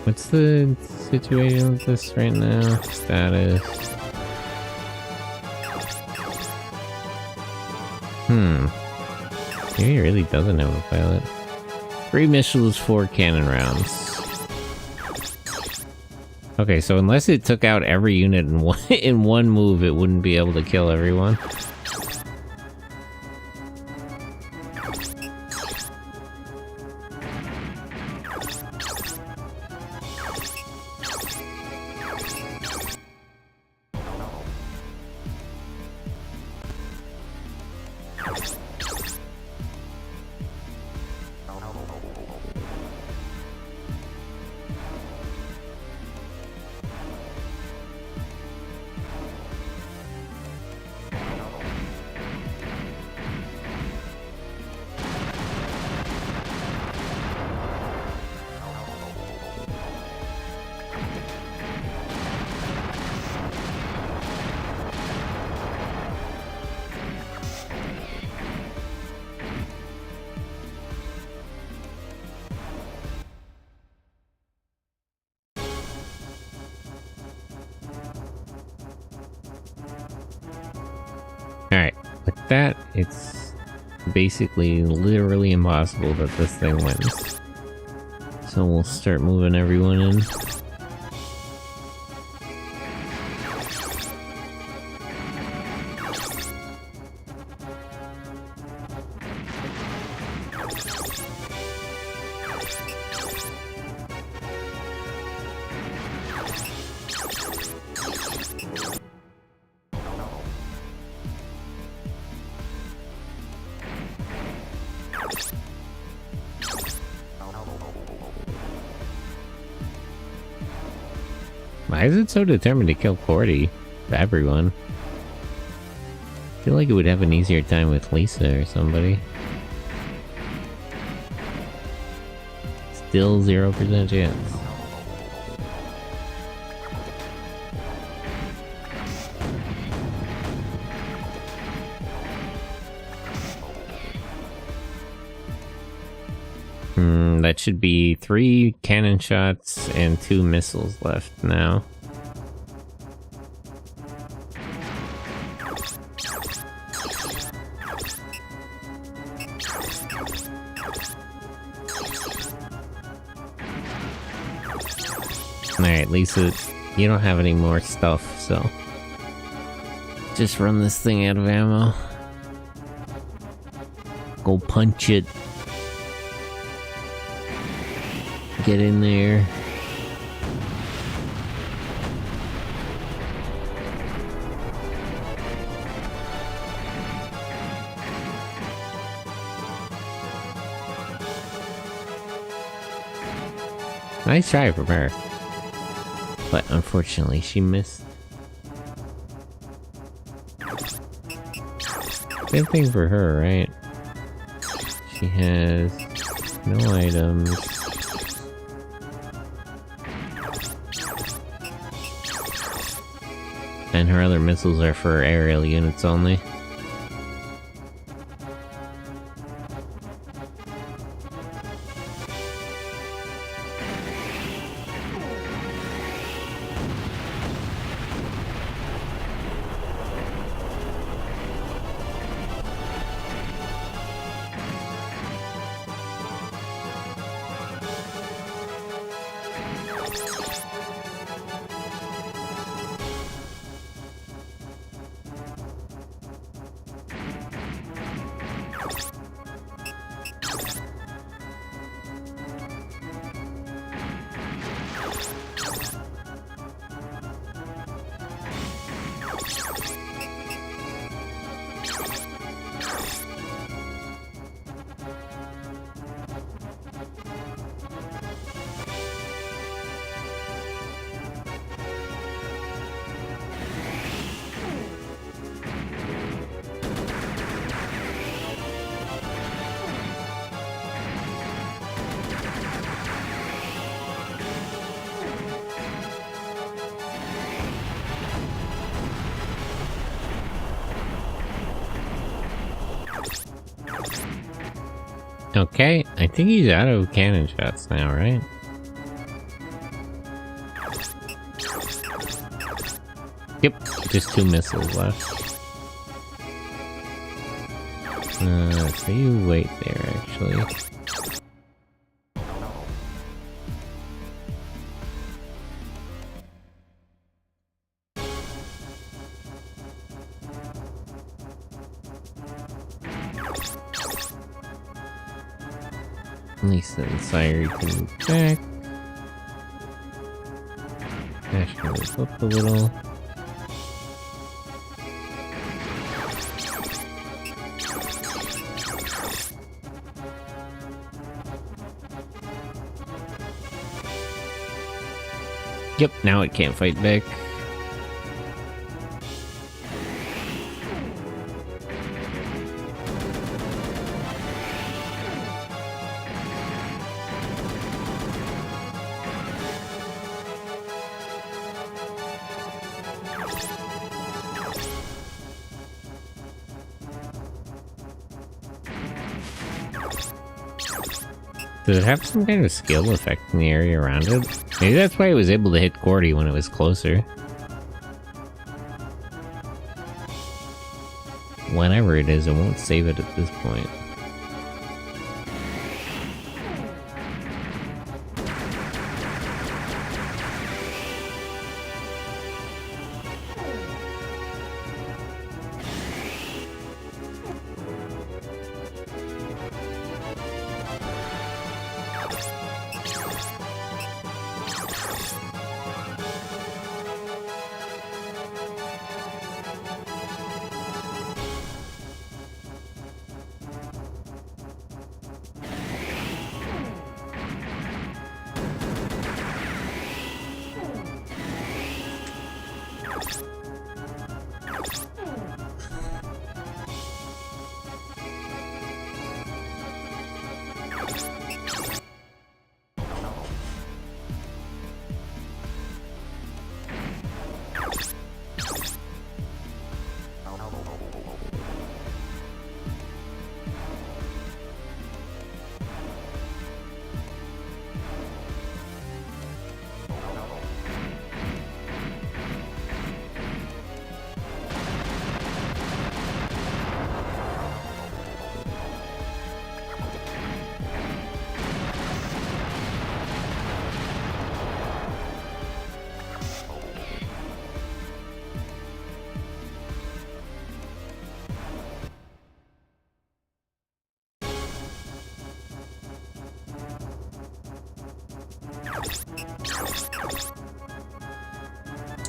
What's the situation with this right now? Status. Maybe he really doesn't have a pilot. 3 missiles, 4 cannon rounds. Okay, so unless it took out every unit in one move, it wouldn't be able to kill everyone. Alright, with that, it's basically literally impossible that this thing wins. So we'll start moving everyone in. Why is it so determined to kill Cordy? Everyone. I feel like it would have an easier time with Lisa or somebody. Still 0% chance. That should be 3 cannon shots and 2 missiles left now. Alright, Lisa, you don't have any more stuff, so... just run this thing out of ammo. Go punch it. Get in there. Nice try from her. But unfortunately, she missed. Same thing for her, right? She has no items. And her other missiles are for aerial units only. Okay, I think he's out of cannon shots now, right? Yep, just 2 missiles left. So you wait there, actually. Lisa and Sire can move back. Ash can move up a little. Yep, now it can't fight back. Does it have some kind of skill affecting the area around it? Maybe that's why it was able to hit Gordy when it was closer. Whenever it is, it won't save it at this point.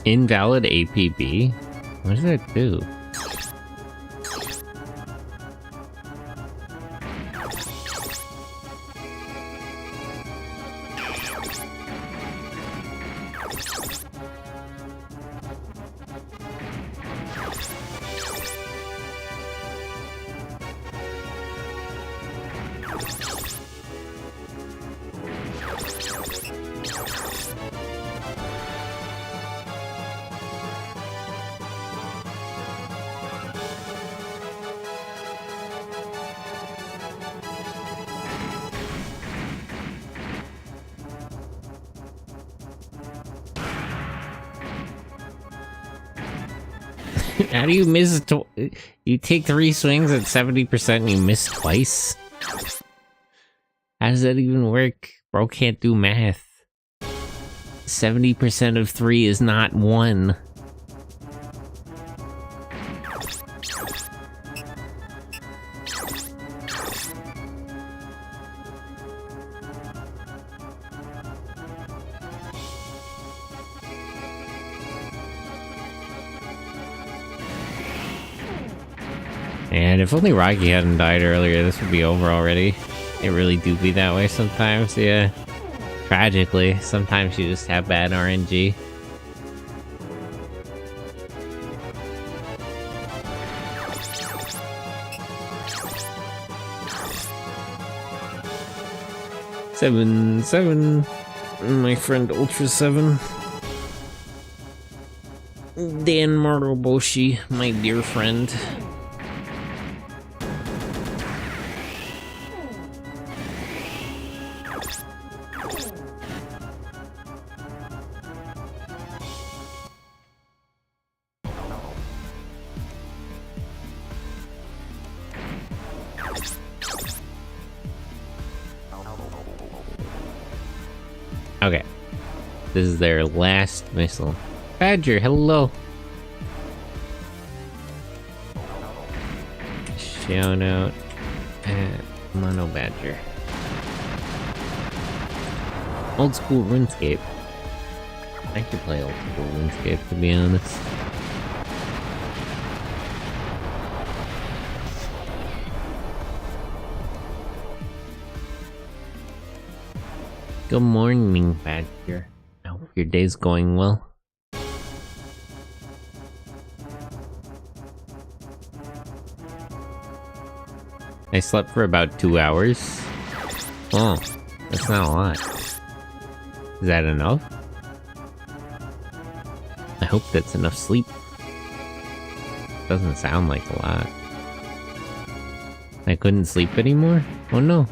Invalid APB? What does that do? How do you miss you take 3 swings at 70% and you miss twice? How does that even work? Bro can't do math. 70% of 3 is not 1. And if only Rocky hadn't died earlier, this would be over already. It really do be that way sometimes, yeah. Tragically, sometimes you just have bad RNG. Seven, my friend Ultra 7. Dan Maruboshi, my dear friend. Okay. This is their last missile. Badger, hello. Shout out at Mono Badger. Old school RuneScape. I could play old school RuneScape, to be honest. Good morning, Badger. I hope your day's going well. I slept for about 2 hours. Oh, that's not a lot. Is that enough? I hope that's enough sleep. Doesn't sound like a lot. I couldn't sleep anymore? Oh no.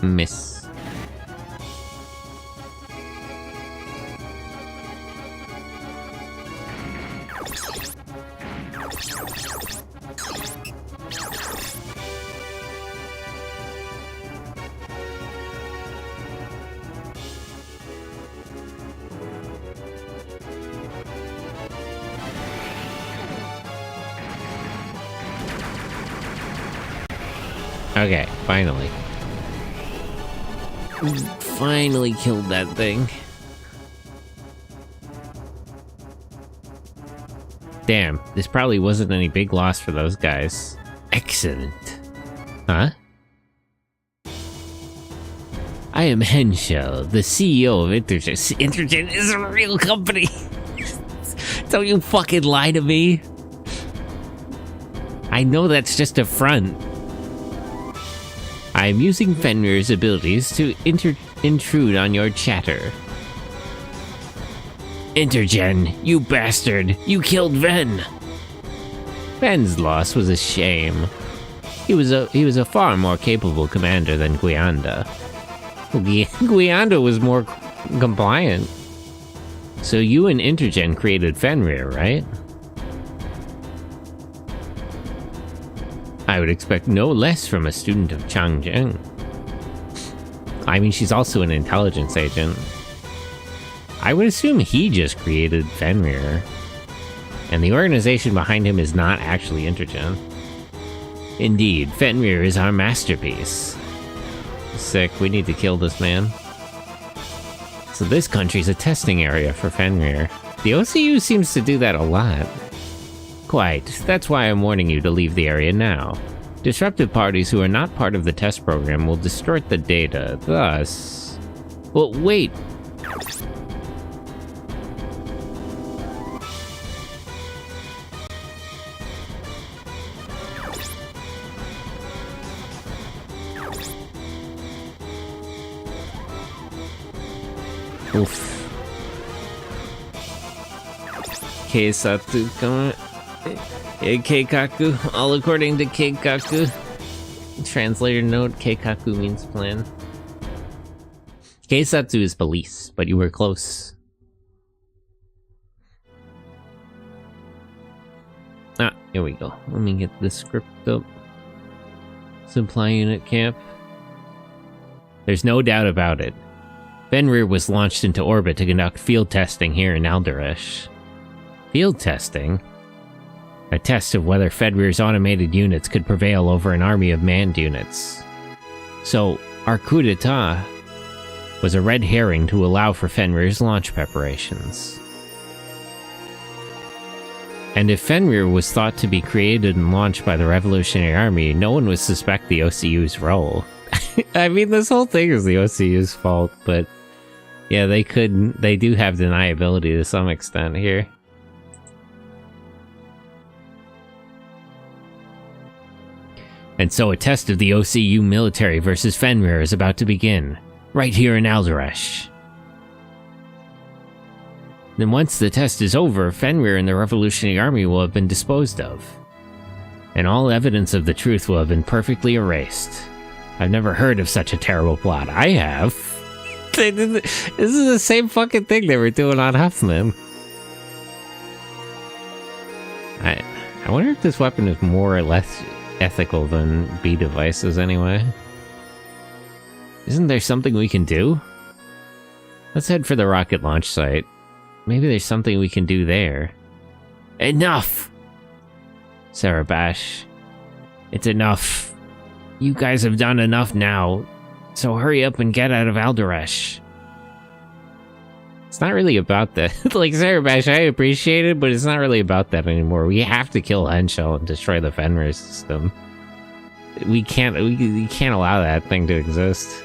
Miss. Okay, finally. Finally killed that thing. Damn, this probably wasn't any big loss for those guys. Excellent. Huh? I am Henshell, the CEO of Intergen. Intergen is a real company! Don't you fucking lie to me! I know that's just a front. I am using Fenrir's abilities to intrude on your chatter. Intergen, you bastard! You killed Ven! Ven's loss was a shame. He was a far more capable commander than Guianda. Guianda was more compliant. So you and Intergen created Fenrir, right? I would expect no less from a student of Changjing. I mean, she's also an intelligence agent. I would assume he just created Fenrir. And the organization behind him is not actually Intergen. Indeed, Fenrir is our masterpiece. Sick, we need to kill this man. So this country's a testing area for Fenrir. The OCU seems to do that a lot. Quite, that's why I'm warning you to leave the area now. Disruptive parties who are not part of the test program will distort the data, thus... Well, wait! Oof. Keisatsu, come on. Keikaku, all according to Keikaku. Translator note, Keikaku means plan. Keisatsu is police, but you were close. Ah, here we go. Let me get the script up. Supply unit camp. There's no doubt about it. Fenrir was launched into orbit to conduct field testing here in Alderesh. Field testing? A test of whether Fenrir's automated units could prevail over an army of manned units. So, our coup d'etat was a red herring to allow for Fenrir's launch preparations. And if Fenrir was thought to be created and launched by the Revolutionary Army, no one would suspect the OCU's role. I mean, this whole thing is the OCU's fault, but yeah, they do have deniability to some extent here. And so a test of the OCU military versus Fenrir is about to begin, right here in Alderesh. Then once the test is over, Fenrir and the Revolutionary Army will have been disposed of. And all evidence of the truth will have been perfectly erased. I've never heard of such a terrible plot. I have. This is the same fucking thing they were doing on Huffman. I wonder if this weapon is more or less ethical than B devices anyway. Isn't there something we can do? Let's head for the rocket launch site. Maybe there's something we can do there. Enough! Sarabash. It's enough. You guys have done enough now, so hurry up and get out of Alderesh. It's not really about that. Like, Sarabash, I appreciate it, but it's not really about that anymore. We have to kill Henschel and destroy the Fenrir system. We can't allow that thing to exist.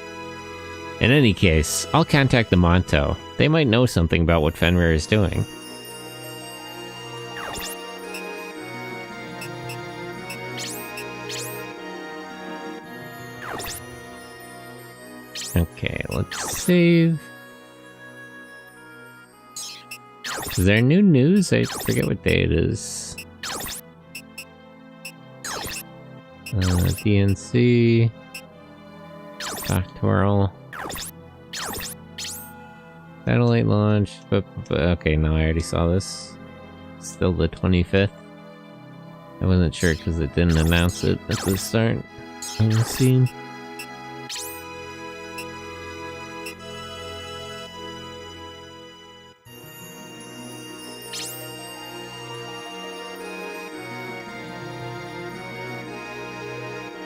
In any case, I'll contact the Monto. They might know something about what Fenrir is doing. Okay, let's save. Is there new news? I forget what day it is. DNC. Doctoral. Satellite launch. But okay, no, I already saw this. Still the 25th. I wasn't sure because it didn't announce it at the start of the scene.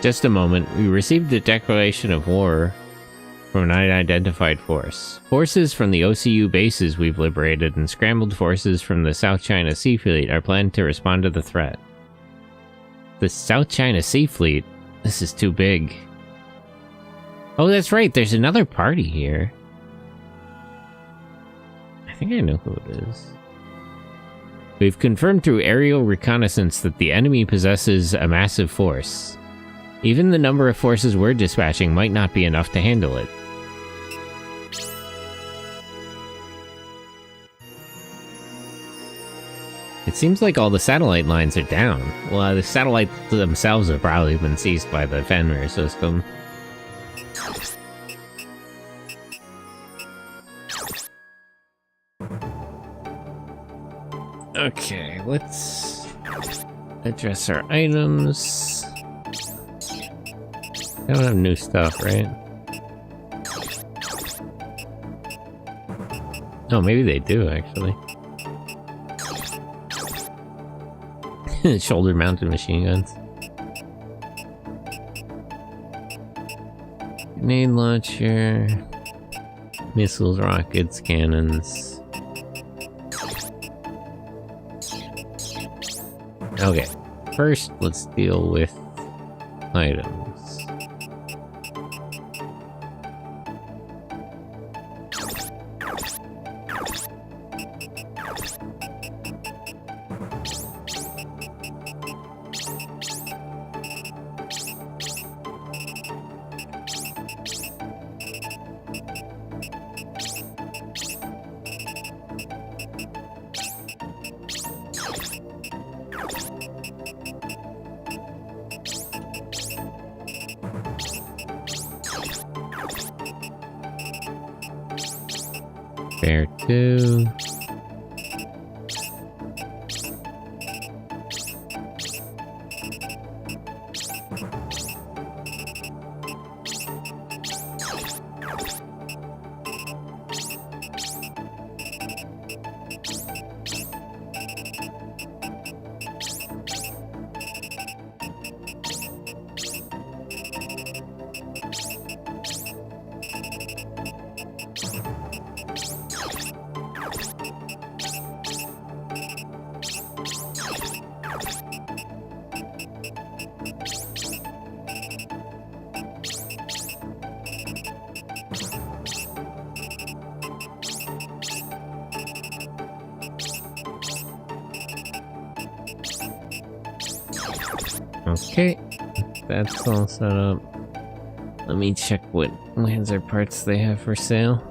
Just a moment, we received a declaration of war from an unidentified force. Forces from the OCU bases we've liberated and scrambled forces from the South China Sea Fleet are planned to respond to the threat. The South China Sea Fleet? This is too big. Oh, that's right, there's another party here. I think I know who it is. We've confirmed through aerial reconnaissance that the enemy possesses a massive force. Even the number of forces we're dispatching might not be enough to handle it. It seems like all the satellite lines are down. Well, the satellites themselves have probably been seized by the Fenrir system. Okay, let's address our items. I don't have new stuff, right? Oh, maybe they do, actually. Shoulder-mounted machine guns. Grenade launcher. Missiles, rockets, cannons. Okay, first let's deal with items. Fair 2. Okay, that's all set up. Let me check what Lancer parts they have for sale.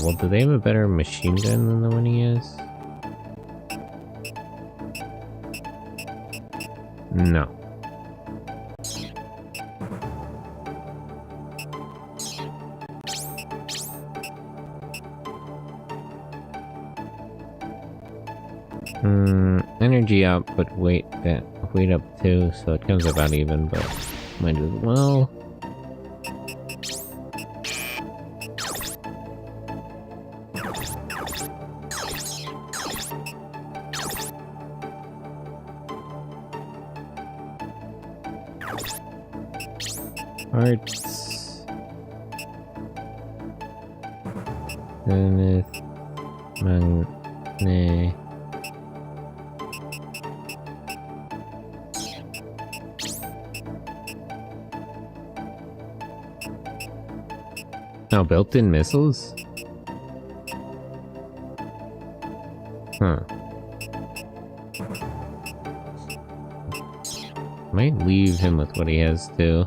Well, do they have a better machine gun than the one he has? No. Energy output weight up too, so it comes about even, but might as well. Parts. Zenith. Magne. Oh, built-in missiles? Huh. Might leave him with what he has too.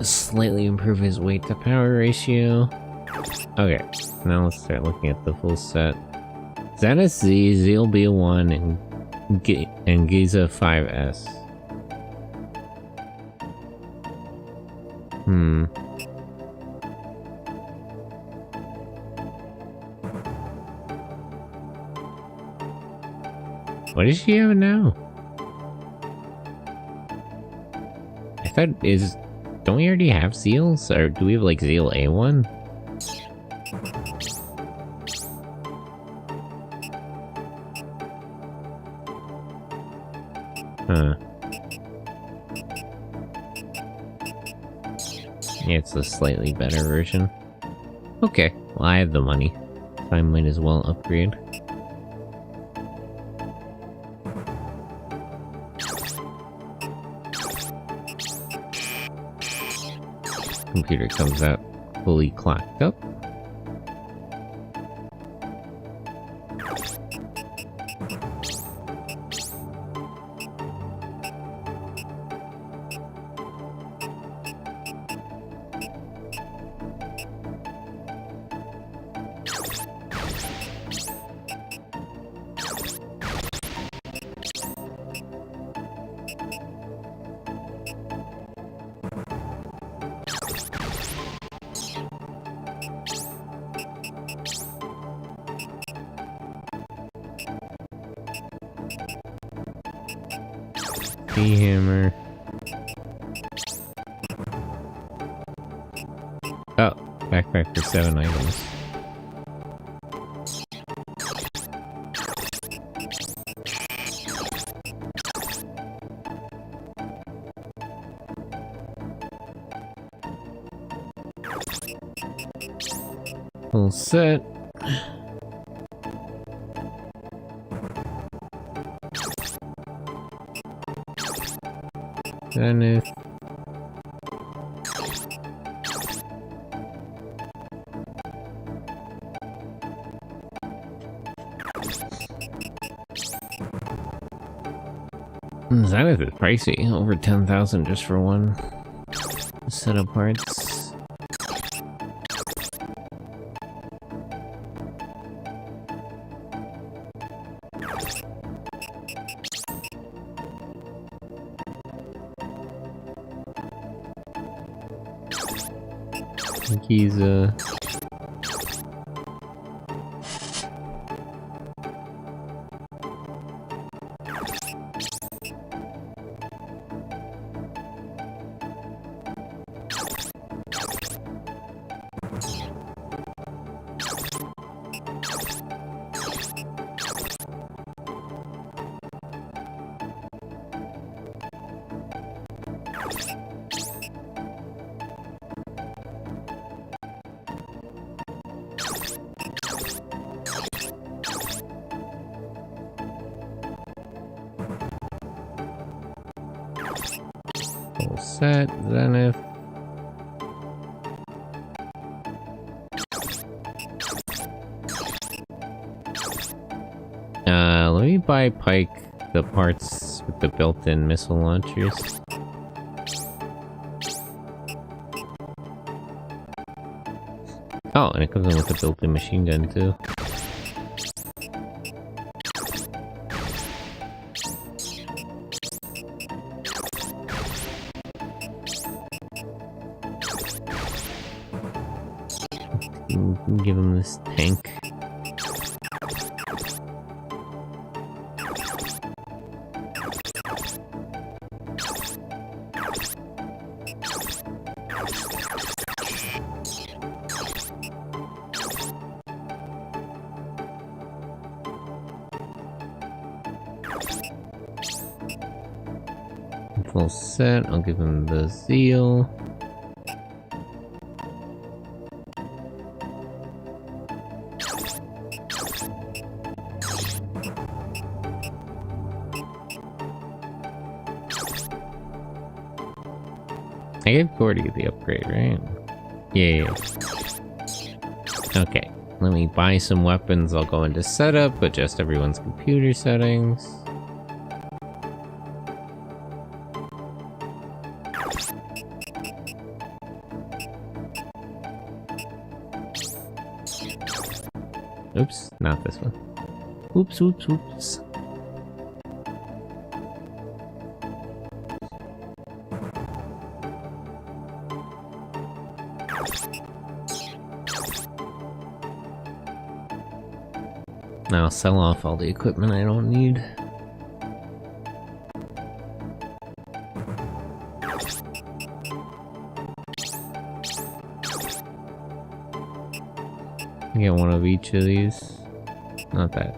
Slightly improve his weight to power ratio. Okay, now let's start looking at the full set. Zenith Z, Zealbia 1, and Giza 5S. What does she have now? I thought don't we already have Zeals? Or do we have like Zeal A1? Huh. Yeah, it's a slightly better version. Okay, well I have the money, so I might as well upgrade. Computer comes out fully clocked up. hammer. Oh, backpack for 7 items. Full set. Zenith. Zenith is pricey, over 10,000 just for one set of parts. Giza. Full set, Zenith. Let me buy Pike the parts with the built-in missile launchers. Oh, and it comes in with a built-in machine gun too. Give him this tank. Full set, I'll give him the Zeal. I gave Gordy the upgrade, right? Yeah. Okay, let me buy some weapons. I'll go into setup, adjust everyone's computer settings. Oops, not this one. Oops, oops, oops. Now I'll sell off all the equipment I don't need. Get one of each of these. Not that.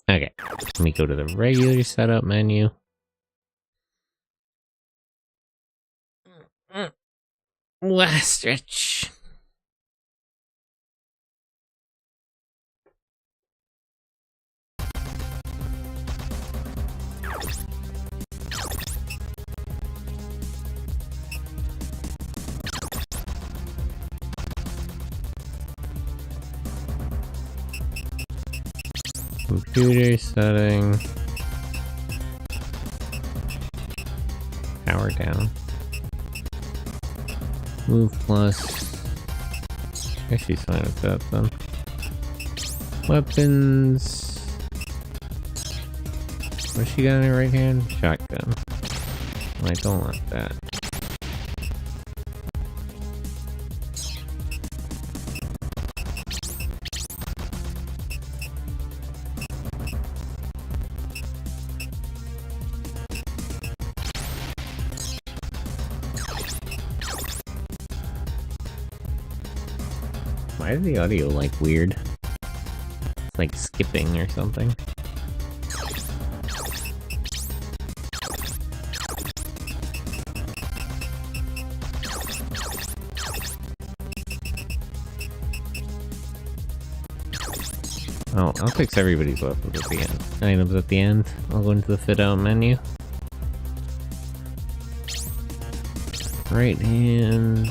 Okay, let me go to the regular setup menu. Last stretch. Computer setting. Power down. Move plus. I she's fine with that then. Weapons. What's she got in her right hand? Shotgun. I don't want that. Why is the audio like weird? It's like skipping or something. Oh, I'll fix everybody's weapons at the end. Items at the end. I'll go into the fit out menu. Right hand.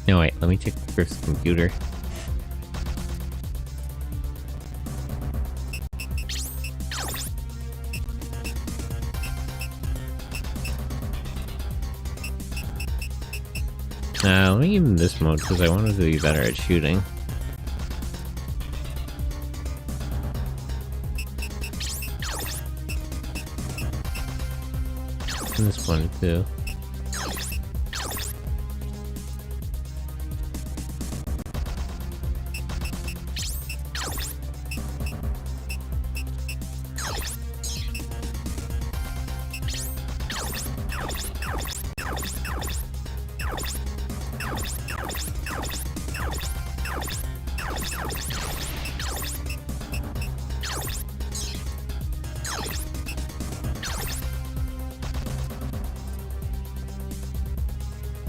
No, wait, let me check Griff's computer. Let me give him this mode because I wanted to be better at shooting. And this one too.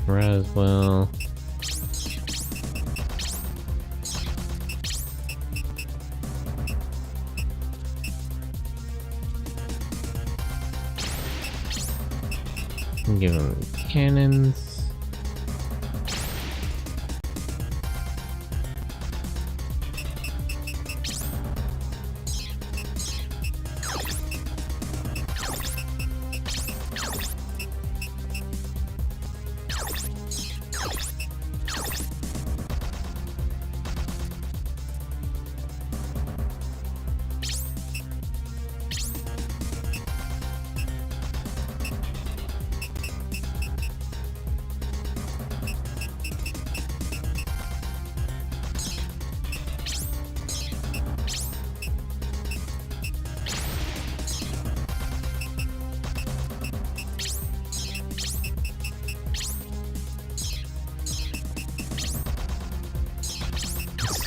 Roswell. Give him cannons.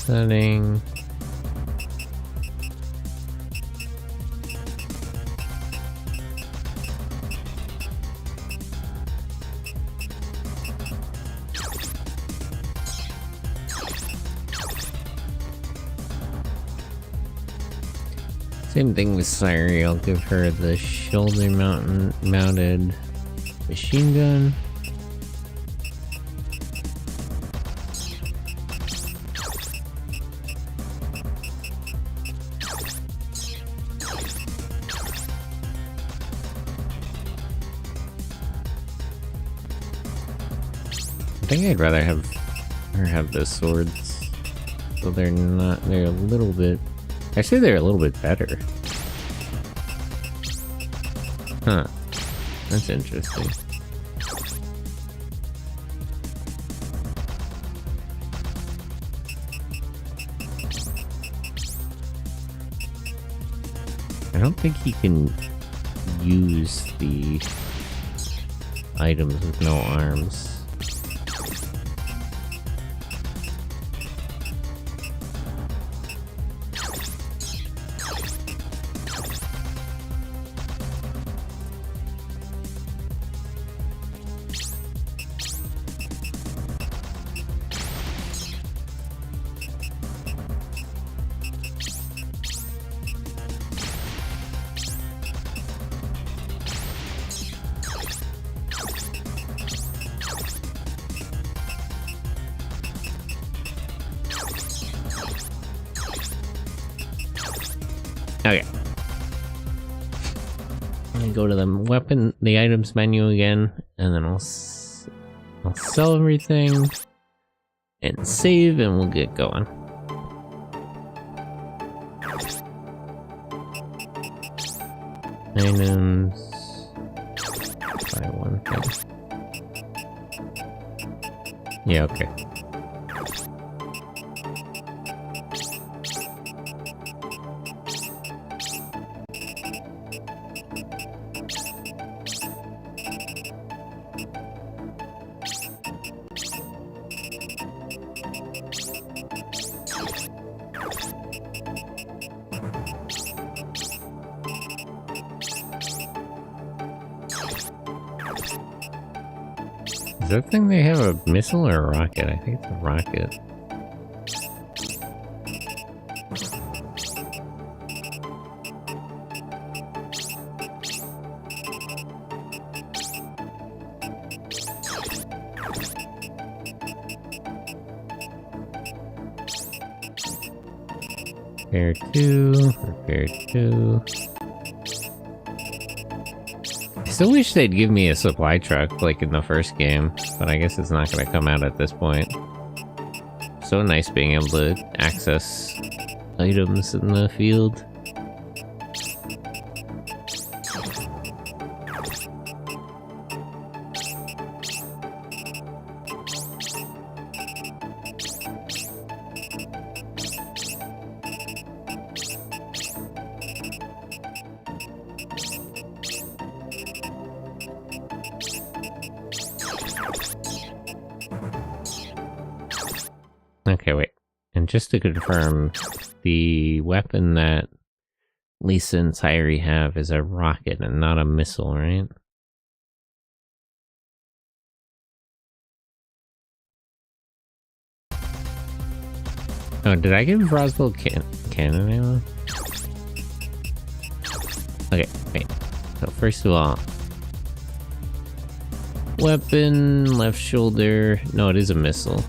Setting. Same thing with Siri, I'll give her the shoulder mounted machine gun. I think I'd rather have her have the swords, so they're a little bit, actually they're a little bit better. Huh, that's interesting. I don't think he can use the items with no arms. Go to the items menu again, and then I'll sell everything and save, and we'll get going. Items. Buy one thing. Yeah, okay. Does that thing they have a missile or a rocket? I think it's a rocket. Repair 2, repair 2. I still wish they'd give me a supply truck like in the first game, but I guess it's not going to come out at this point. So nice being able to access items in the field. Okay, wait. And just to confirm, the weapon that Lisa and Sairi have is a rocket and not a missile, right? Oh, did I give Roswell cannon ammo? Okay, wait. So first of all, weapon, left shoulder. No, it is a missile.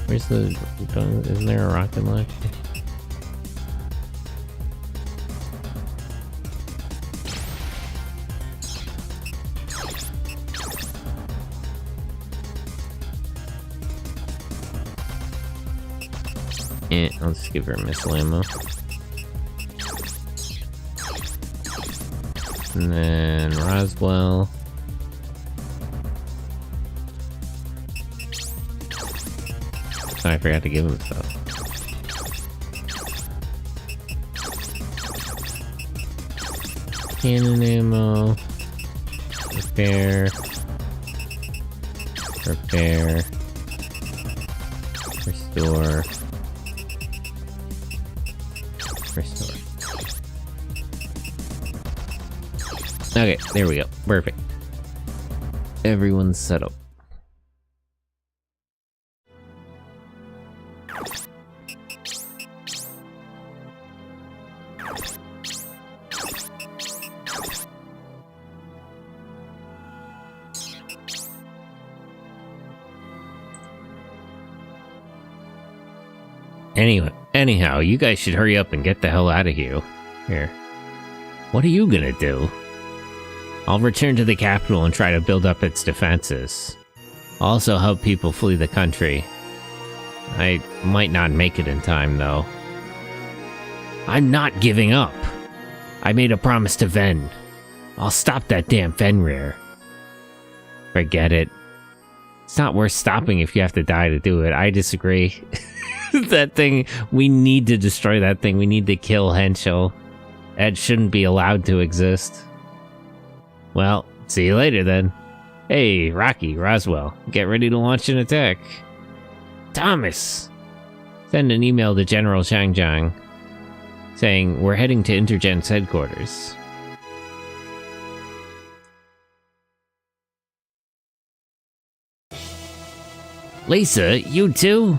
Where's the... Isn't there a rocket launcher? Yeah, I'll just give her missile ammo. And then Roswell. Oh, I forgot to give him stuff. Cannon ammo. Repair. Repair. Restore. Restore. Okay, there we go. Perfect. Everyone's set up. Anyhow, you guys should hurry up and get the hell out of here. What are you gonna do? I'll return to the capital and try to build up its defenses. I'll also help people flee the country. I might not make it in time, though. I'm not giving up. I made a promise to Ven. I'll stop that damn Fenrir. Forget it. It's not worth stopping if you have to die to do it. I disagree. That thing, we need to destroy that thing. We need to kill Henschel. That shouldn't be allowed to exist. Well, see you later then. Hey, Rocky, Roswell, get ready to launch an attack. Thomas! Send an email to General Changjiang saying we're heading to Intergen's headquarters. Lisa, you too?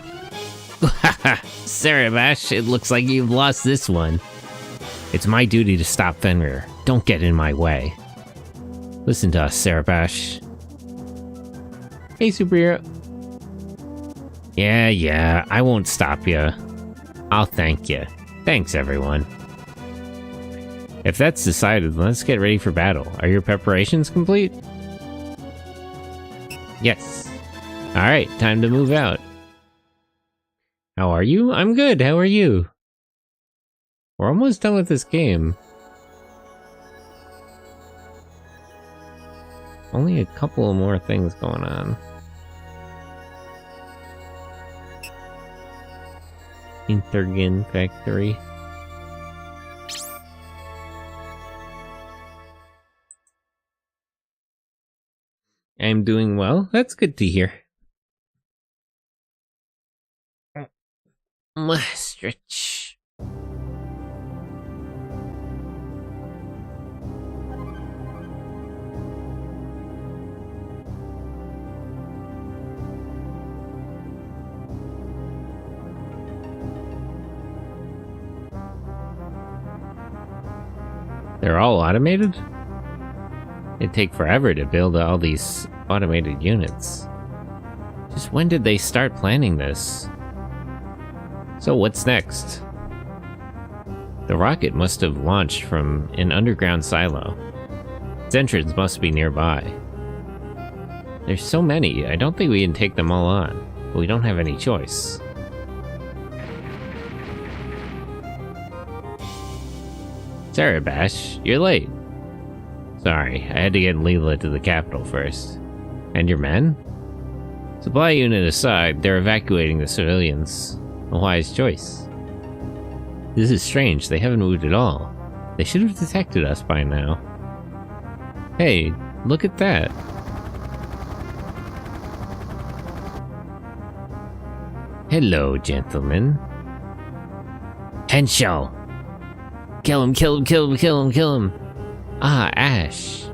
Sarabash, it looks like you've lost this one. It's my duty to stop Fenrir. Don't get in my way. Listen to us, Sarabash. Hey, superhero. Yeah, I won't stop you. I'll thank you. Thanks, everyone. If that's decided, let's get ready for battle. Are your preparations complete? Yes. Alright, time to move out. How are you? I'm good, how are you? We're almost done with this game. Only a couple of more things going on. Intergen Factory. I'm doing well. That's good to hear. Stretch. They're all automated? It'd take forever to build all these automated units. Just when did they start planning this? So what's next? The rocket must have launched from an underground silo. Its entrance must be nearby. There's so many, I don't think we can take them all on, but we don't have any choice. Sarabash, you're late. Sorry, I had to get Leela to the capital first. And your men? Supply unit aside, they're evacuating the civilians. A wise choice. This is strange, they haven't moved at all. They should have detected us by now. Hey, look at that. Hello, gentlemen. Henshaw! Kill him, kill him, kill him, kill him, kill him! Ah, Ash.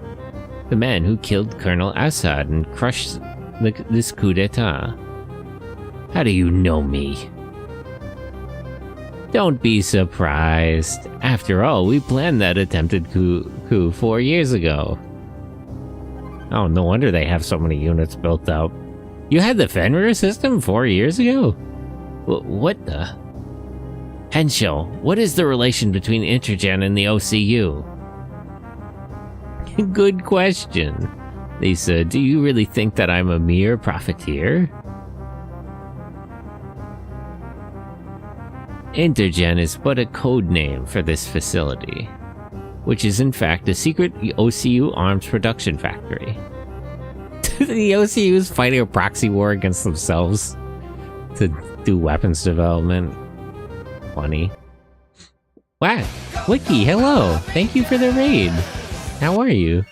The man who killed Colonel Assad and crushed this coup d'etat. How do you know me? Don't be surprised. After all, we planned that attempted coup 4 years ago. Oh, no wonder they have so many units built up. You had the Fenrir system 4 years ago? What the? Henschel, what is the relation between Intergen and the OCU? Good question. Lisa, do you really think that I'm a mere profiteer? Intergen is but a code name for this facility, which is in fact a secret OCU arms production factory. The OCU is fighting a proxy war against themselves to do weapons development. Funny. Wow, Wiki, hello! Thank you for the raid! How are you?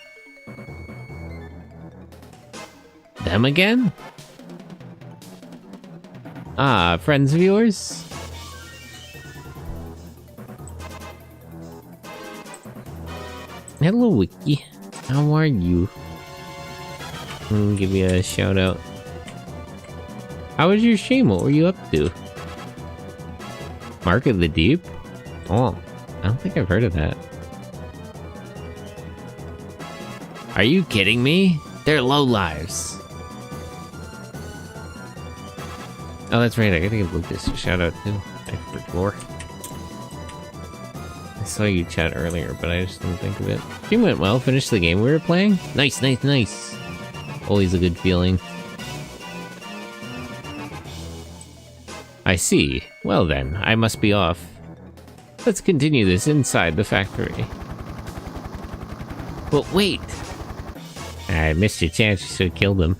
Them again? Ah, friends, viewers? Hello, Wiki. How are you? I'm gonna give you a shout out. How was your stream? What were you up to? Mark of the Deep? Oh, I don't think I've heard of that. Are you kidding me? They're lowlives. Oh, that's right. I gotta give Lucas a shout out too. I forgot. I saw you chat earlier, but I just didn't think of it. Stream went well. Finished the game we were playing. Nice, nice, nice. Always a good feeling. I see. Well then, I must be off. Let's continue this inside the factory. But wait! I missed your chance, you should have killed them.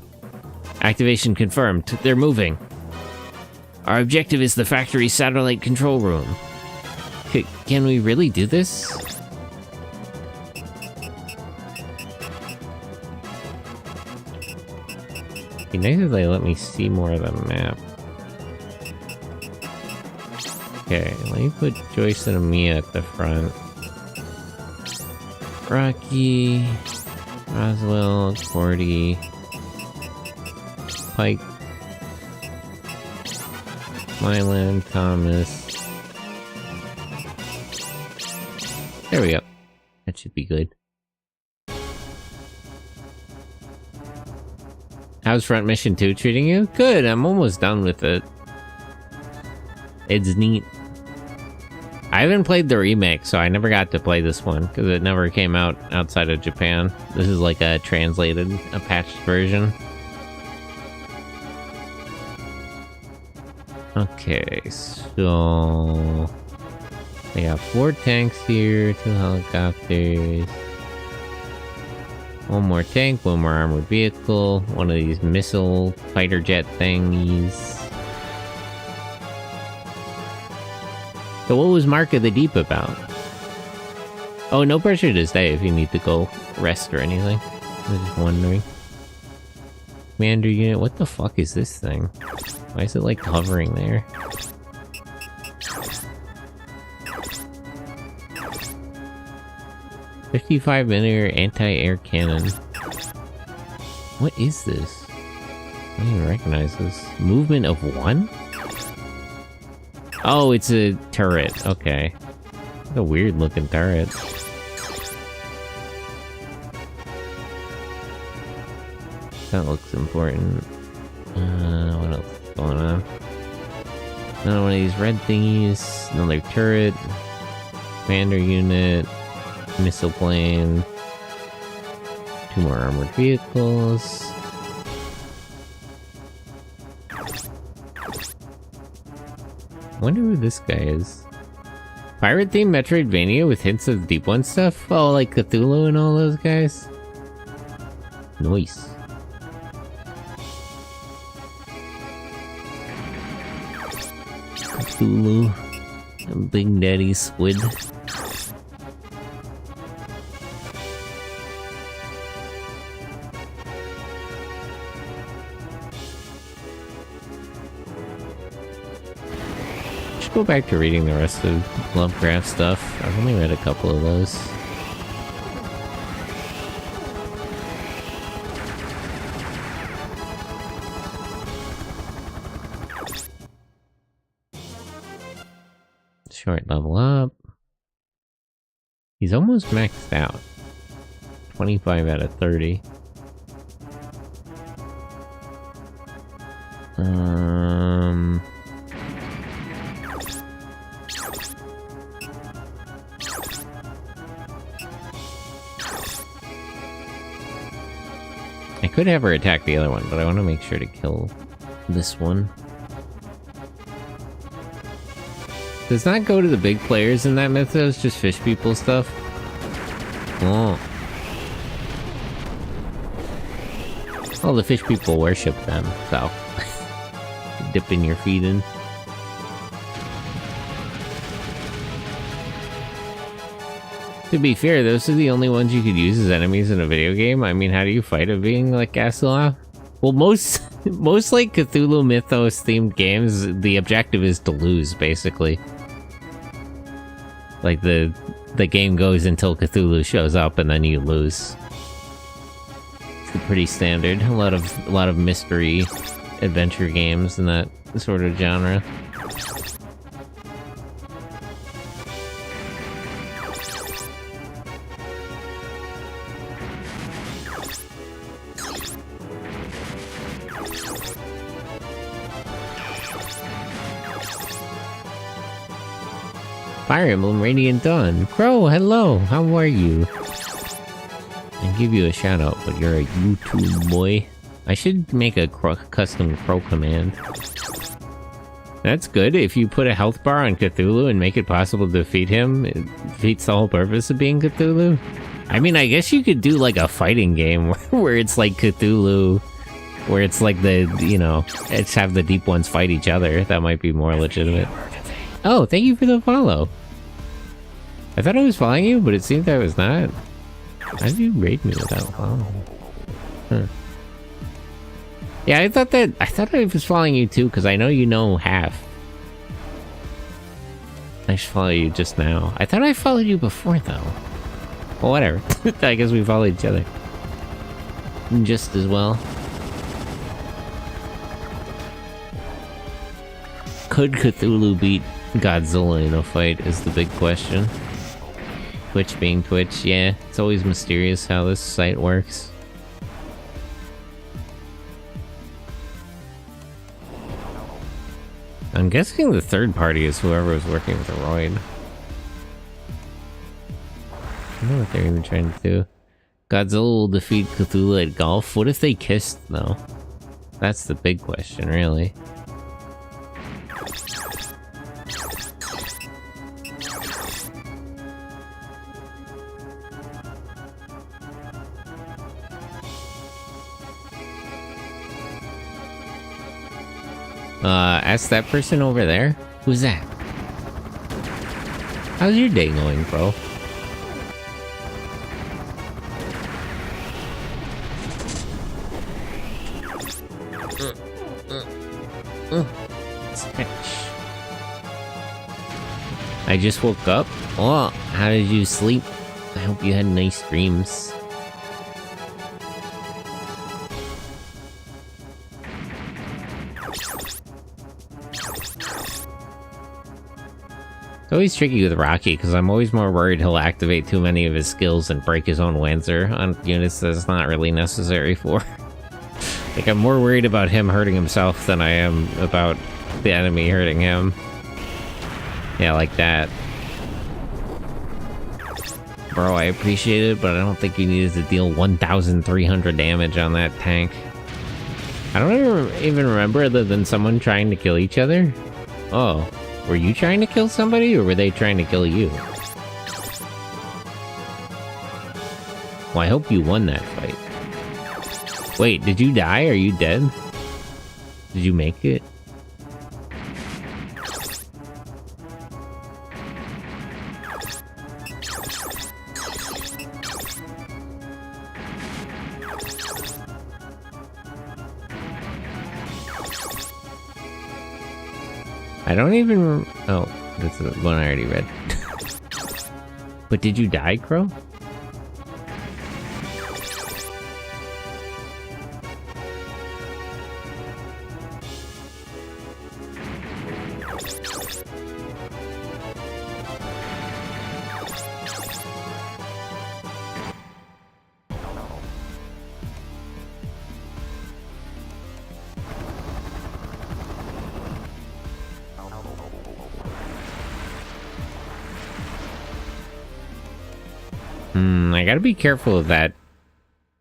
Activation confirmed. They're moving. Our objective is the factory satellite control room. Can we really do this? Be nice if they let me see more of the map. Okay, let me put Joyce and Amia at the front. Rocky, Roswell, Cordy, Pike, Mylan, Thomas. There we go. That should be good. How's Front Mission 2 treating you? Good, I'm almost done with it. It's neat. I haven't played the remake, so I never got to play this one because it never came out outside of Japan. This is like a translated, a patched version. Okay, so they got 4 tanks here, 2 helicopters, 1 more tank, 1 more armored vehicle, 1 of these missile fighter jet thingies. So what was Mark of the Deep about? Oh, no pressure to stay if you need to go rest or anything. I was just wondering. Commander unit, what the fuck is this thing? Why is it like hovering there? .55mm anti-air cannon. What is this? I don't even recognize this. Movement of 1? Oh, it's a turret. Okay. What a weird looking turret. That looks important. What else is going on? Another one of these red thingies. Another turret. Commander unit. Missile plane. 2 more armored vehicles. Wonder who this guy is. Pirate-themed Metroidvania with hints of Deep One stuff? Oh, like Cthulhu and all those guys? Nice. Cthulhu. And Big Daddy Squid. Go back to reading the rest of Lovecraft stuff. I've only read a couple of those. Short level up. He's almost maxed out. 25 out of 30. I could have her attack the other one, but I want to make sure to kill this one. Does not go to the big players in that mythos, just fish people stuff? Oh. Well, the fish people worship them, so... dipping your feet in. To be fair, those are the only ones you could use as enemies in a video game. I mean, how do you fight a being like Gastelov? Well, most like Cthulhu Mythos themed games, the objective is to lose, basically. Like the game goes until Cthulhu shows up and then you lose. It's pretty standard. A lot of mystery adventure games in that sort of genre. Fire Emblem Radiant Dawn. Crow, hello, how are you? I'd give you a shout out, but you're a YouTube boy. I should make a custom Crow command. That's good. If you put a health bar on Cthulhu and make it possible to defeat him, it defeats the whole purpose of being Cthulhu. I mean, I guess you could do like a fighting game where it's like Cthulhu, where it's like the, you know, it's have the deep ones fight each other. That might be more legitimate. Oh, thank you for the follow. I thought I was following you, but it seemed I was not. How did you raid me without following? Huh. Yeah, I thought I was following you too, because I know you know half. I should follow you just now. I thought I followed you before, though. Well, whatever. I guess we follow each other. Just as well. Could Cthulhu beat Godzilla in a fight is the big question. Twitch being Twitch, yeah, it's always mysterious how this site works. I'm guessing the third party is whoever was working with the Roid. know what they're even trying to do. Godzilla will defeat Cthulhu at golf. What if they kissed, though? That's the big question, really. Ask that person over there. Who's that? How's your day going, bro? I just woke up. Oh, how did you sleep? I hope you had nice dreams. It's always tricky with Rocky, because I'm always more worried he'll activate too many of his skills and break his own Wanzer on units that's not really necessary for. Like, I'm more worried about him hurting himself than I am about the enemy hurting him. Yeah, like that. Bro, I appreciate it, but I don't think you needed to deal 1,300 damage on that tank. I don't even remember other than someone trying to kill each other. Oh, were you trying to kill somebody, or were they trying to kill you? Well, I hope you won that fight. Wait, did you die? Are you dead? Did you make it? I don't even... Oh, that's the one I already read. But did you die, Crow? I gotta be careful of that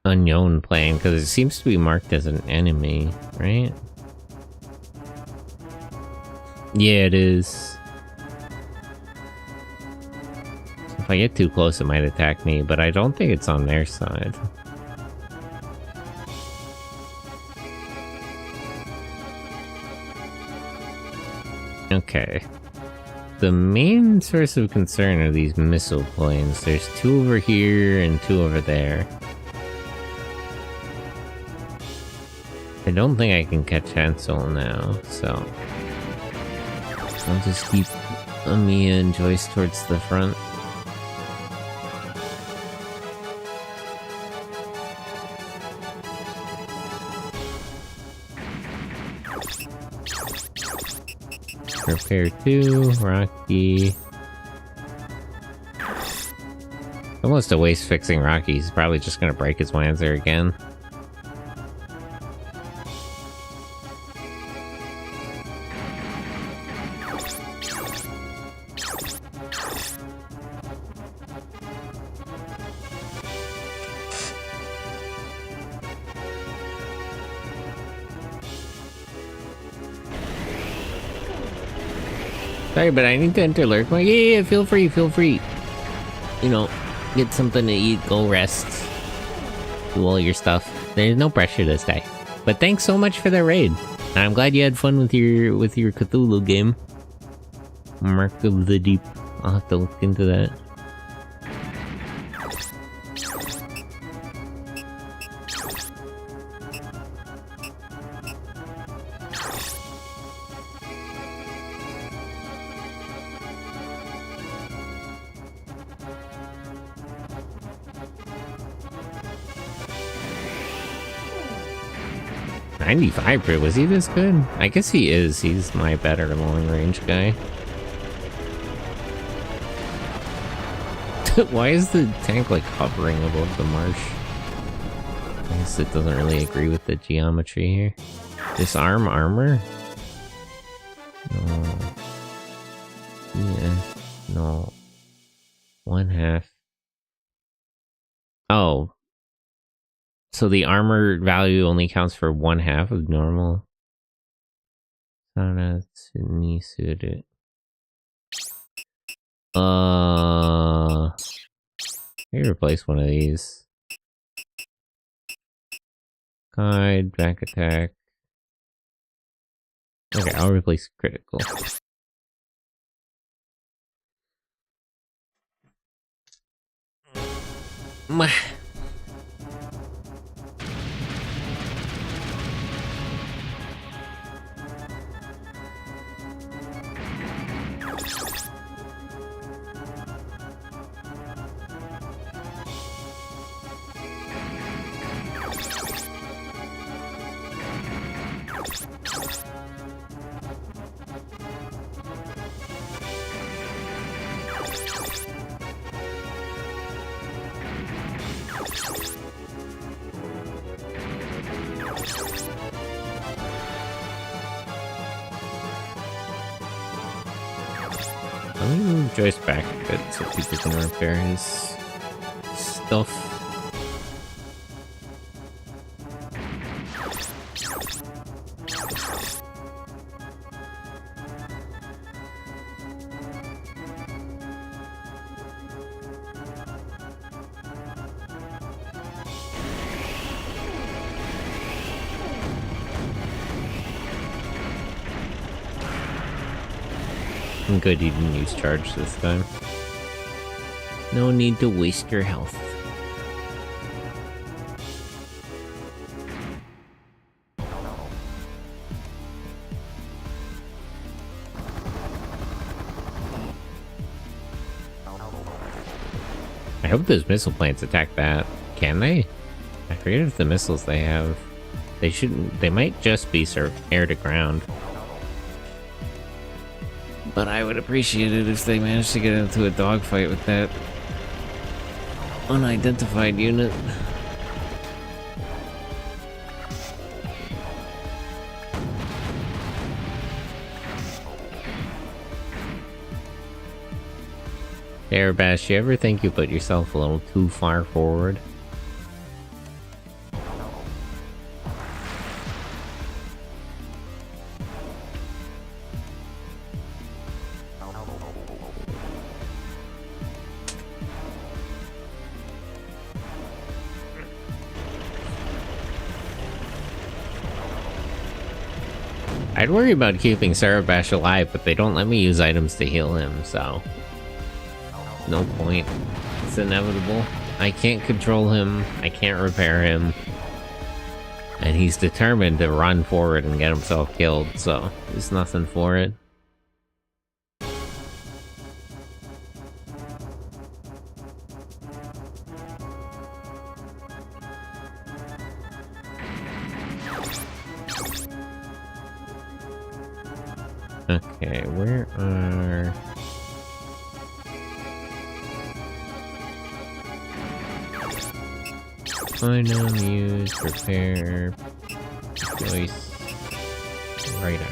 unknown plane, because it seems to be marked as an enemy, right? Yeah, it is. If I get too close, it might attack me, but I don't think it's on their side. Okay. The main source of concern are these missile planes. There's 2 over here and 2 over there. I don't think I can catch Hansel now, so... I'll just keep Amiya and Joyce towards the front. Repair 2, Rocky. Almost a waste fixing Rocky. He's probably just gonna break his Wanzer again. Sorry, but I need to enter lurk mode. Yeah, feel free, feel free. You know, get something to eat, go rest. Do all your stuff. There's no pressure this day. But thanks so much for the raid. And I'm glad you had fun with your Cthulhu game. Mark of the Deep. I'll have to look into that. $95, was he this good? I guess he is. He's my better long-range guy. Why is the tank, like, hovering above the marsh? I guess it doesn't really agree with the geometry here. Disarm armor? No. Yeah. No. 1/2. Oh. So the armor value only counts for 1/2 of normal. Maybe replace one of these. Guide, back attack. Okay, I'll replace critical. Let me move Joyce back a bit so people can repair his stuff. I'm good you didn't use charge this time. No need to waste your health. I hope those missile plants attack that. Can they? I forget if the missiles they have. They shouldn't. They might just be air to ground. But I would appreciate it if they managed to get into a dogfight with that unidentified unit. Airbash, you ever think you put yourself a little too far forward? I'd worry about keeping Sarabash alive, but they don't let me use items to heal him, so... no point. It's inevitable. I can't control him, I can't repair him. And he's determined to run forward and get himself killed, so there's nothing for it. Okay, where are... find them, use, repair, choice, radar.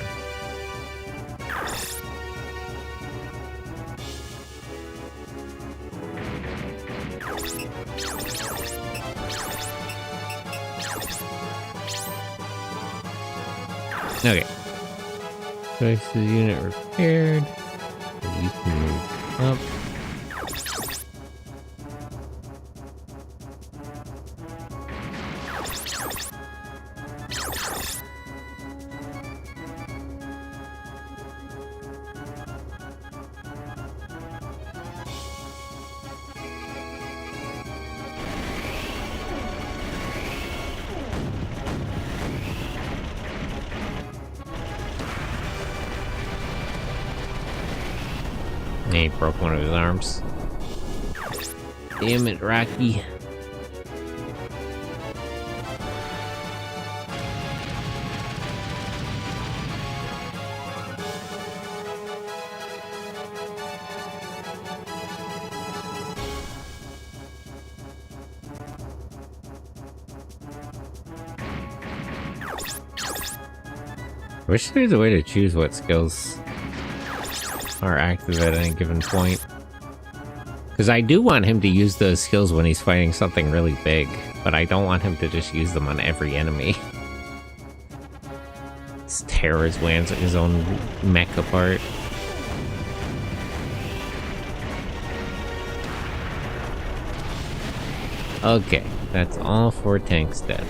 Okay. Choice of the unit repaired. You can move up. He broke one of his arms. Damn it, Rocky. I wish there was a way to choose what skills are active at any given point. Because I do want him to use those skills when he's fighting something really big, but I don't want him to just use them on every enemy. Just tear his own mech apart. Okay, that's all 4 tanks dead.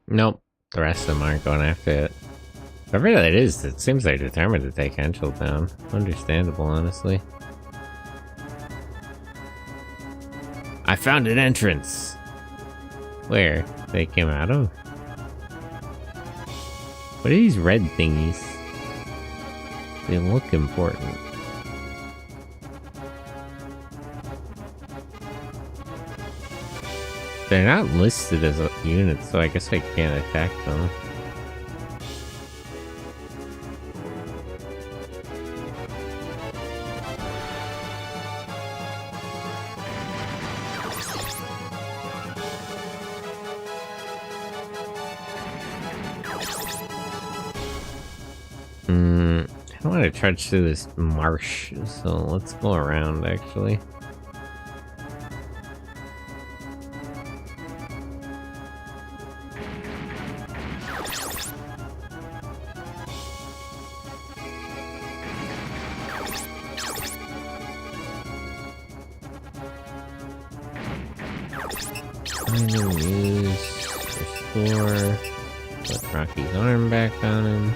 Nope, the rest of them aren't going after it. Whatever that is, it seems they're determined to take Henschel down. Understandable, honestly. I found an entrance! Where? They came out of? What are these red thingies? They look important. They're not listed as a unit, so I guess I can't attack them. I don't want to trudge through this marsh, so let's go around, actually. Restore. Put Rocky's arm back on him.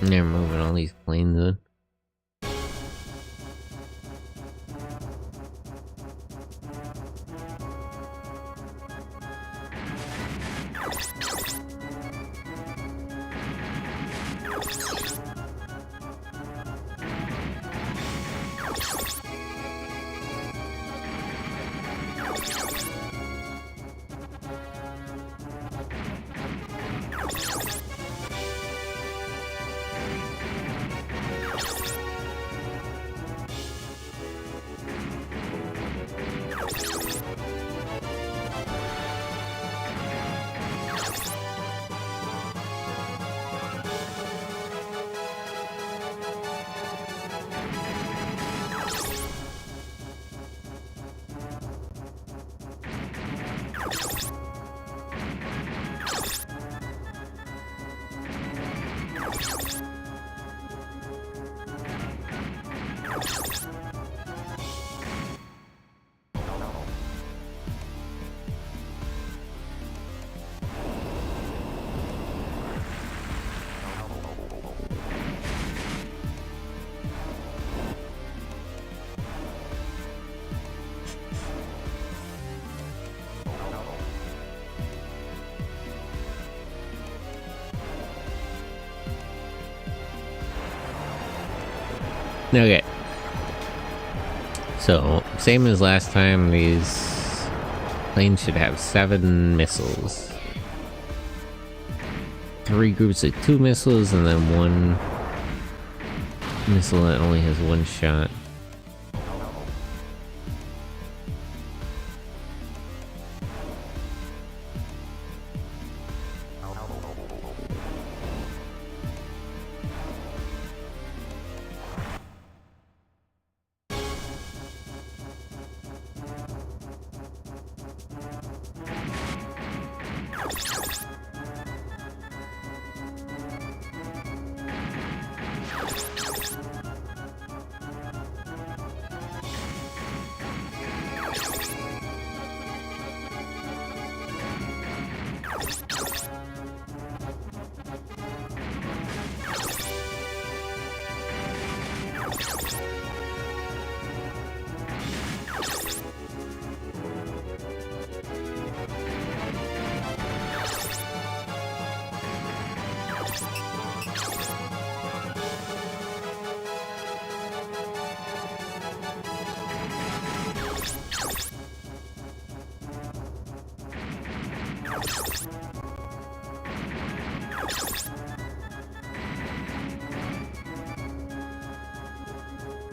They're moving all these planes in. Okay. So, same as last time, these planes should have 7 missiles. 3 groups of 2 missiles, and then 1 missile that only has 1 shot.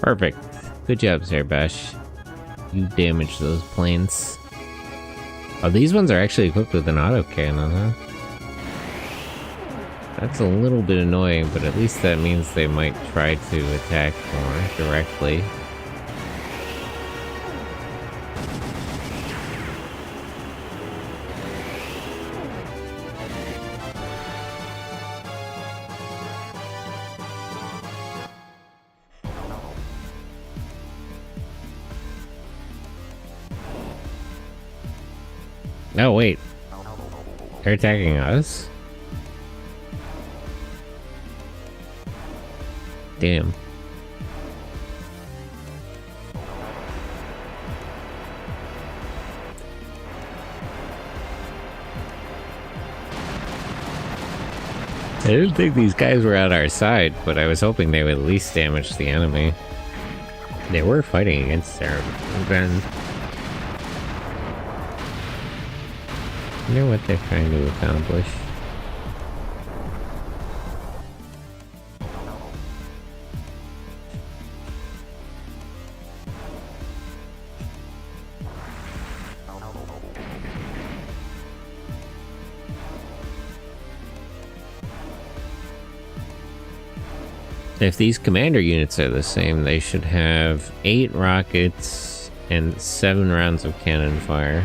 Perfect. Good job, Bash. You damaged those planes. Oh, these ones are actually equipped with an autocannon, huh? That's a little bit annoying, but at least that means they might try to attack more directly. Oh, wait. They're attacking us? Damn. I didn't think these guys were on our side, but I was hoping they would at least damage the enemy. They were fighting against their friends. I wonder what they're trying to accomplish. If these commander units are the same, they should have 8 rockets and 7 rounds of cannon fire.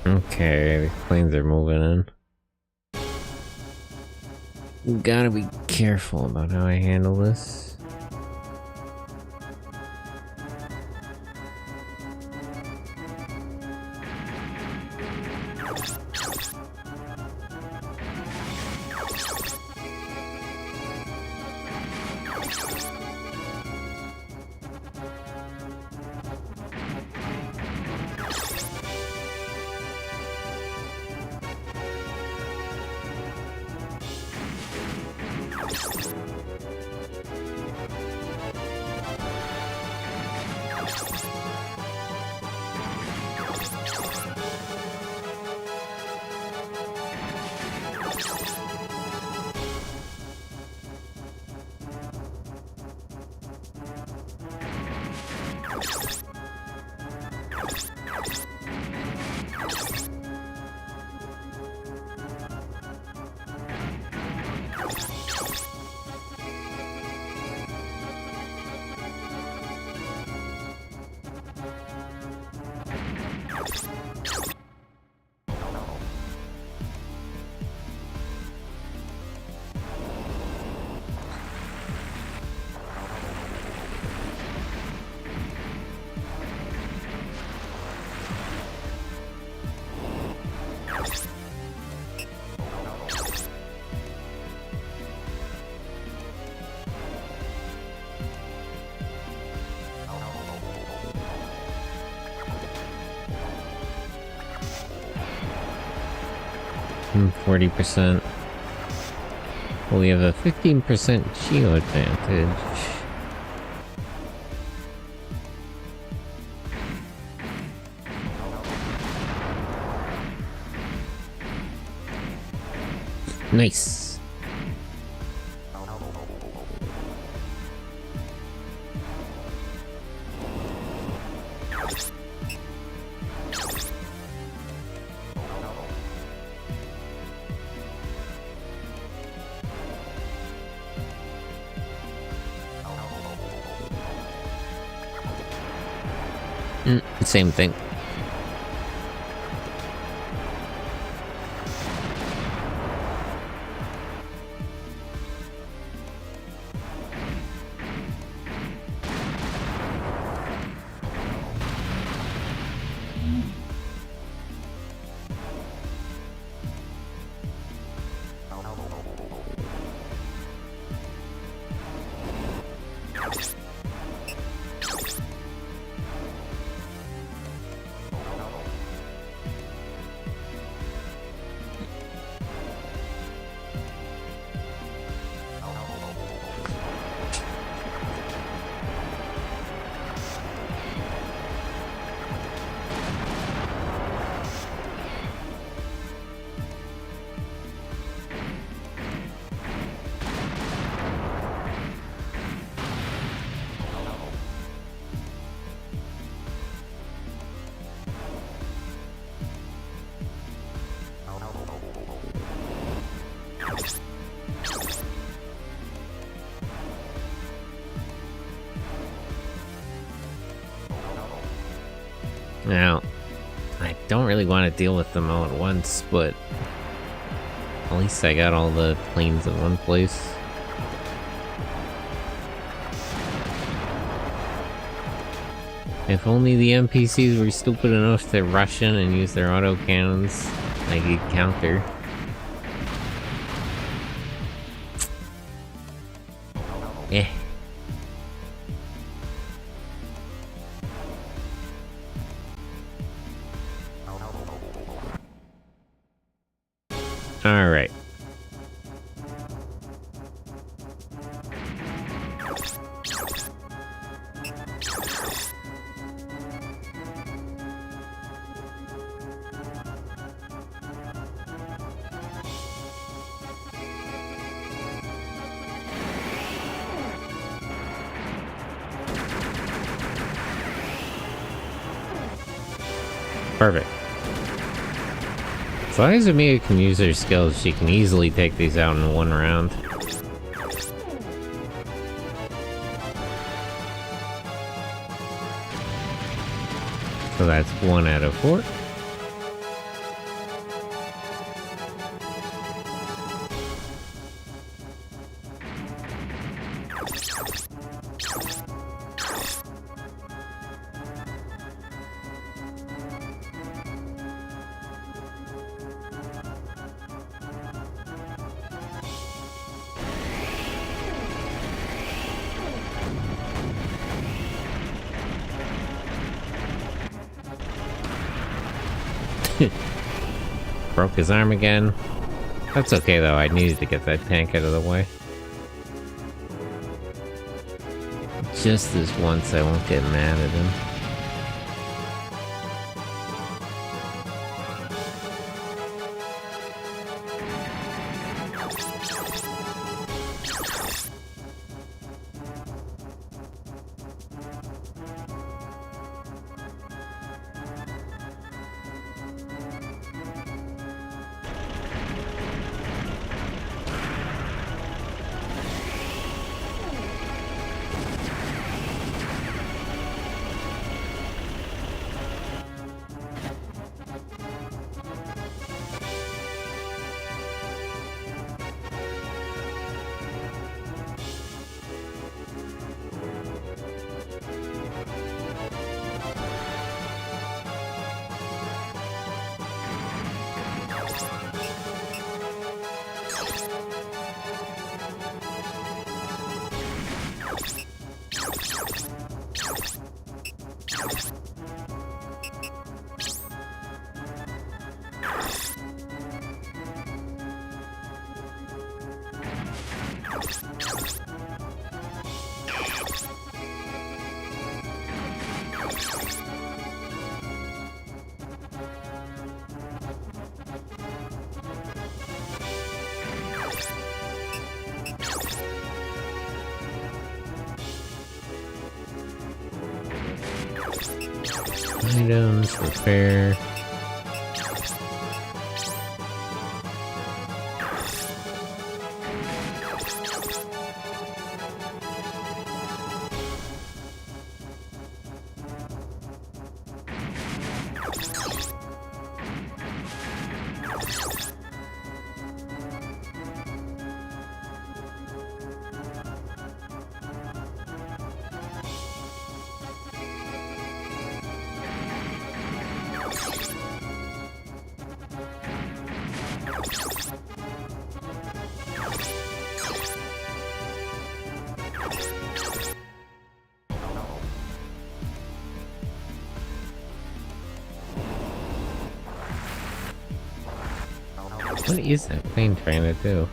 Okay, these planes are moving in. Gotta be careful about how I handle this. 40%. Well, we have a 15% geo advantage. Nice. Same thing. Now, I don't really want to deal with them all at once, but at least I got all the planes in one place. If only the NPCs were stupid enough to rush in and use their autocannons, I could counter. Eh. Alright. Perfect. As long as Amiga can use her skills, she can easily take these out in one round. So that's 1 out of 4. Broke his arm again. That's okay though, I needed to get that tank out of the way. Just this once, I won't get mad at him. Items, repair. What is that plane trying to do?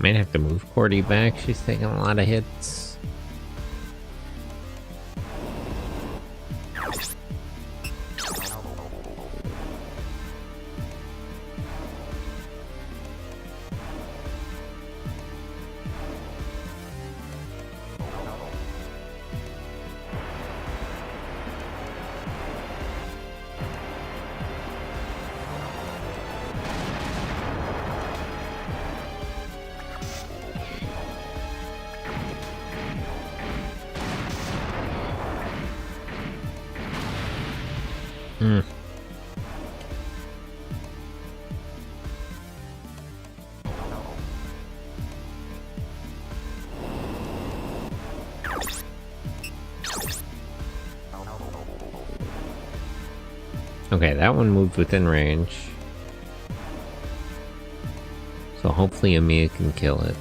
Might have to move Cordy back. She's taking a lot of hits. Okay, that one moved within range. So hopefully Amiya can kill it.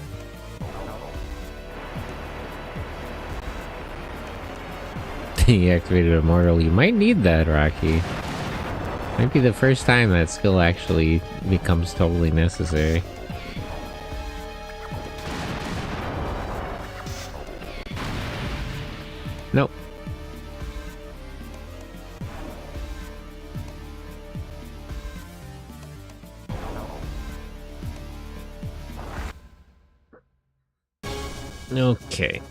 He activated Immortal. You might need that, Rocky. Might be the first time that skill actually becomes totally necessary. Nope. Okay.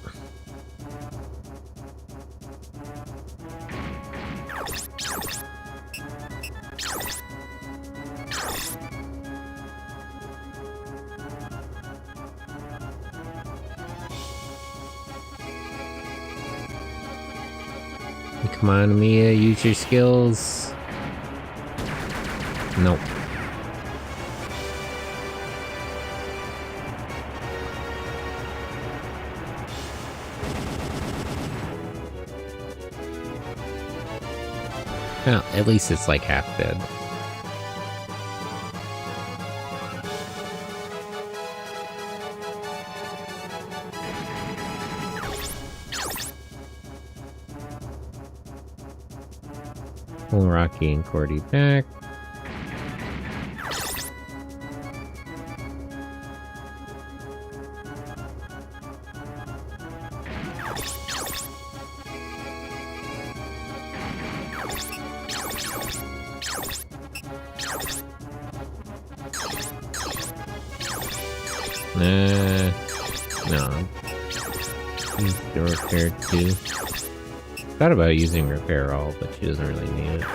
Come on, Mia, use your skills. Nope. Well, at least it's like half dead. Pull Rocky and Cordy back. No. Use the repair too. Thought about using repair all, but she doesn't really need it.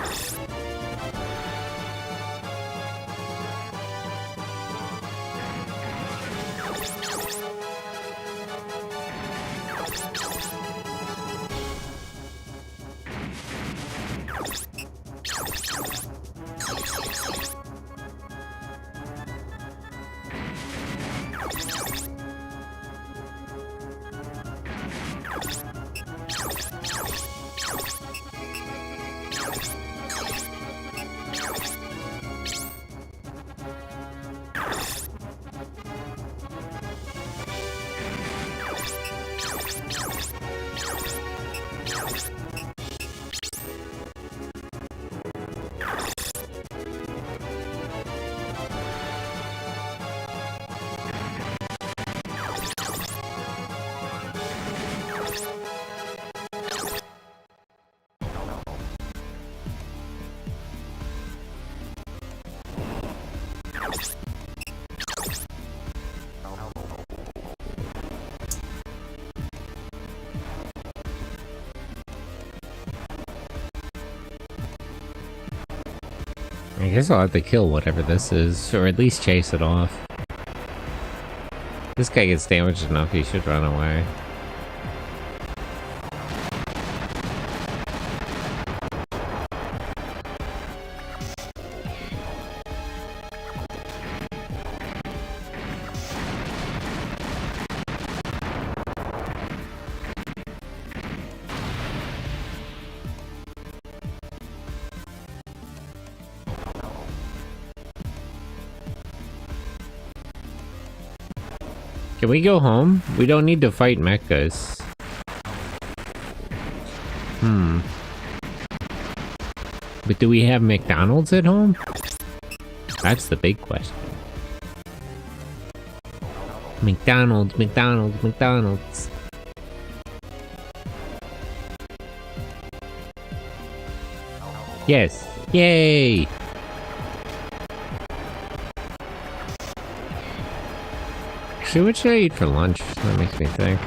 I guess I'll have to kill whatever this is, or at least chase it off. This guy gets damaged enough, he should run away. Can we go home? We don't need to fight mechas. But do we have McDonald's at home? That's the big question. McDonald's, McDonald's, McDonald's. Yes. Yay! Actually, what should I eat for lunch? That makes me think.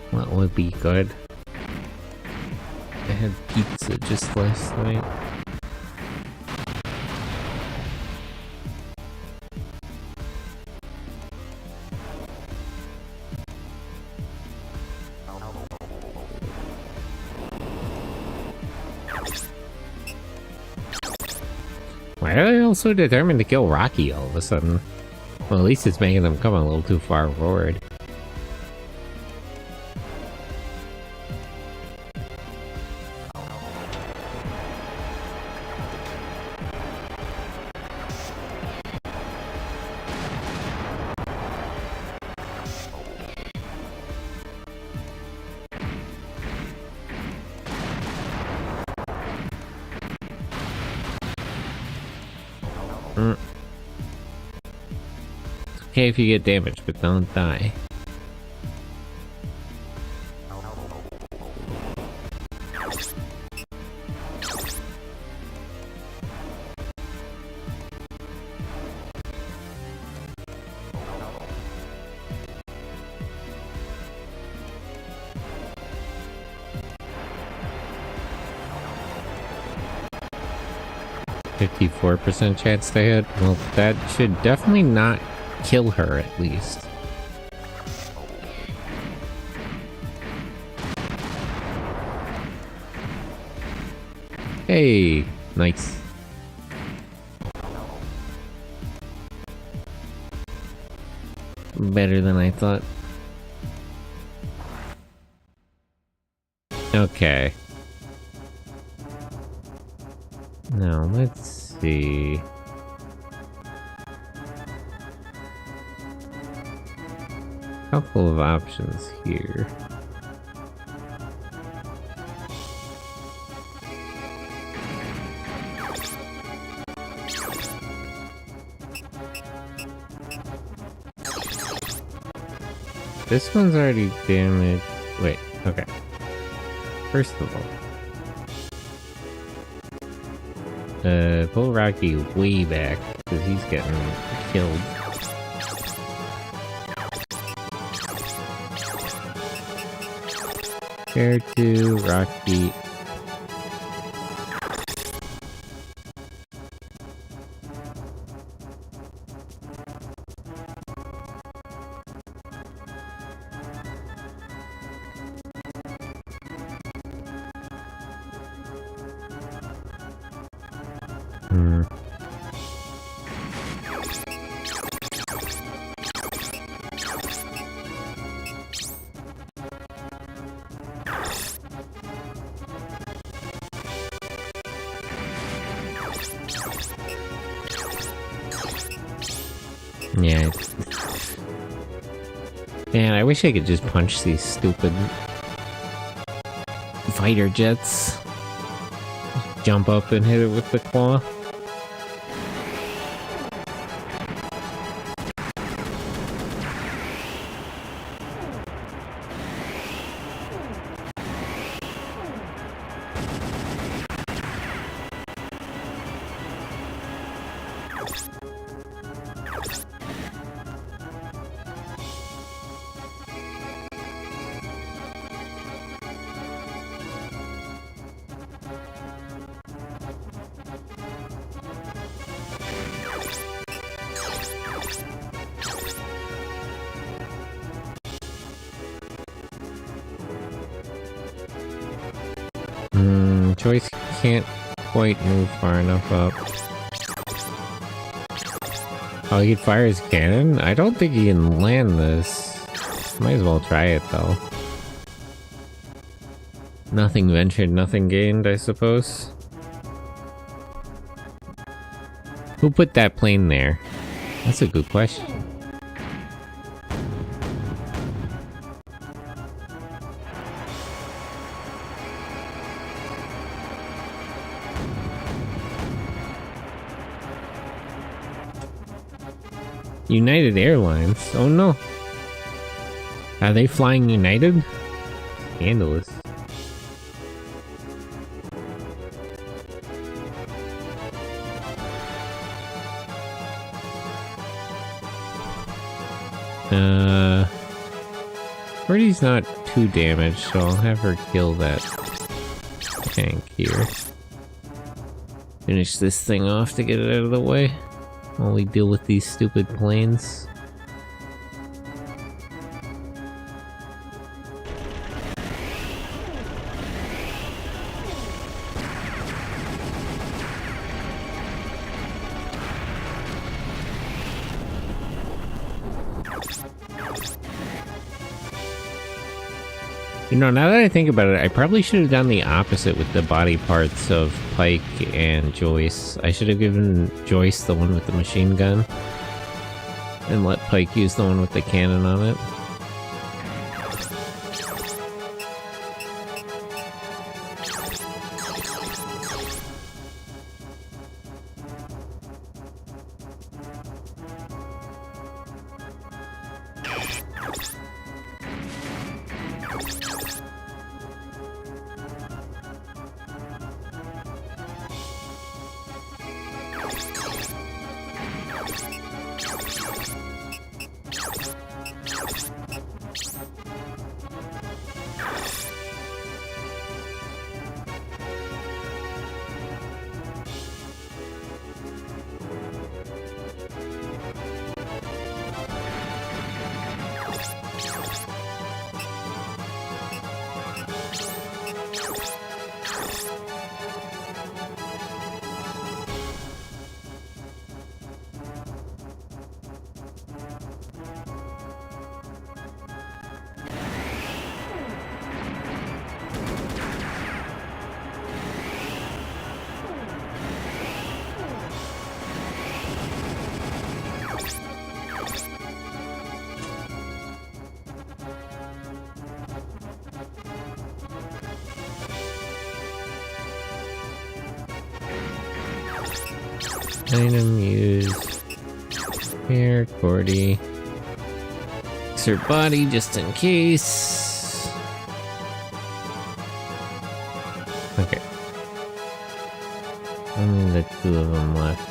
What would be good? I had pizza just last night. Why are they all so determined to kill Rocky all of a sudden? Well, at least it's making them come a little too far forward. It's okay if you get damaged, but don't die. %54% chance to hit. Well, that should definitely not kill her, at least. Hey, nice. Better than I thought. Okay. Now, let's see. Couple of options here. This one's already damaged. Wait, okay. First of all, pull Rocky way back, because he's getting killed. Fair to Rocky. Yeah. Man, I wish I could just punch these stupid fighter jets. Jump up and hit it with the claw. Joyce can't quite move far enough up. Oh, he could fire his cannon? I don't think he can land this. Might as well try it, though. Nothing ventured, nothing gained, I suppose. Who put that plane there? That's a good question. United Airlines? Oh no. Are they flying United? Scandalous. Birdie's not too damaged, so I'll have her kill that tank here. Finish this thing off to get it out of the way while we deal with these stupid planes. You know, now that I think about it, I probably should have done the opposite with the body parts of Pike and Joyce. I should have given Joyce the one with the machine gun and let Pike use the one with the cannon on it. Item used. Here, Cordy. fix her body just in case. Okay. Only the two of them left.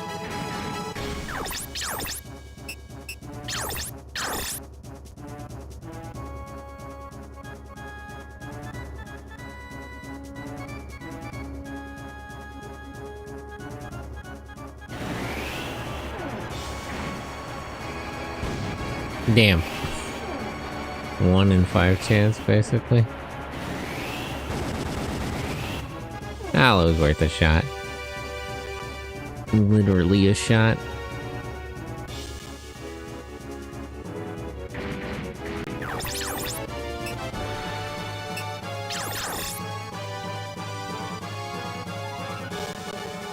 Damn. 1 in 5 chance, basically. That was worth a shot. Literally a shot.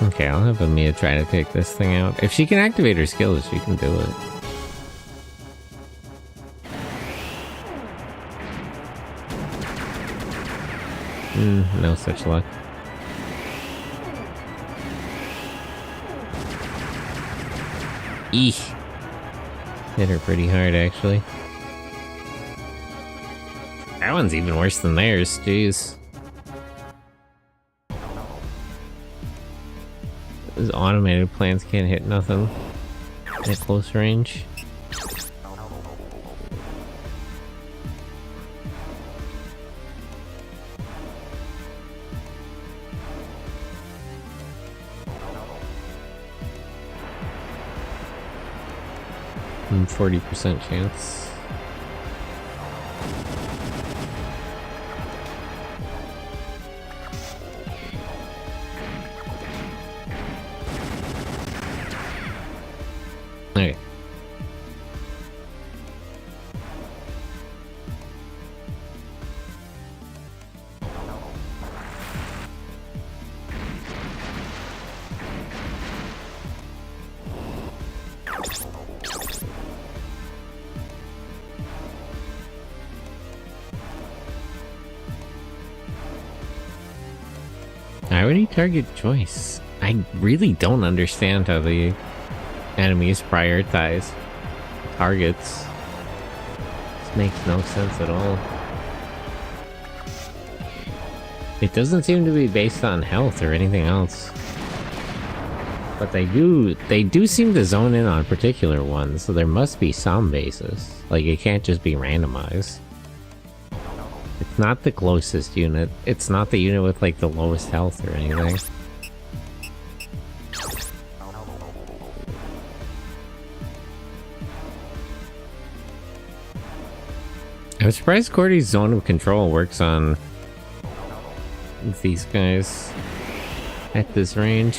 Okay, I'll have Amiya try to take this thing out. If she can activate her skills, she can do it. No such luck. Eesh. Hit her pretty hard, actually. That one's even worse than theirs, jeez. Those automated plants can't hit nothing at close range. And 40% chance. Okay. Why would he target Joyce? I really don't understand how the enemies prioritize targets. This makes no sense at all. It doesn't seem to be based on health or anything else. But they do seem to zone in on particular ones, so there must be some basis. Like, it can't just be randomized. It's not the closest unit. It's not the unit with, like, the lowest health or anything. I'm surprised Cordy's zone of control works on these guys at this range.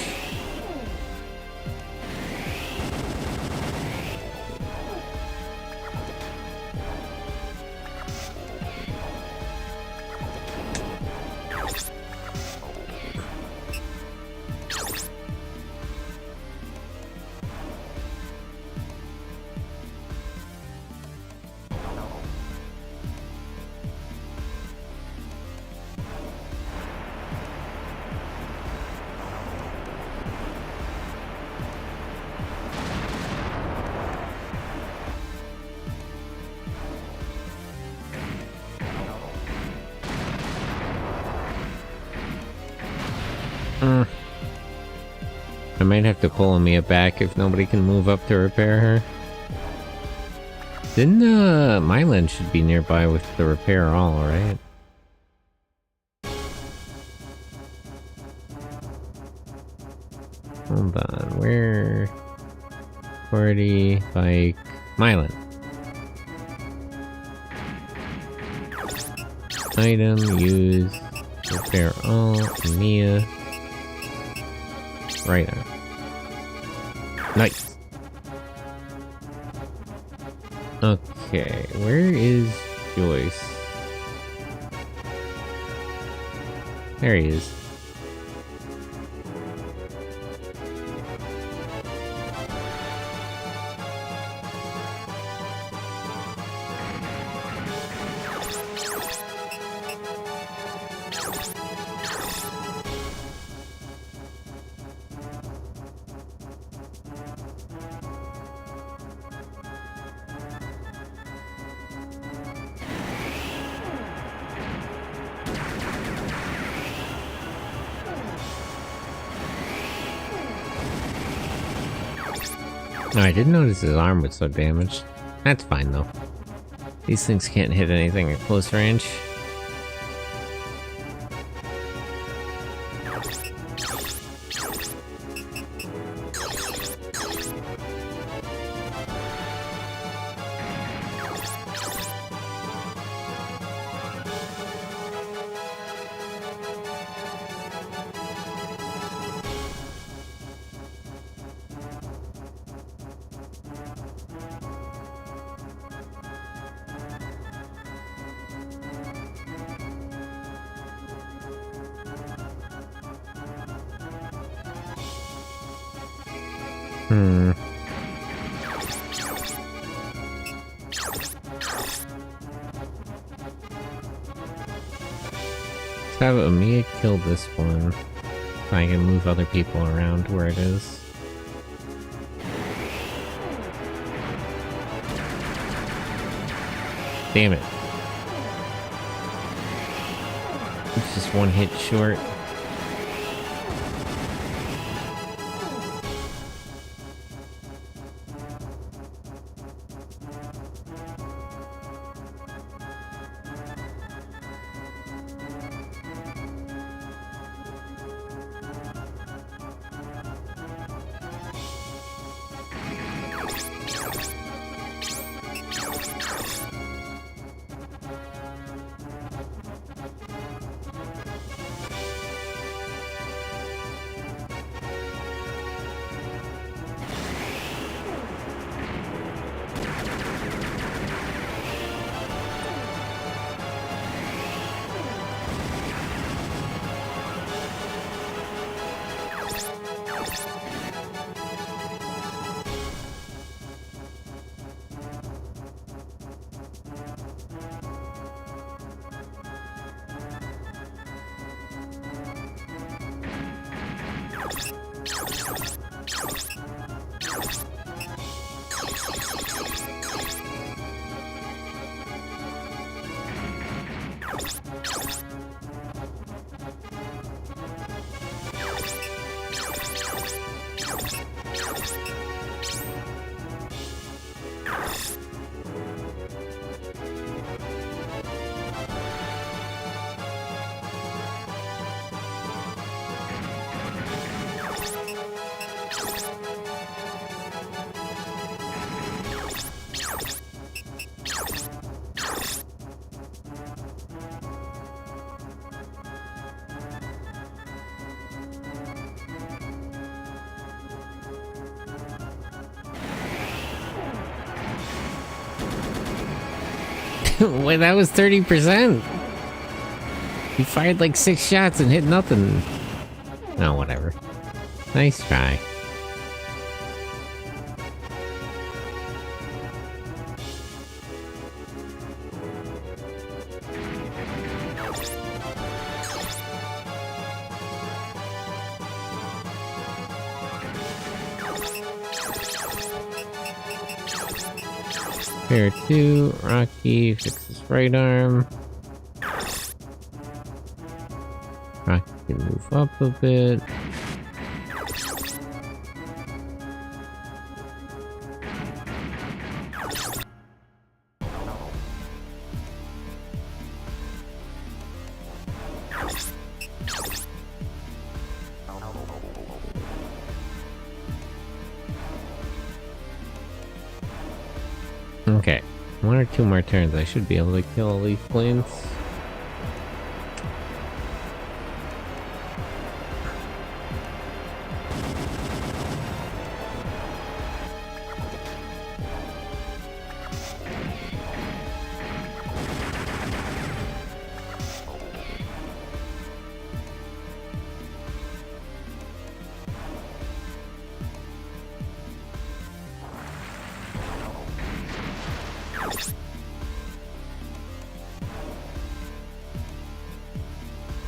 I might have to pull Amiya back if nobody can move up to repair her. Then Mylan should be nearby with the repair all, right? Hold on, where? Cordy, Bike, Mylan. Item, use, repair all, Amiya. Right now. Nice. Okay, where is Joyce? There he is. No, I didn't notice his arm was so damaged. That's fine, though. These things can't hit anything at close range. Let's have Amiya kill this one. So I can move other people around where it is. Damn it. It's just one hit short. Wait, that was 30%. He fired like 6 shots and hit nothing. Oh, whatever. Nice try. Pair 2, Rocky, fix his right arm. Rocky can move up a bit. Okay, 1 or 2 more turns, I should be able to kill Leaf Plains.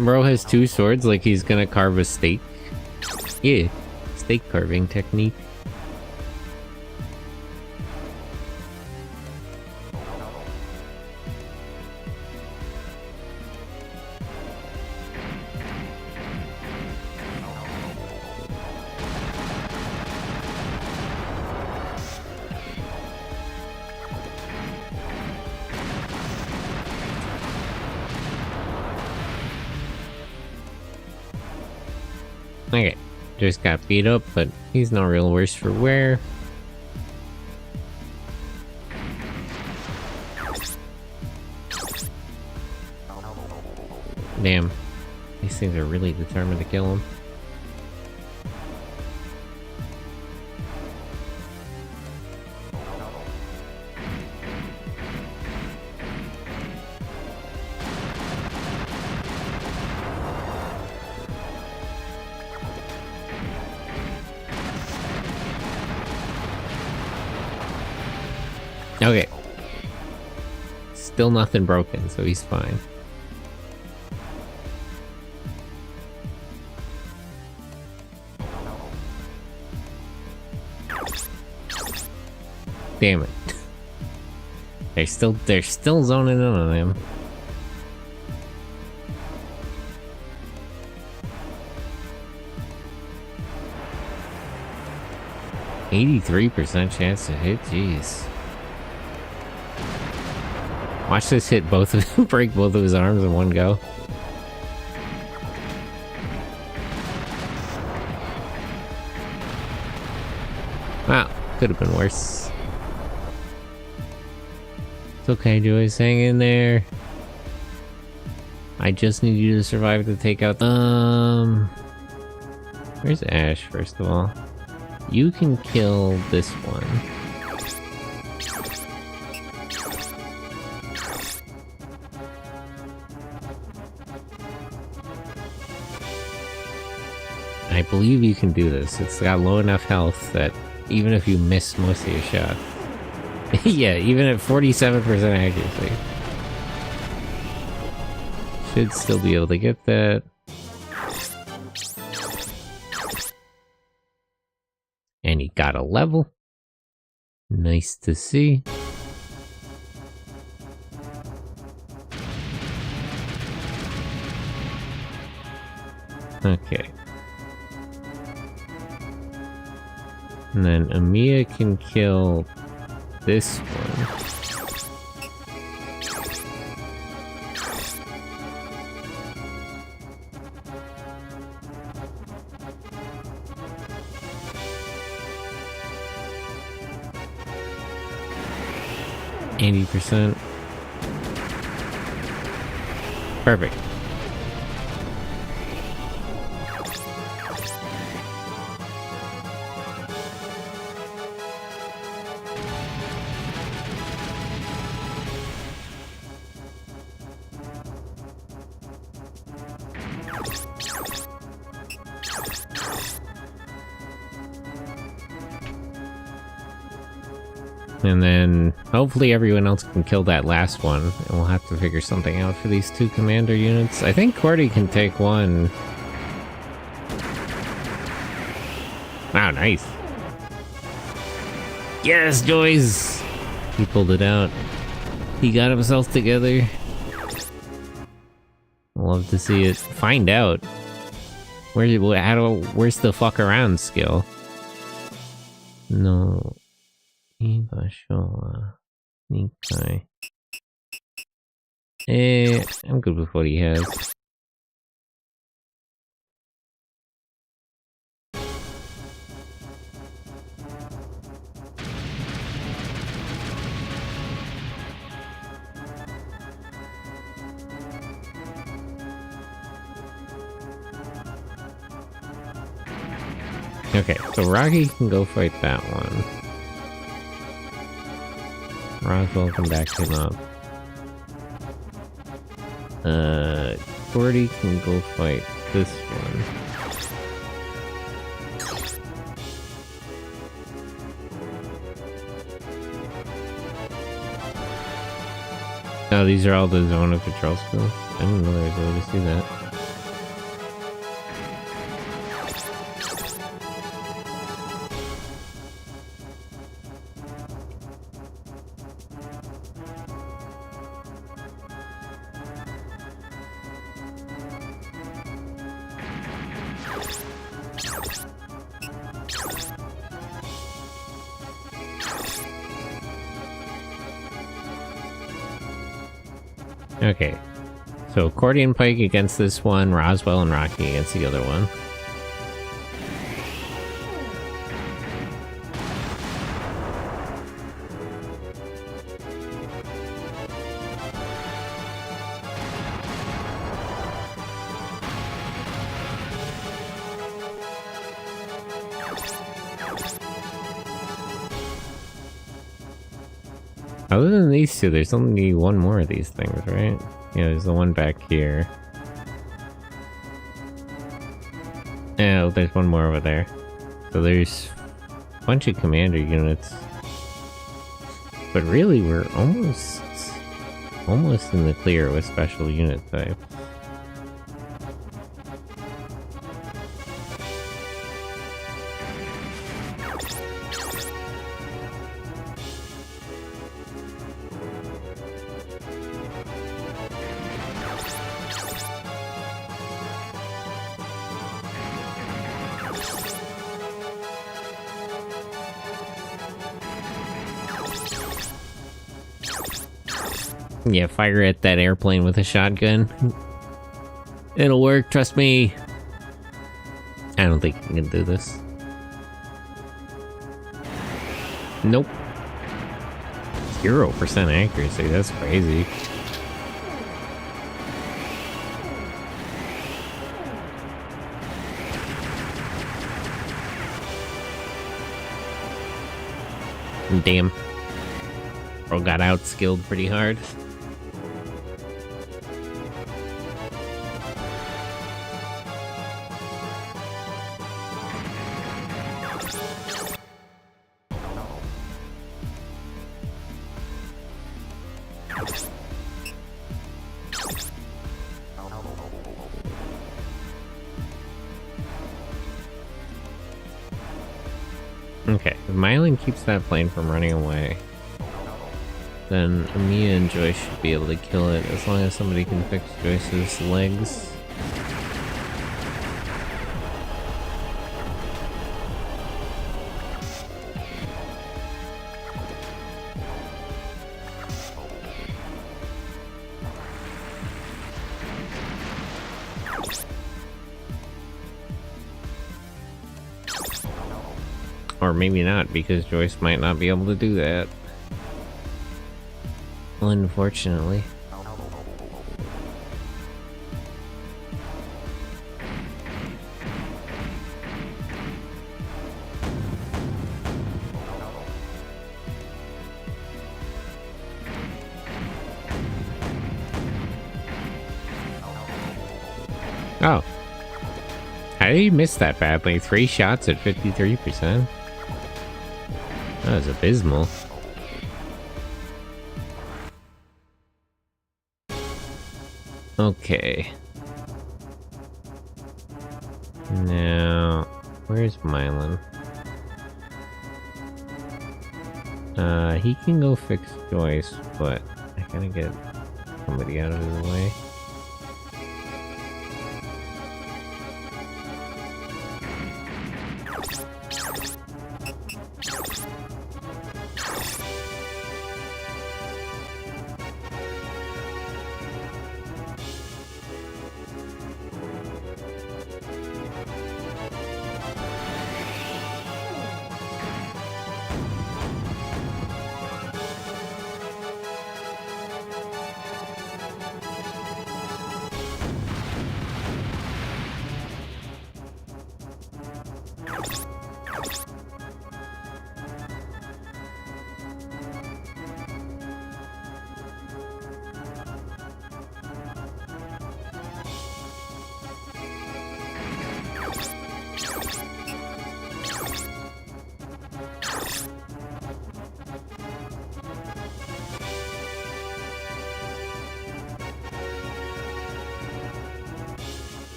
Bro has 2 swords like he's gonna carve a steak. Yeah, steak carving technique. Okay, just got beat up, but he's no real worse for wear. Damn, these things are really determined to kill him. Okay. Still nothing broken, so he's fine. Damn it. They're still zoning in on him. %83 chance to hit, jeez. Watch this hit both of them, break both of his arms in one go. Wow, could have been worse. It's okay, Joyce, hang in there. I just need you to survive to take out where's Ash, first of all? You can kill this one. I believe you can do this. It's got low enough health that even if you miss most of your shots. Yeah, even at 47% accuracy. Should still be able to get that. And he got a level. Nice to see. Okay. And then Amiya can kill this one. %. Perfect. And then hopefully everyone else can kill that last one, and we'll have to figure something out for these two commander units. I think Cordy can take one. Wow, nice. Yes, Joyce! He pulled it out. He got himself together. Love to see it. Find out. Where's the fuck around skill? No. Ibashola. Nikai. I'm good with what he has. Okay, so Rocky can go fight that one. Roswell can back him up. Cordy can go fight this one. Oh, these are all the zone of control skills? I didn't know there was a way to see that. Okay, so Cordy and Pike against this one, Roswell and Rocky against the other one. Other than these two, there's only one more of these things, right? Yeah, there's the one back here. Yeah, there's one more over there. So there's a bunch of commander units. But really, we're almost in the clear with special unit type. Yeah, fire at that airplane with a shotgun. It'll work, trust me. I don't think you can do this. Nope. 0% accuracy, that's crazy. Damn. Bro got outskilled pretty hard. Okay, if Mylan keeps that plane from running away, then Mia and Joyce should be able to kill it as long as somebody can fix Joyce's legs. Or maybe not, because Joyce might not be able to do that. Unfortunately. Oh. How did he miss that badly? 3 shots at 53%? That was abysmal. Okay. Now, where's Mylan? He can go fix Joyce, but I gotta get somebody out of the way.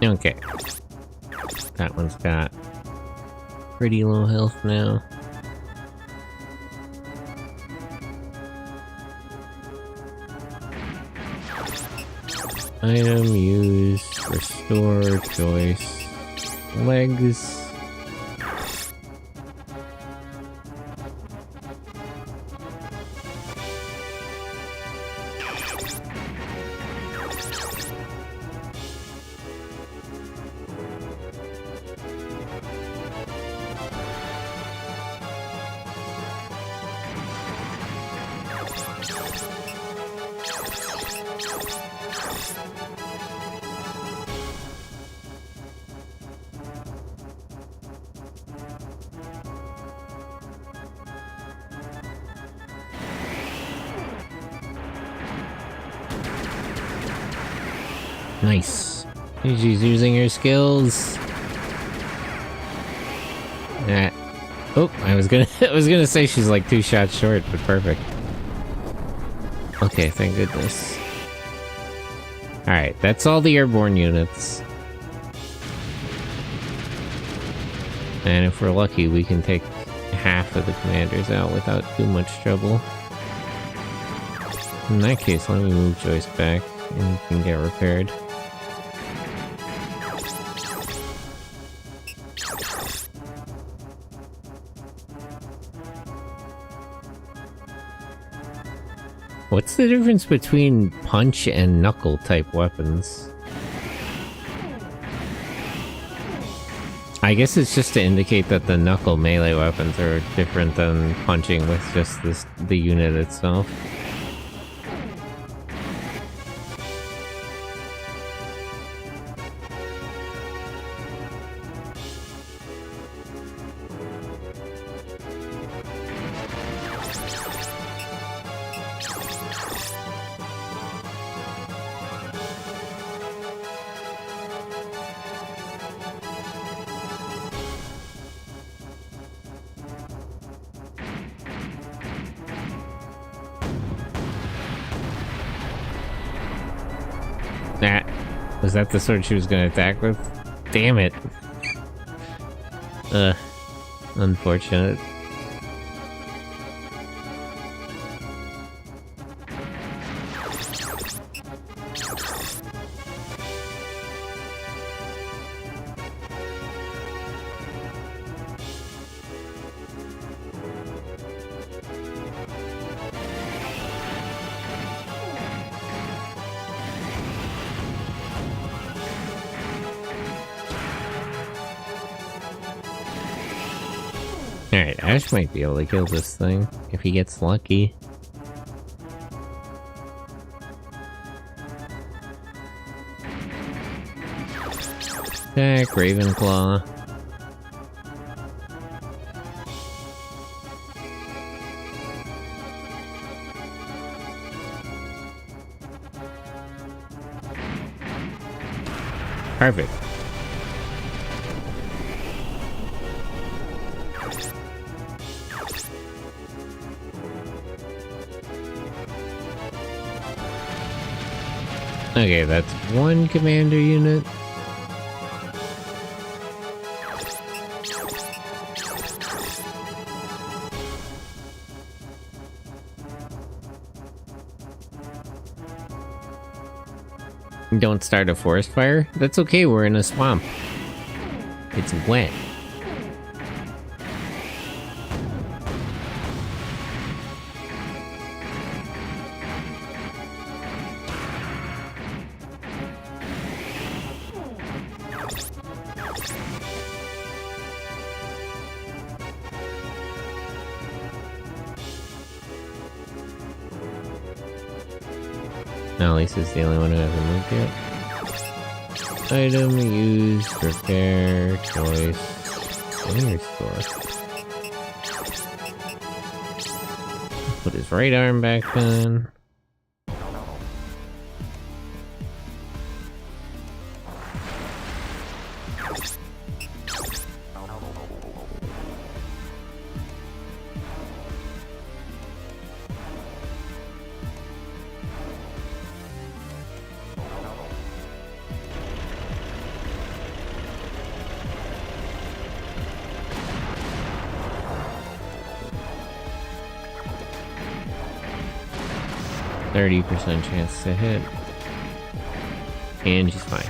Okay. That one's got pretty low health now. Item use, restore, choice, legs. Nice. She's using her skills. Oh, I was gonna say she's like 2 shots short, but perfect. Okay, thank goodness. Alright, that's all the airborne units. And if we're lucky, we can take half of the commanders out without too much trouble. In that case, let me move Joyce back and you can get repaired. What's the difference between punch and knuckle type weapons? I guess it's just to indicate that the knuckle melee weapons are different than punching with just the unit itself. Was that the sword she was gonna attack with? Damn it. Unfortunate. Alright, Ash might be able to kill this thing, if he gets lucky. Attack, Ravenclaw. Perfect. Okay, that's one commander unit. Don't start a forest fire? That's okay, we're in a swamp. It's wet. Now Lisa's the only one who hasn't moved yet. Item, use, repair, choice, and restore. Put his right arm back on. %, chance to hit. And she's fine.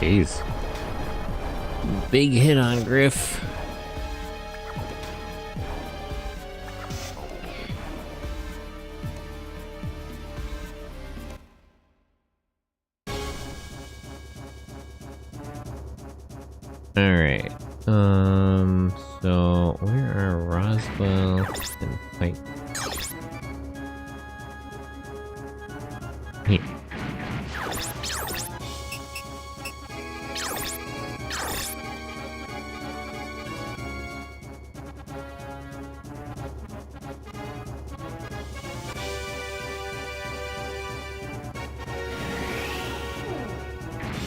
Jeez. Big hit on Griff. Alright. So where are Roswell and Pike? Here.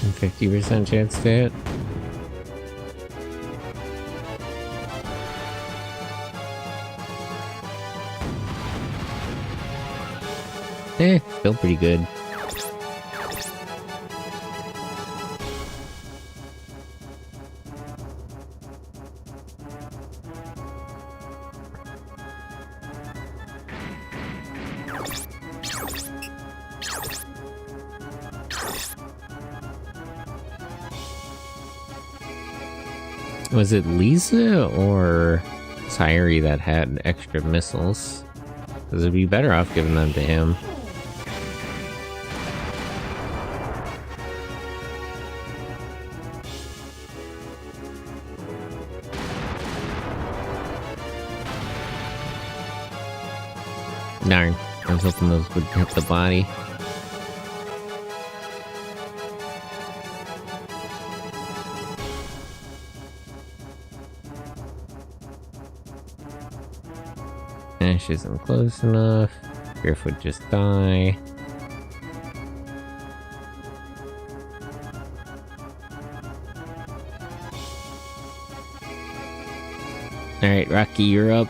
And 50% chance to hit. Still pretty good. Was it Lisa or Tyree that had extra missiles? Because it'd be better off giving them to him. Darn, I was hoping those would hit the body. Ash isn't close enough. Griff would just die. Alright, Rocky, you're up.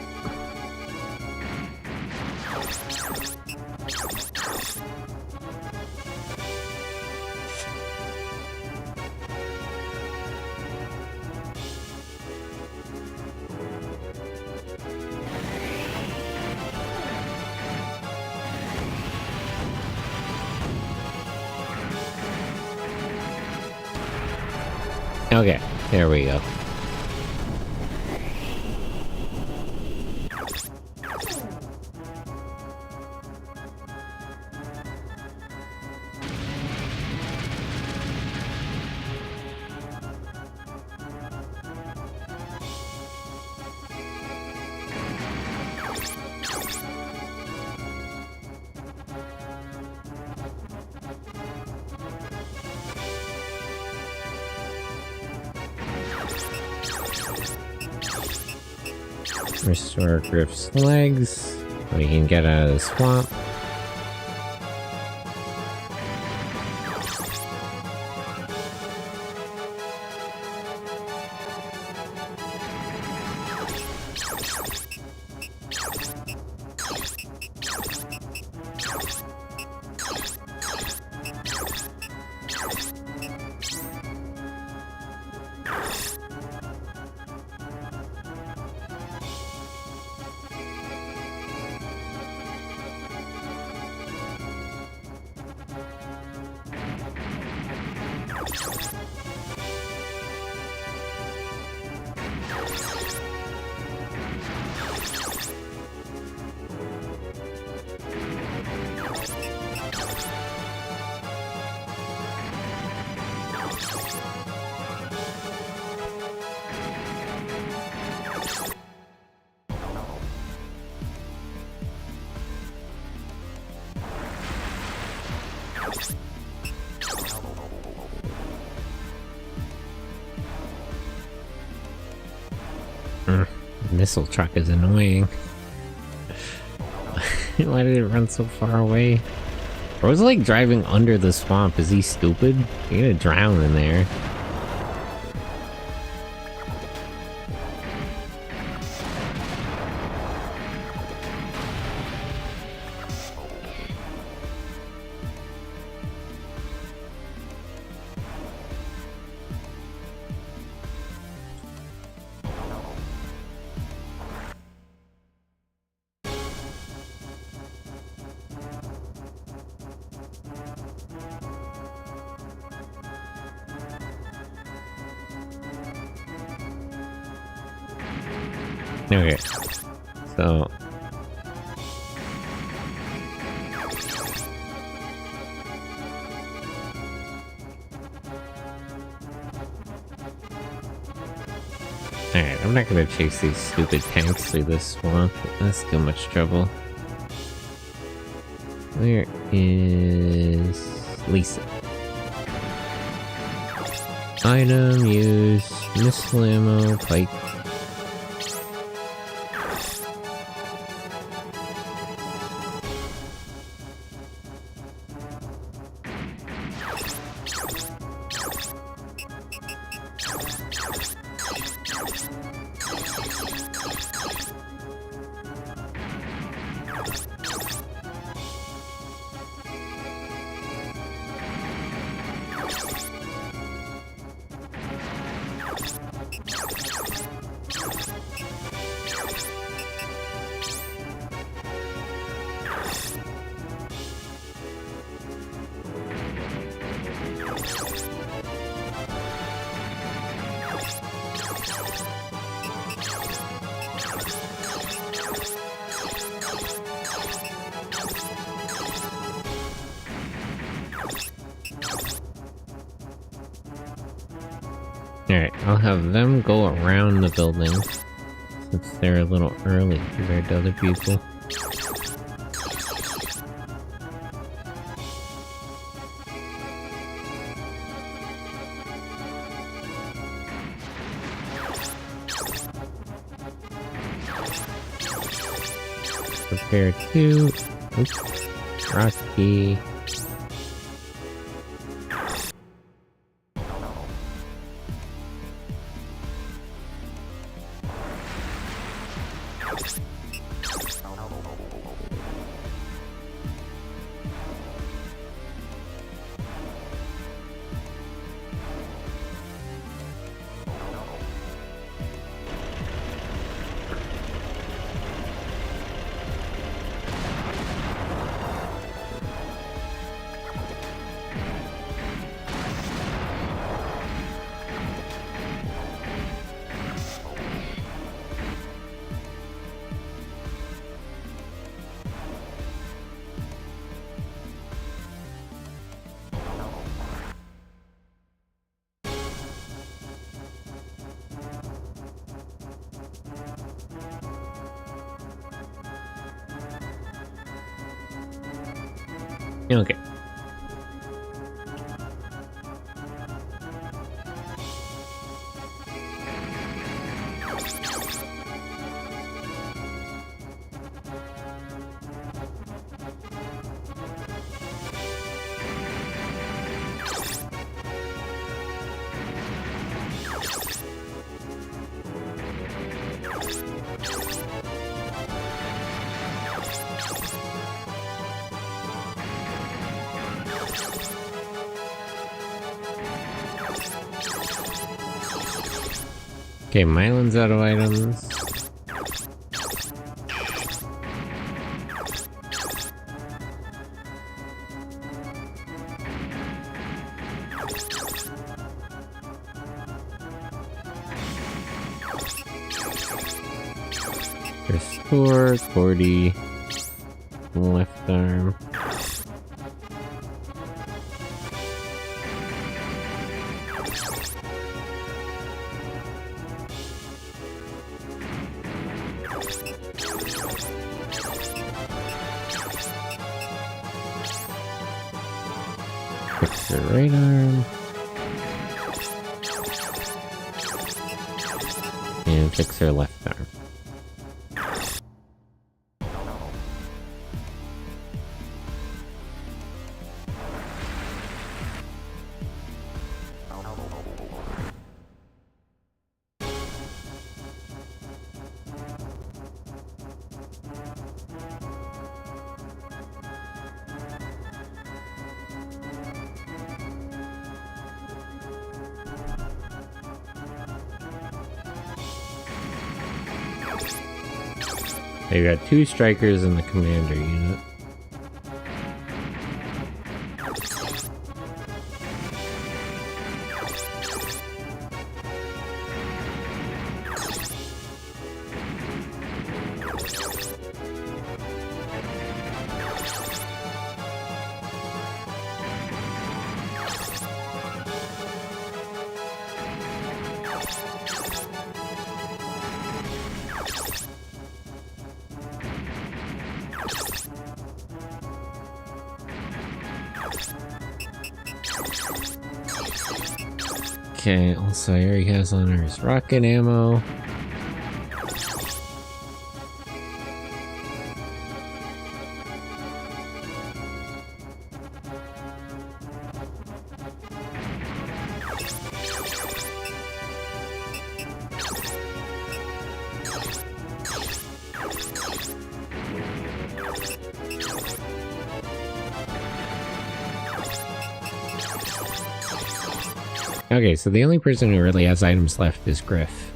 Okay, there we go. Restore Griff's legs so he can get out of the swamp. Missile truck is annoying. Why did it run so far away? Or was it like driving under the swamp? Is he stupid? You're gonna drown in there. Okay. So... Alright, I'm not gonna chase these stupid tanks through this swamp. That's too much trouble. Where is Lisa? Item, use, missile ammo, pike. Alright, I'll have them go around the building, since they're a little early compared to other people. Prepare two. Oops. Rocky. Okay. Okay, Mylan's out of items. Restore, 40, left arm. Fix her right arm. And fix her left arm. They got 2 strikers in the commander unit. Okay, also here he has on his rocket ammo. Okay, so the only person who really has items left is Griff.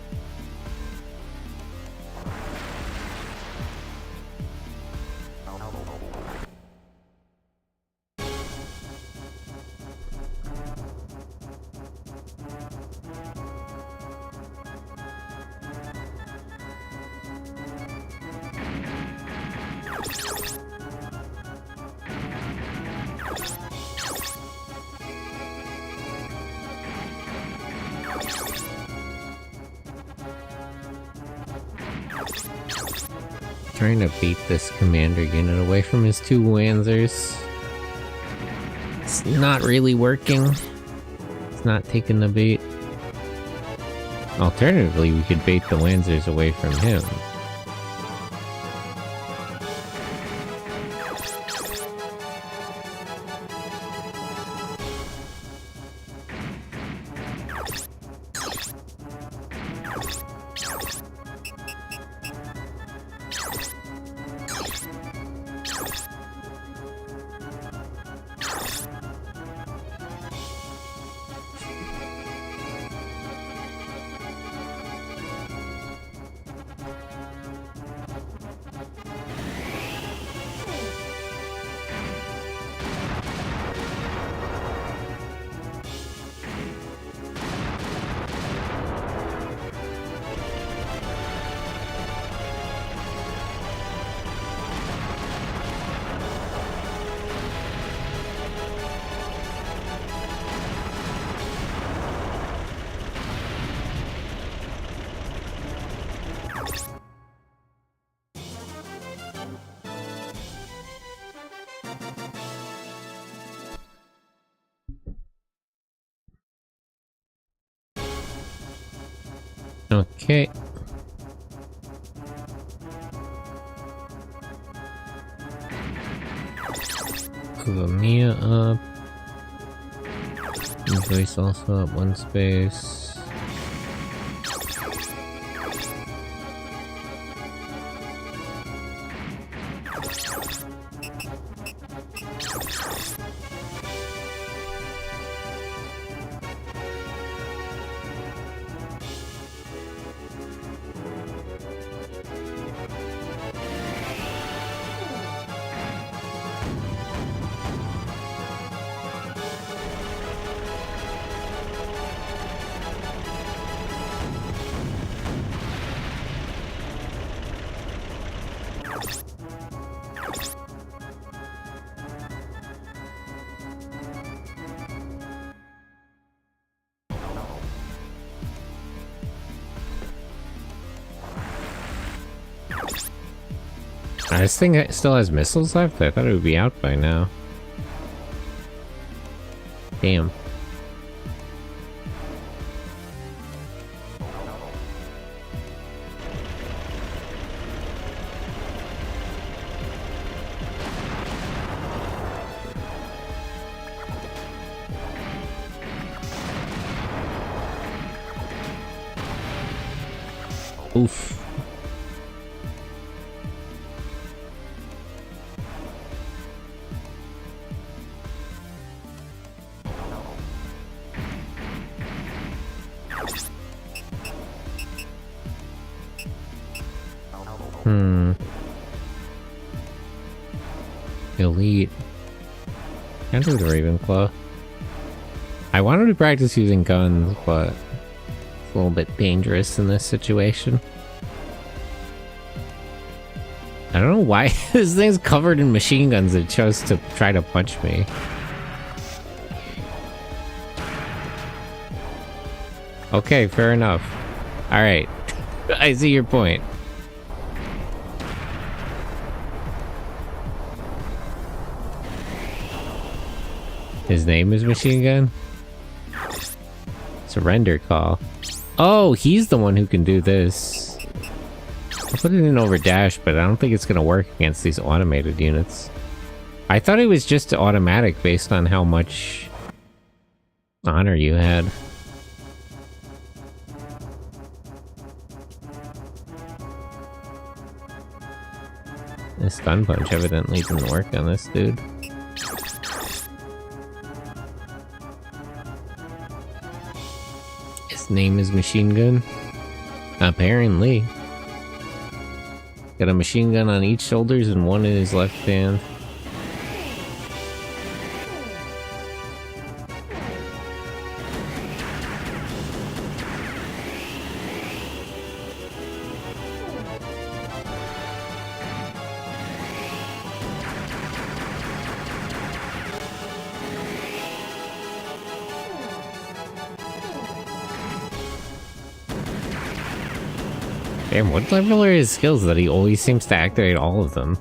Trying to beat this commander unit away from his two Wanzers. It's not really working. It's not taking the bait. Alternatively, we could bait the Wanzers away from him. Okay. Move Mia up. Voice also up one space. This thing still has missiles left? I thought it would be out by now. Damn. Oof. Elite. Can't do the Ravenclaw. I wanted to practice using guns, but it's a little bit dangerous in this situation. I don't know why this thing's covered in machine guns. It chose to try to punch me. Okay, fair enough. Alright. I see your point. His name is Machine Gun? Surrender call. Oh, he's the one who can do this. I'll put it in over dash, but I don't think it's gonna work against these automated units. I thought it was just automatic based on how much honor you had. The stun punch evidently didn't work on this dude. His name is Machine Gun. Apparently. Got a machine gun on each shoulders and one in his left hand. Damn, what level are his skills that he always seems to activate all of them?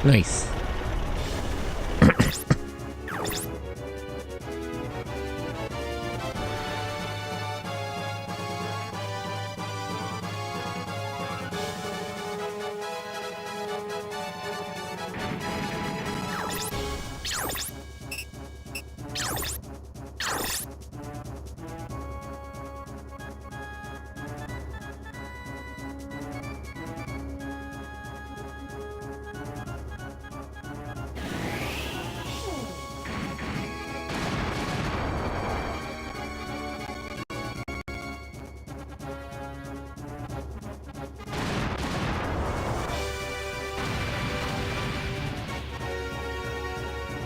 Nice.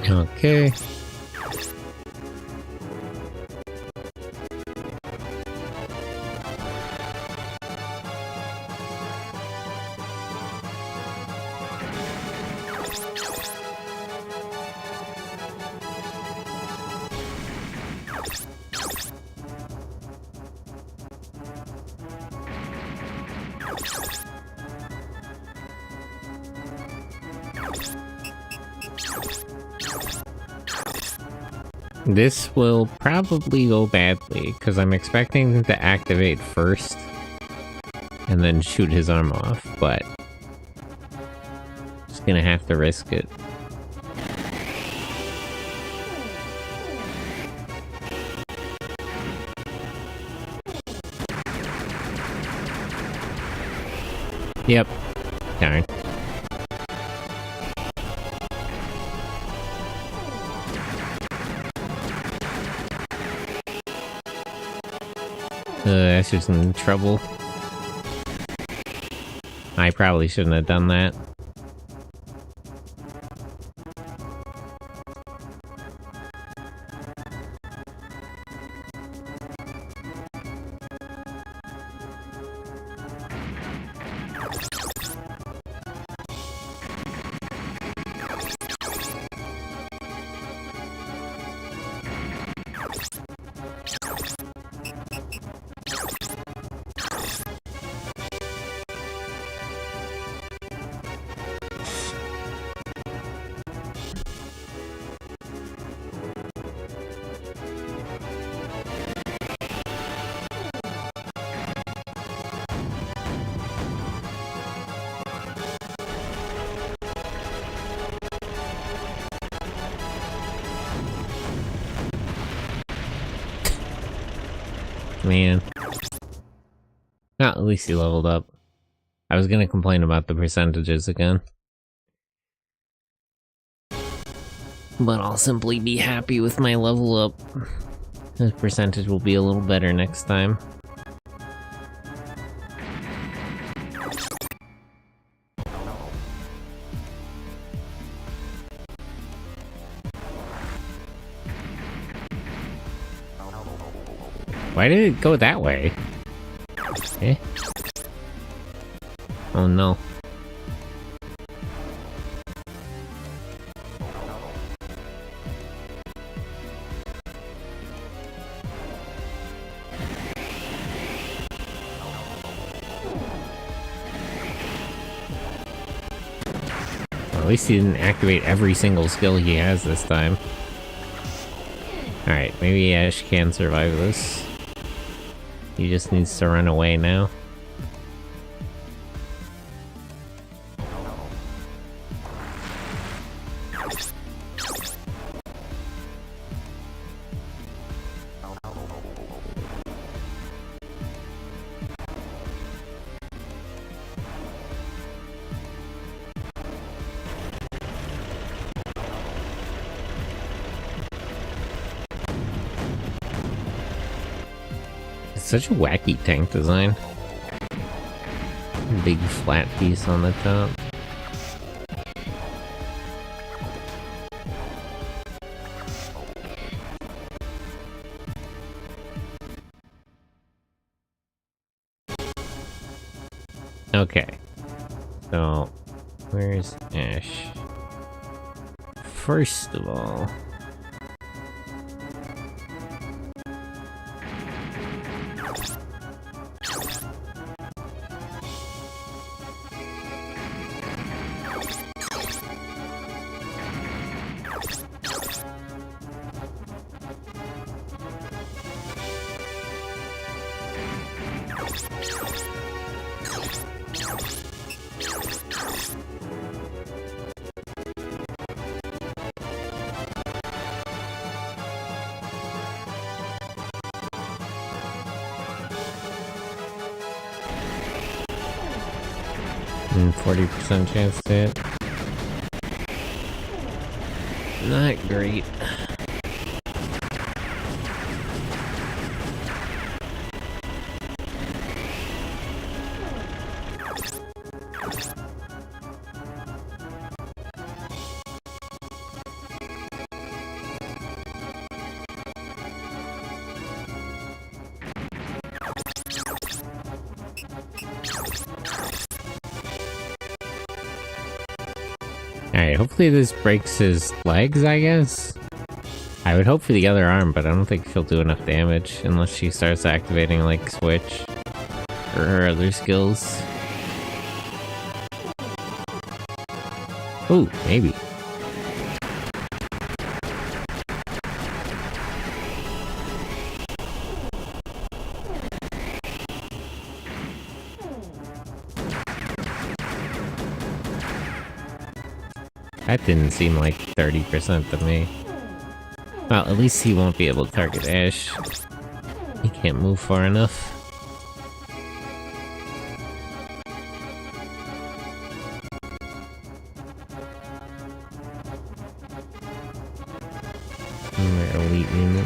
Okay. This will probably go badly, because I'm expecting him to activate first and then shoot his arm off, but just gonna have to risk it. Yep. Darn. That's just in trouble. I probably shouldn't have done that. Man. Well, at least he leveled up. I was gonna complain about the percentages again. But I'll simply be happy with my level up. The percentage will be a little better next time. Why did it go that way? Eh? Oh no. Well, at least he didn't activate every single skill he has this time. Alright, maybe Ash can survive this. He just needs to run away now. Such a wacky tank design. Big flat piece on the top. Okay. So, where's Ash? First of all... and 40% chance to hit. Not great. Alright, hopefully this breaks his legs, I guess? I would hope for the other arm, but I don't think she'll do enough damage unless she starts activating, like, Switch or her other skills. Ooh, maybe. That didn't seem like 30% to me. Well, at least he won't be able to target Ash. He can't move far enough. Elite unit.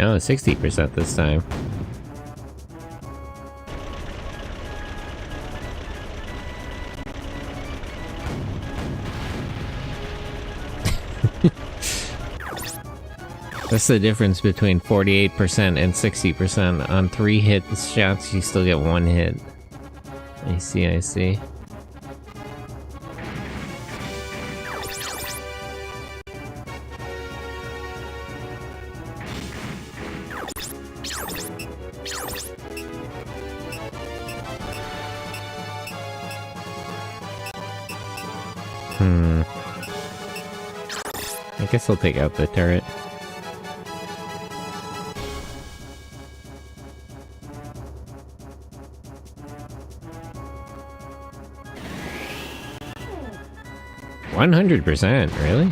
Oh, 60% this time. That's the difference between 48% and 60%. On 3 hit shots, you still get 1 hit. I see, I see. I guess I'll take out the turret. %, really?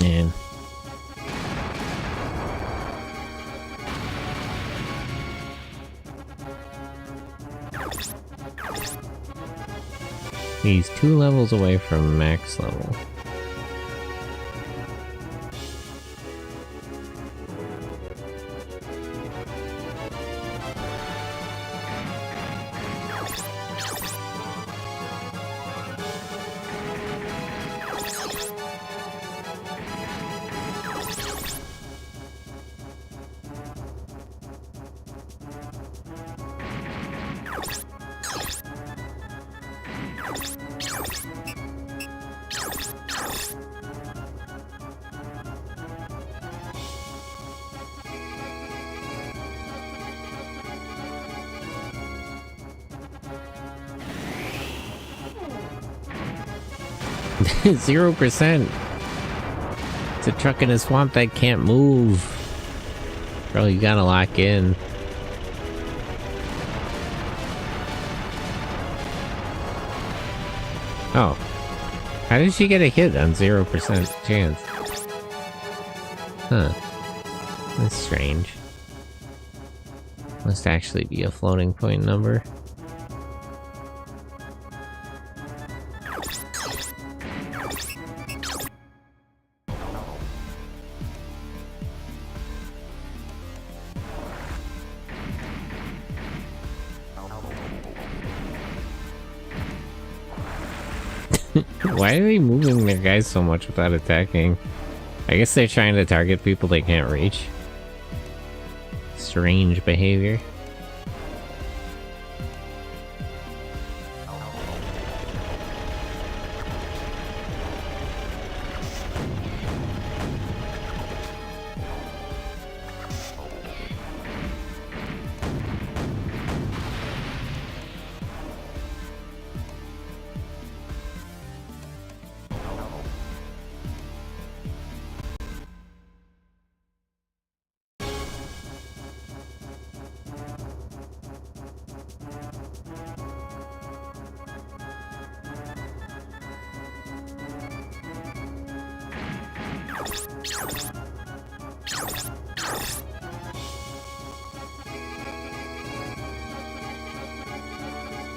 Man. He's 2 levels away from max level. %. It's a truck in a swamp that can't move. Bro, you gotta lock in. Oh. How did she get a hit on 0% chance? Huh. That's strange. Must actually be a floating point number. Why are they moving their guys so much without attacking? I guess they're trying to target people they can't reach. Strange behavior.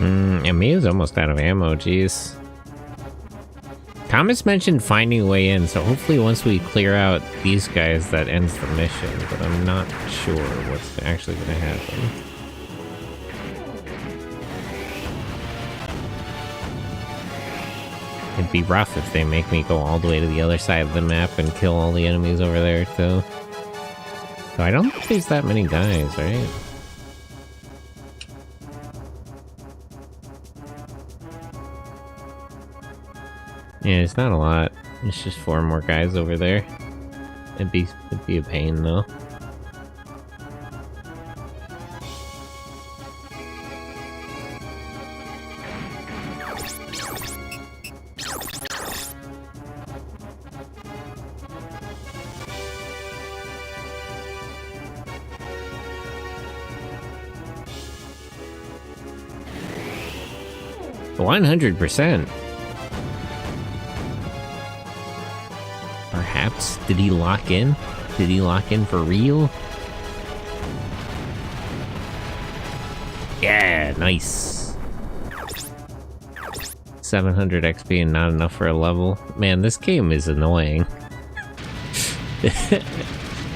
And Mia's almost out of ammo, jeez. Thomas mentioned finding a way in, so hopefully once we clear out these guys, that ends the mission, but I'm not sure what's actually going to happen. It'd be rough if they make me go all the way to the other side of the map and kill all the enemies over there, too. So I don't think there's that many guys, right? Yeah, it's not a lot. It's just 4 more guys over there. It'd be a pain, though. %. Perhaps? Did he lock in? Did he lock in for real? Yeah, nice. 700 XP and not enough for a level. Man, this game is annoying.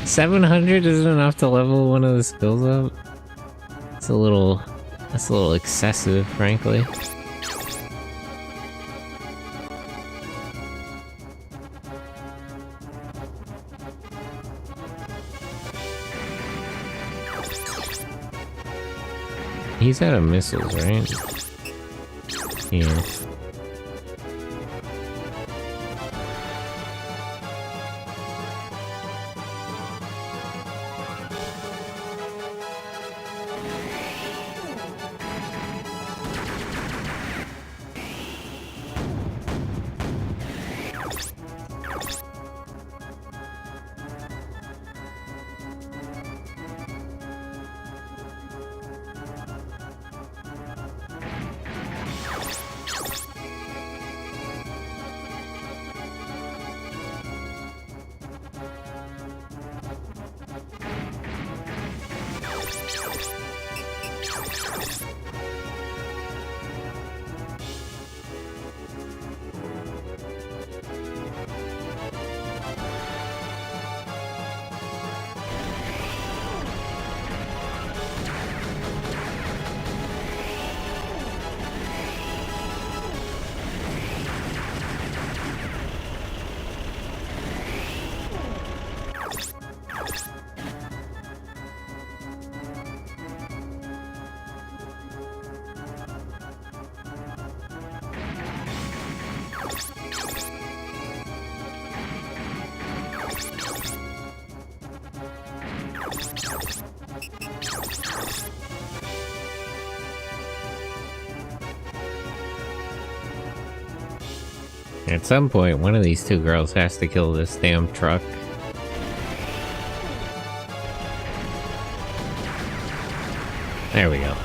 700 isn't enough to level one of the skills up. That's a little excessive, frankly. He's out of missiles, right? Yeah. At some point, one of these two girls has to kill this damn truck. There we go.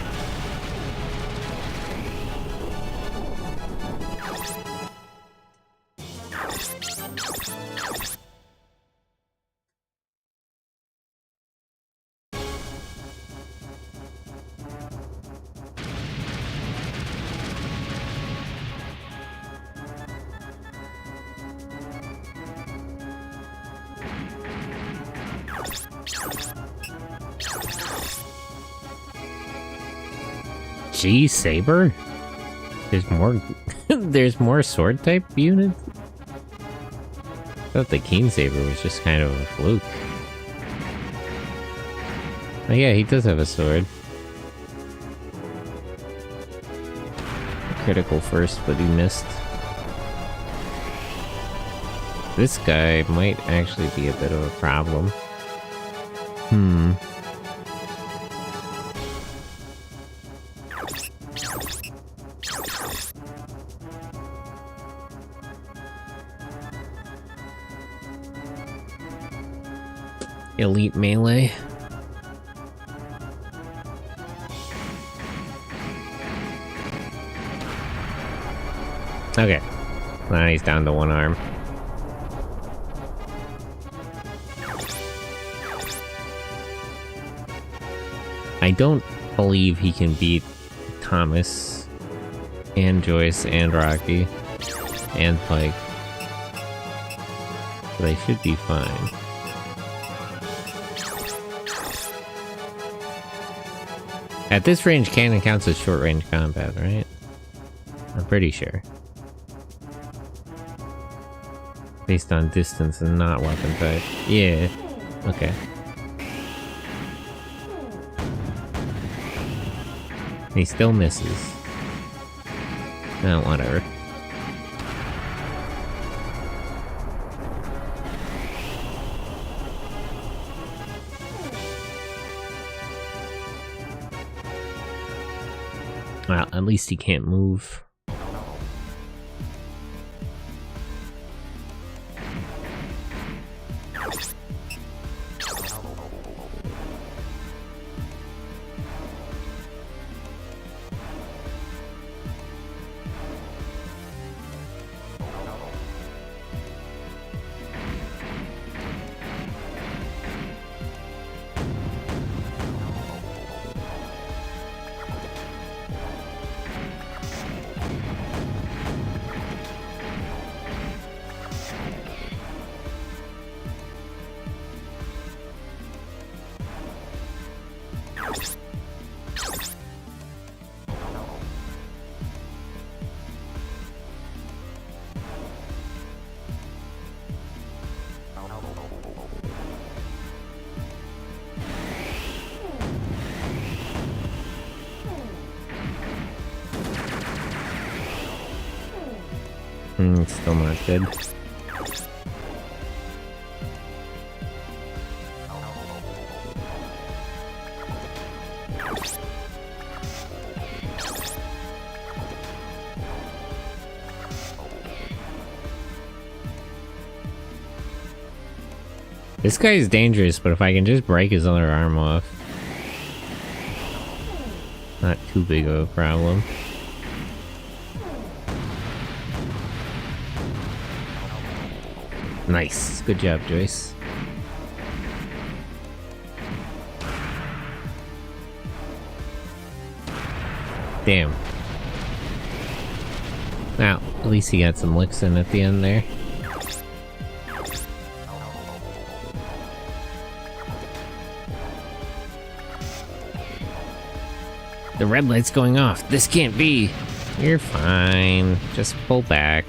G Saber? There's more. There's more sword type units? I thought the Keen Saber was just kind of a fluke. Oh yeah, he does have a sword. Critical first, but he missed. This guy might actually be a bit of a problem. Elite melee. Okay. Now he's down to one arm. I don't believe he can beat Thomas and Joyce and Rocky and Pike. But they should be fine. At this range, cannon counts as short-range combat, right? I'm pretty sure. Based on distance and not weapon type. Yeah. Okay. He still misses. Oh, whatever. Well, at least he can't move. Still not good. This guy is dangerous, but if I can just break his other arm off, not too big of a problem. Nice. Good job, Joyce. Damn. Now, at least he got some licks in at the end there. The red light's going off. This can't be. You're fine. Just pull back.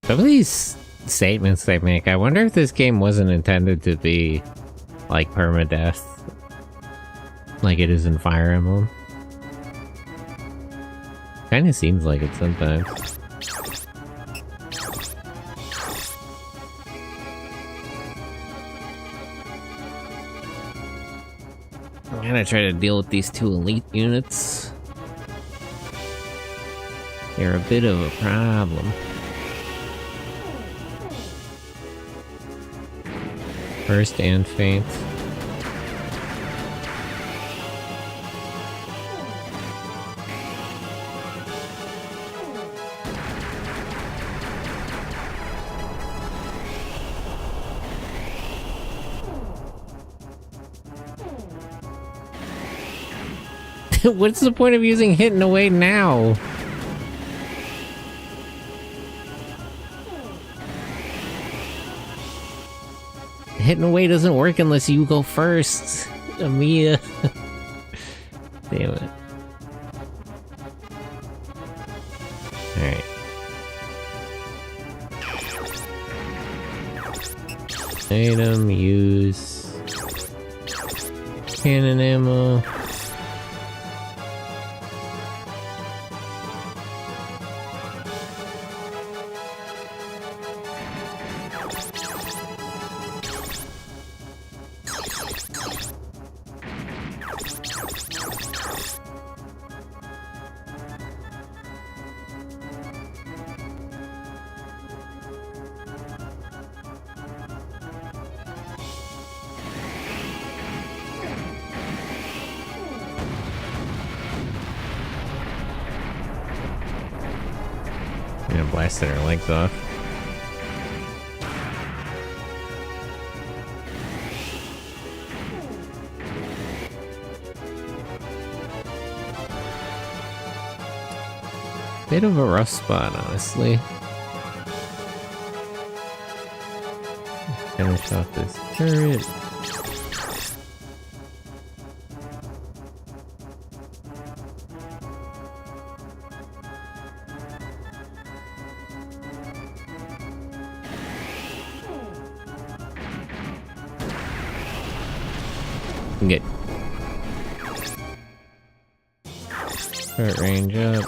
Some of these statements they make, I wonder if this game wasn't intended to be like permadeath, like it is in Fire Emblem. Kinda seems like it sometimes. I'm gonna try to deal with these two elite units. You're a bit of a problem. First and faint. What's the point of using hitting away now? Hitting away doesn't work unless you go first, Amia. Damn it. Alright. Item, use... cannon ammo... Blasted her legs off. Bit of a rough spot, honestly. Finish off this turret. Get turret range up.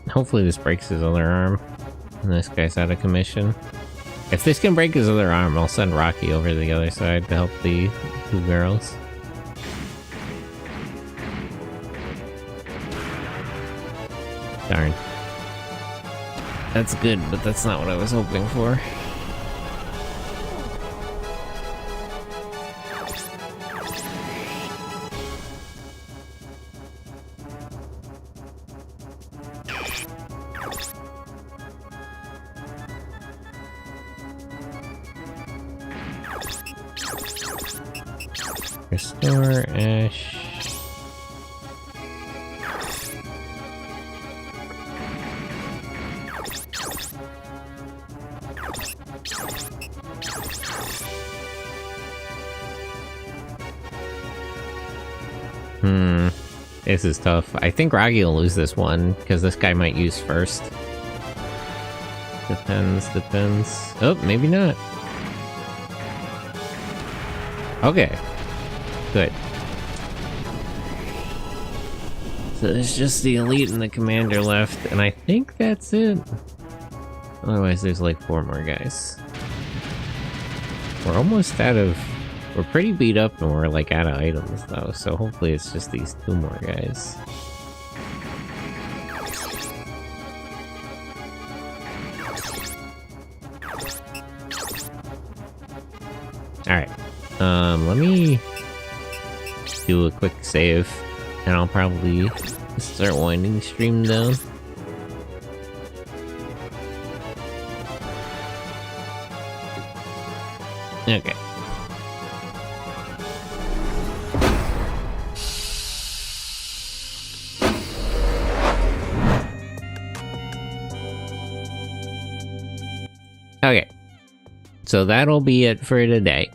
Hopefully this breaks his other arm, and this guy's out of commission. If this can break his other arm, I'll send Rocky over to the other side to help the two girls. Darn. That's good, but that's not what I was hoping for. Restore Ash. This is tough. I think Raggy will lose this one, because this guy might use first. Depends. Oh, maybe not. Okay. Good. So there's just the elite and the commander left, and I think that's it. Otherwise, there's like 4 more guys. We're almost out of... We're pretty beat up, and we're like out of items, though, so hopefully it's just these 2 more guys. Alright. Let me do a quick save, and I'll probably start winding the stream down. Okay. Okay. So that'll be it for today.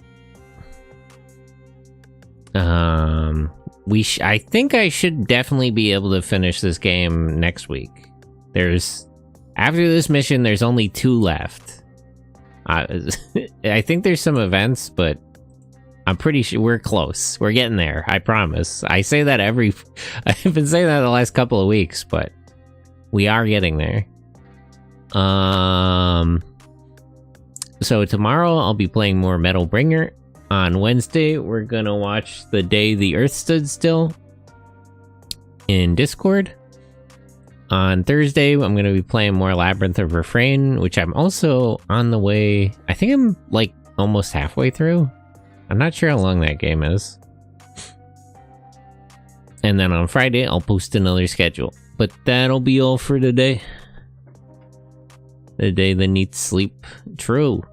I think I should definitely be able to finish this game next week. After this mission, there's only 2 left. I think there's some events, but I'm pretty sure we're close. We're getting there. I promise. I say that I've been saying that the last couple of weeks, but we are getting there. So tomorrow I'll be playing more Metal Bringer. On Wednesday, we're gonna watch The Day the Earth Stood Still in Discord. On Thursday, I'm gonna be playing more Labyrinth of Refrain, which I'm also on the way. I think I'm like almost halfway through. I'm not sure how long that game is. And then on Friday, I'll post another schedule. But that'll be all for today. The day that needs sleep. True.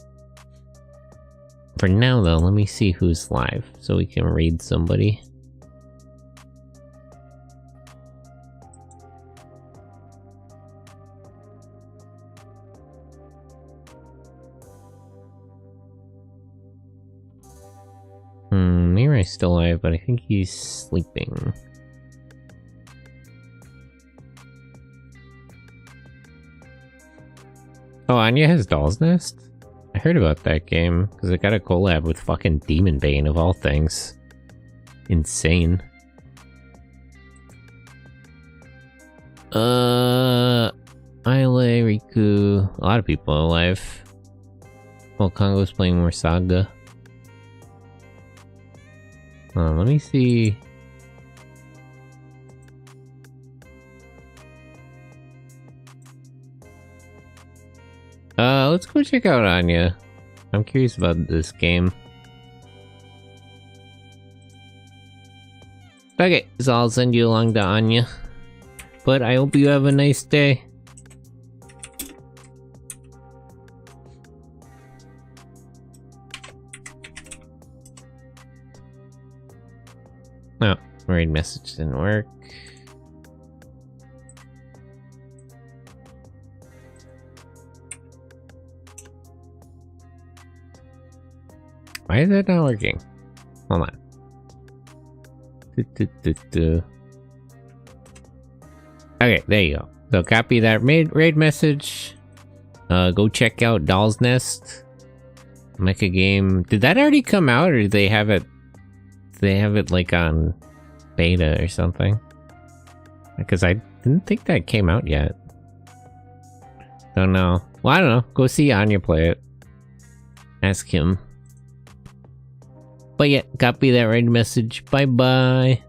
For now, though, let me see who's live so we can read somebody. Mirai's still alive, but I think he's sleeping. Oh, Anya has Doll's Nest? I heard about that game, because it got a collab with fucking Demon Bane of all things. Insane. Aile, Riku... A lot of people are alive. Well, Kongo's playing more Saga. Let me see... let's go check out Anya. I'm curious about this game. Okay, so I'll send you along to Anya. But I hope you have a nice day. Oh, raid message didn't work. Why is that not working? Hold on. Okay, there you go. So copy that raid message. Go check out Doll's Nest. Mecha game. Did that already come out, or do they have it? They have it like on beta or something? Because I didn't think that came out yet. Don't know. Well, I don't know. Go see Anya play it. Ask him. But yeah, copy that raid message. Bye bye.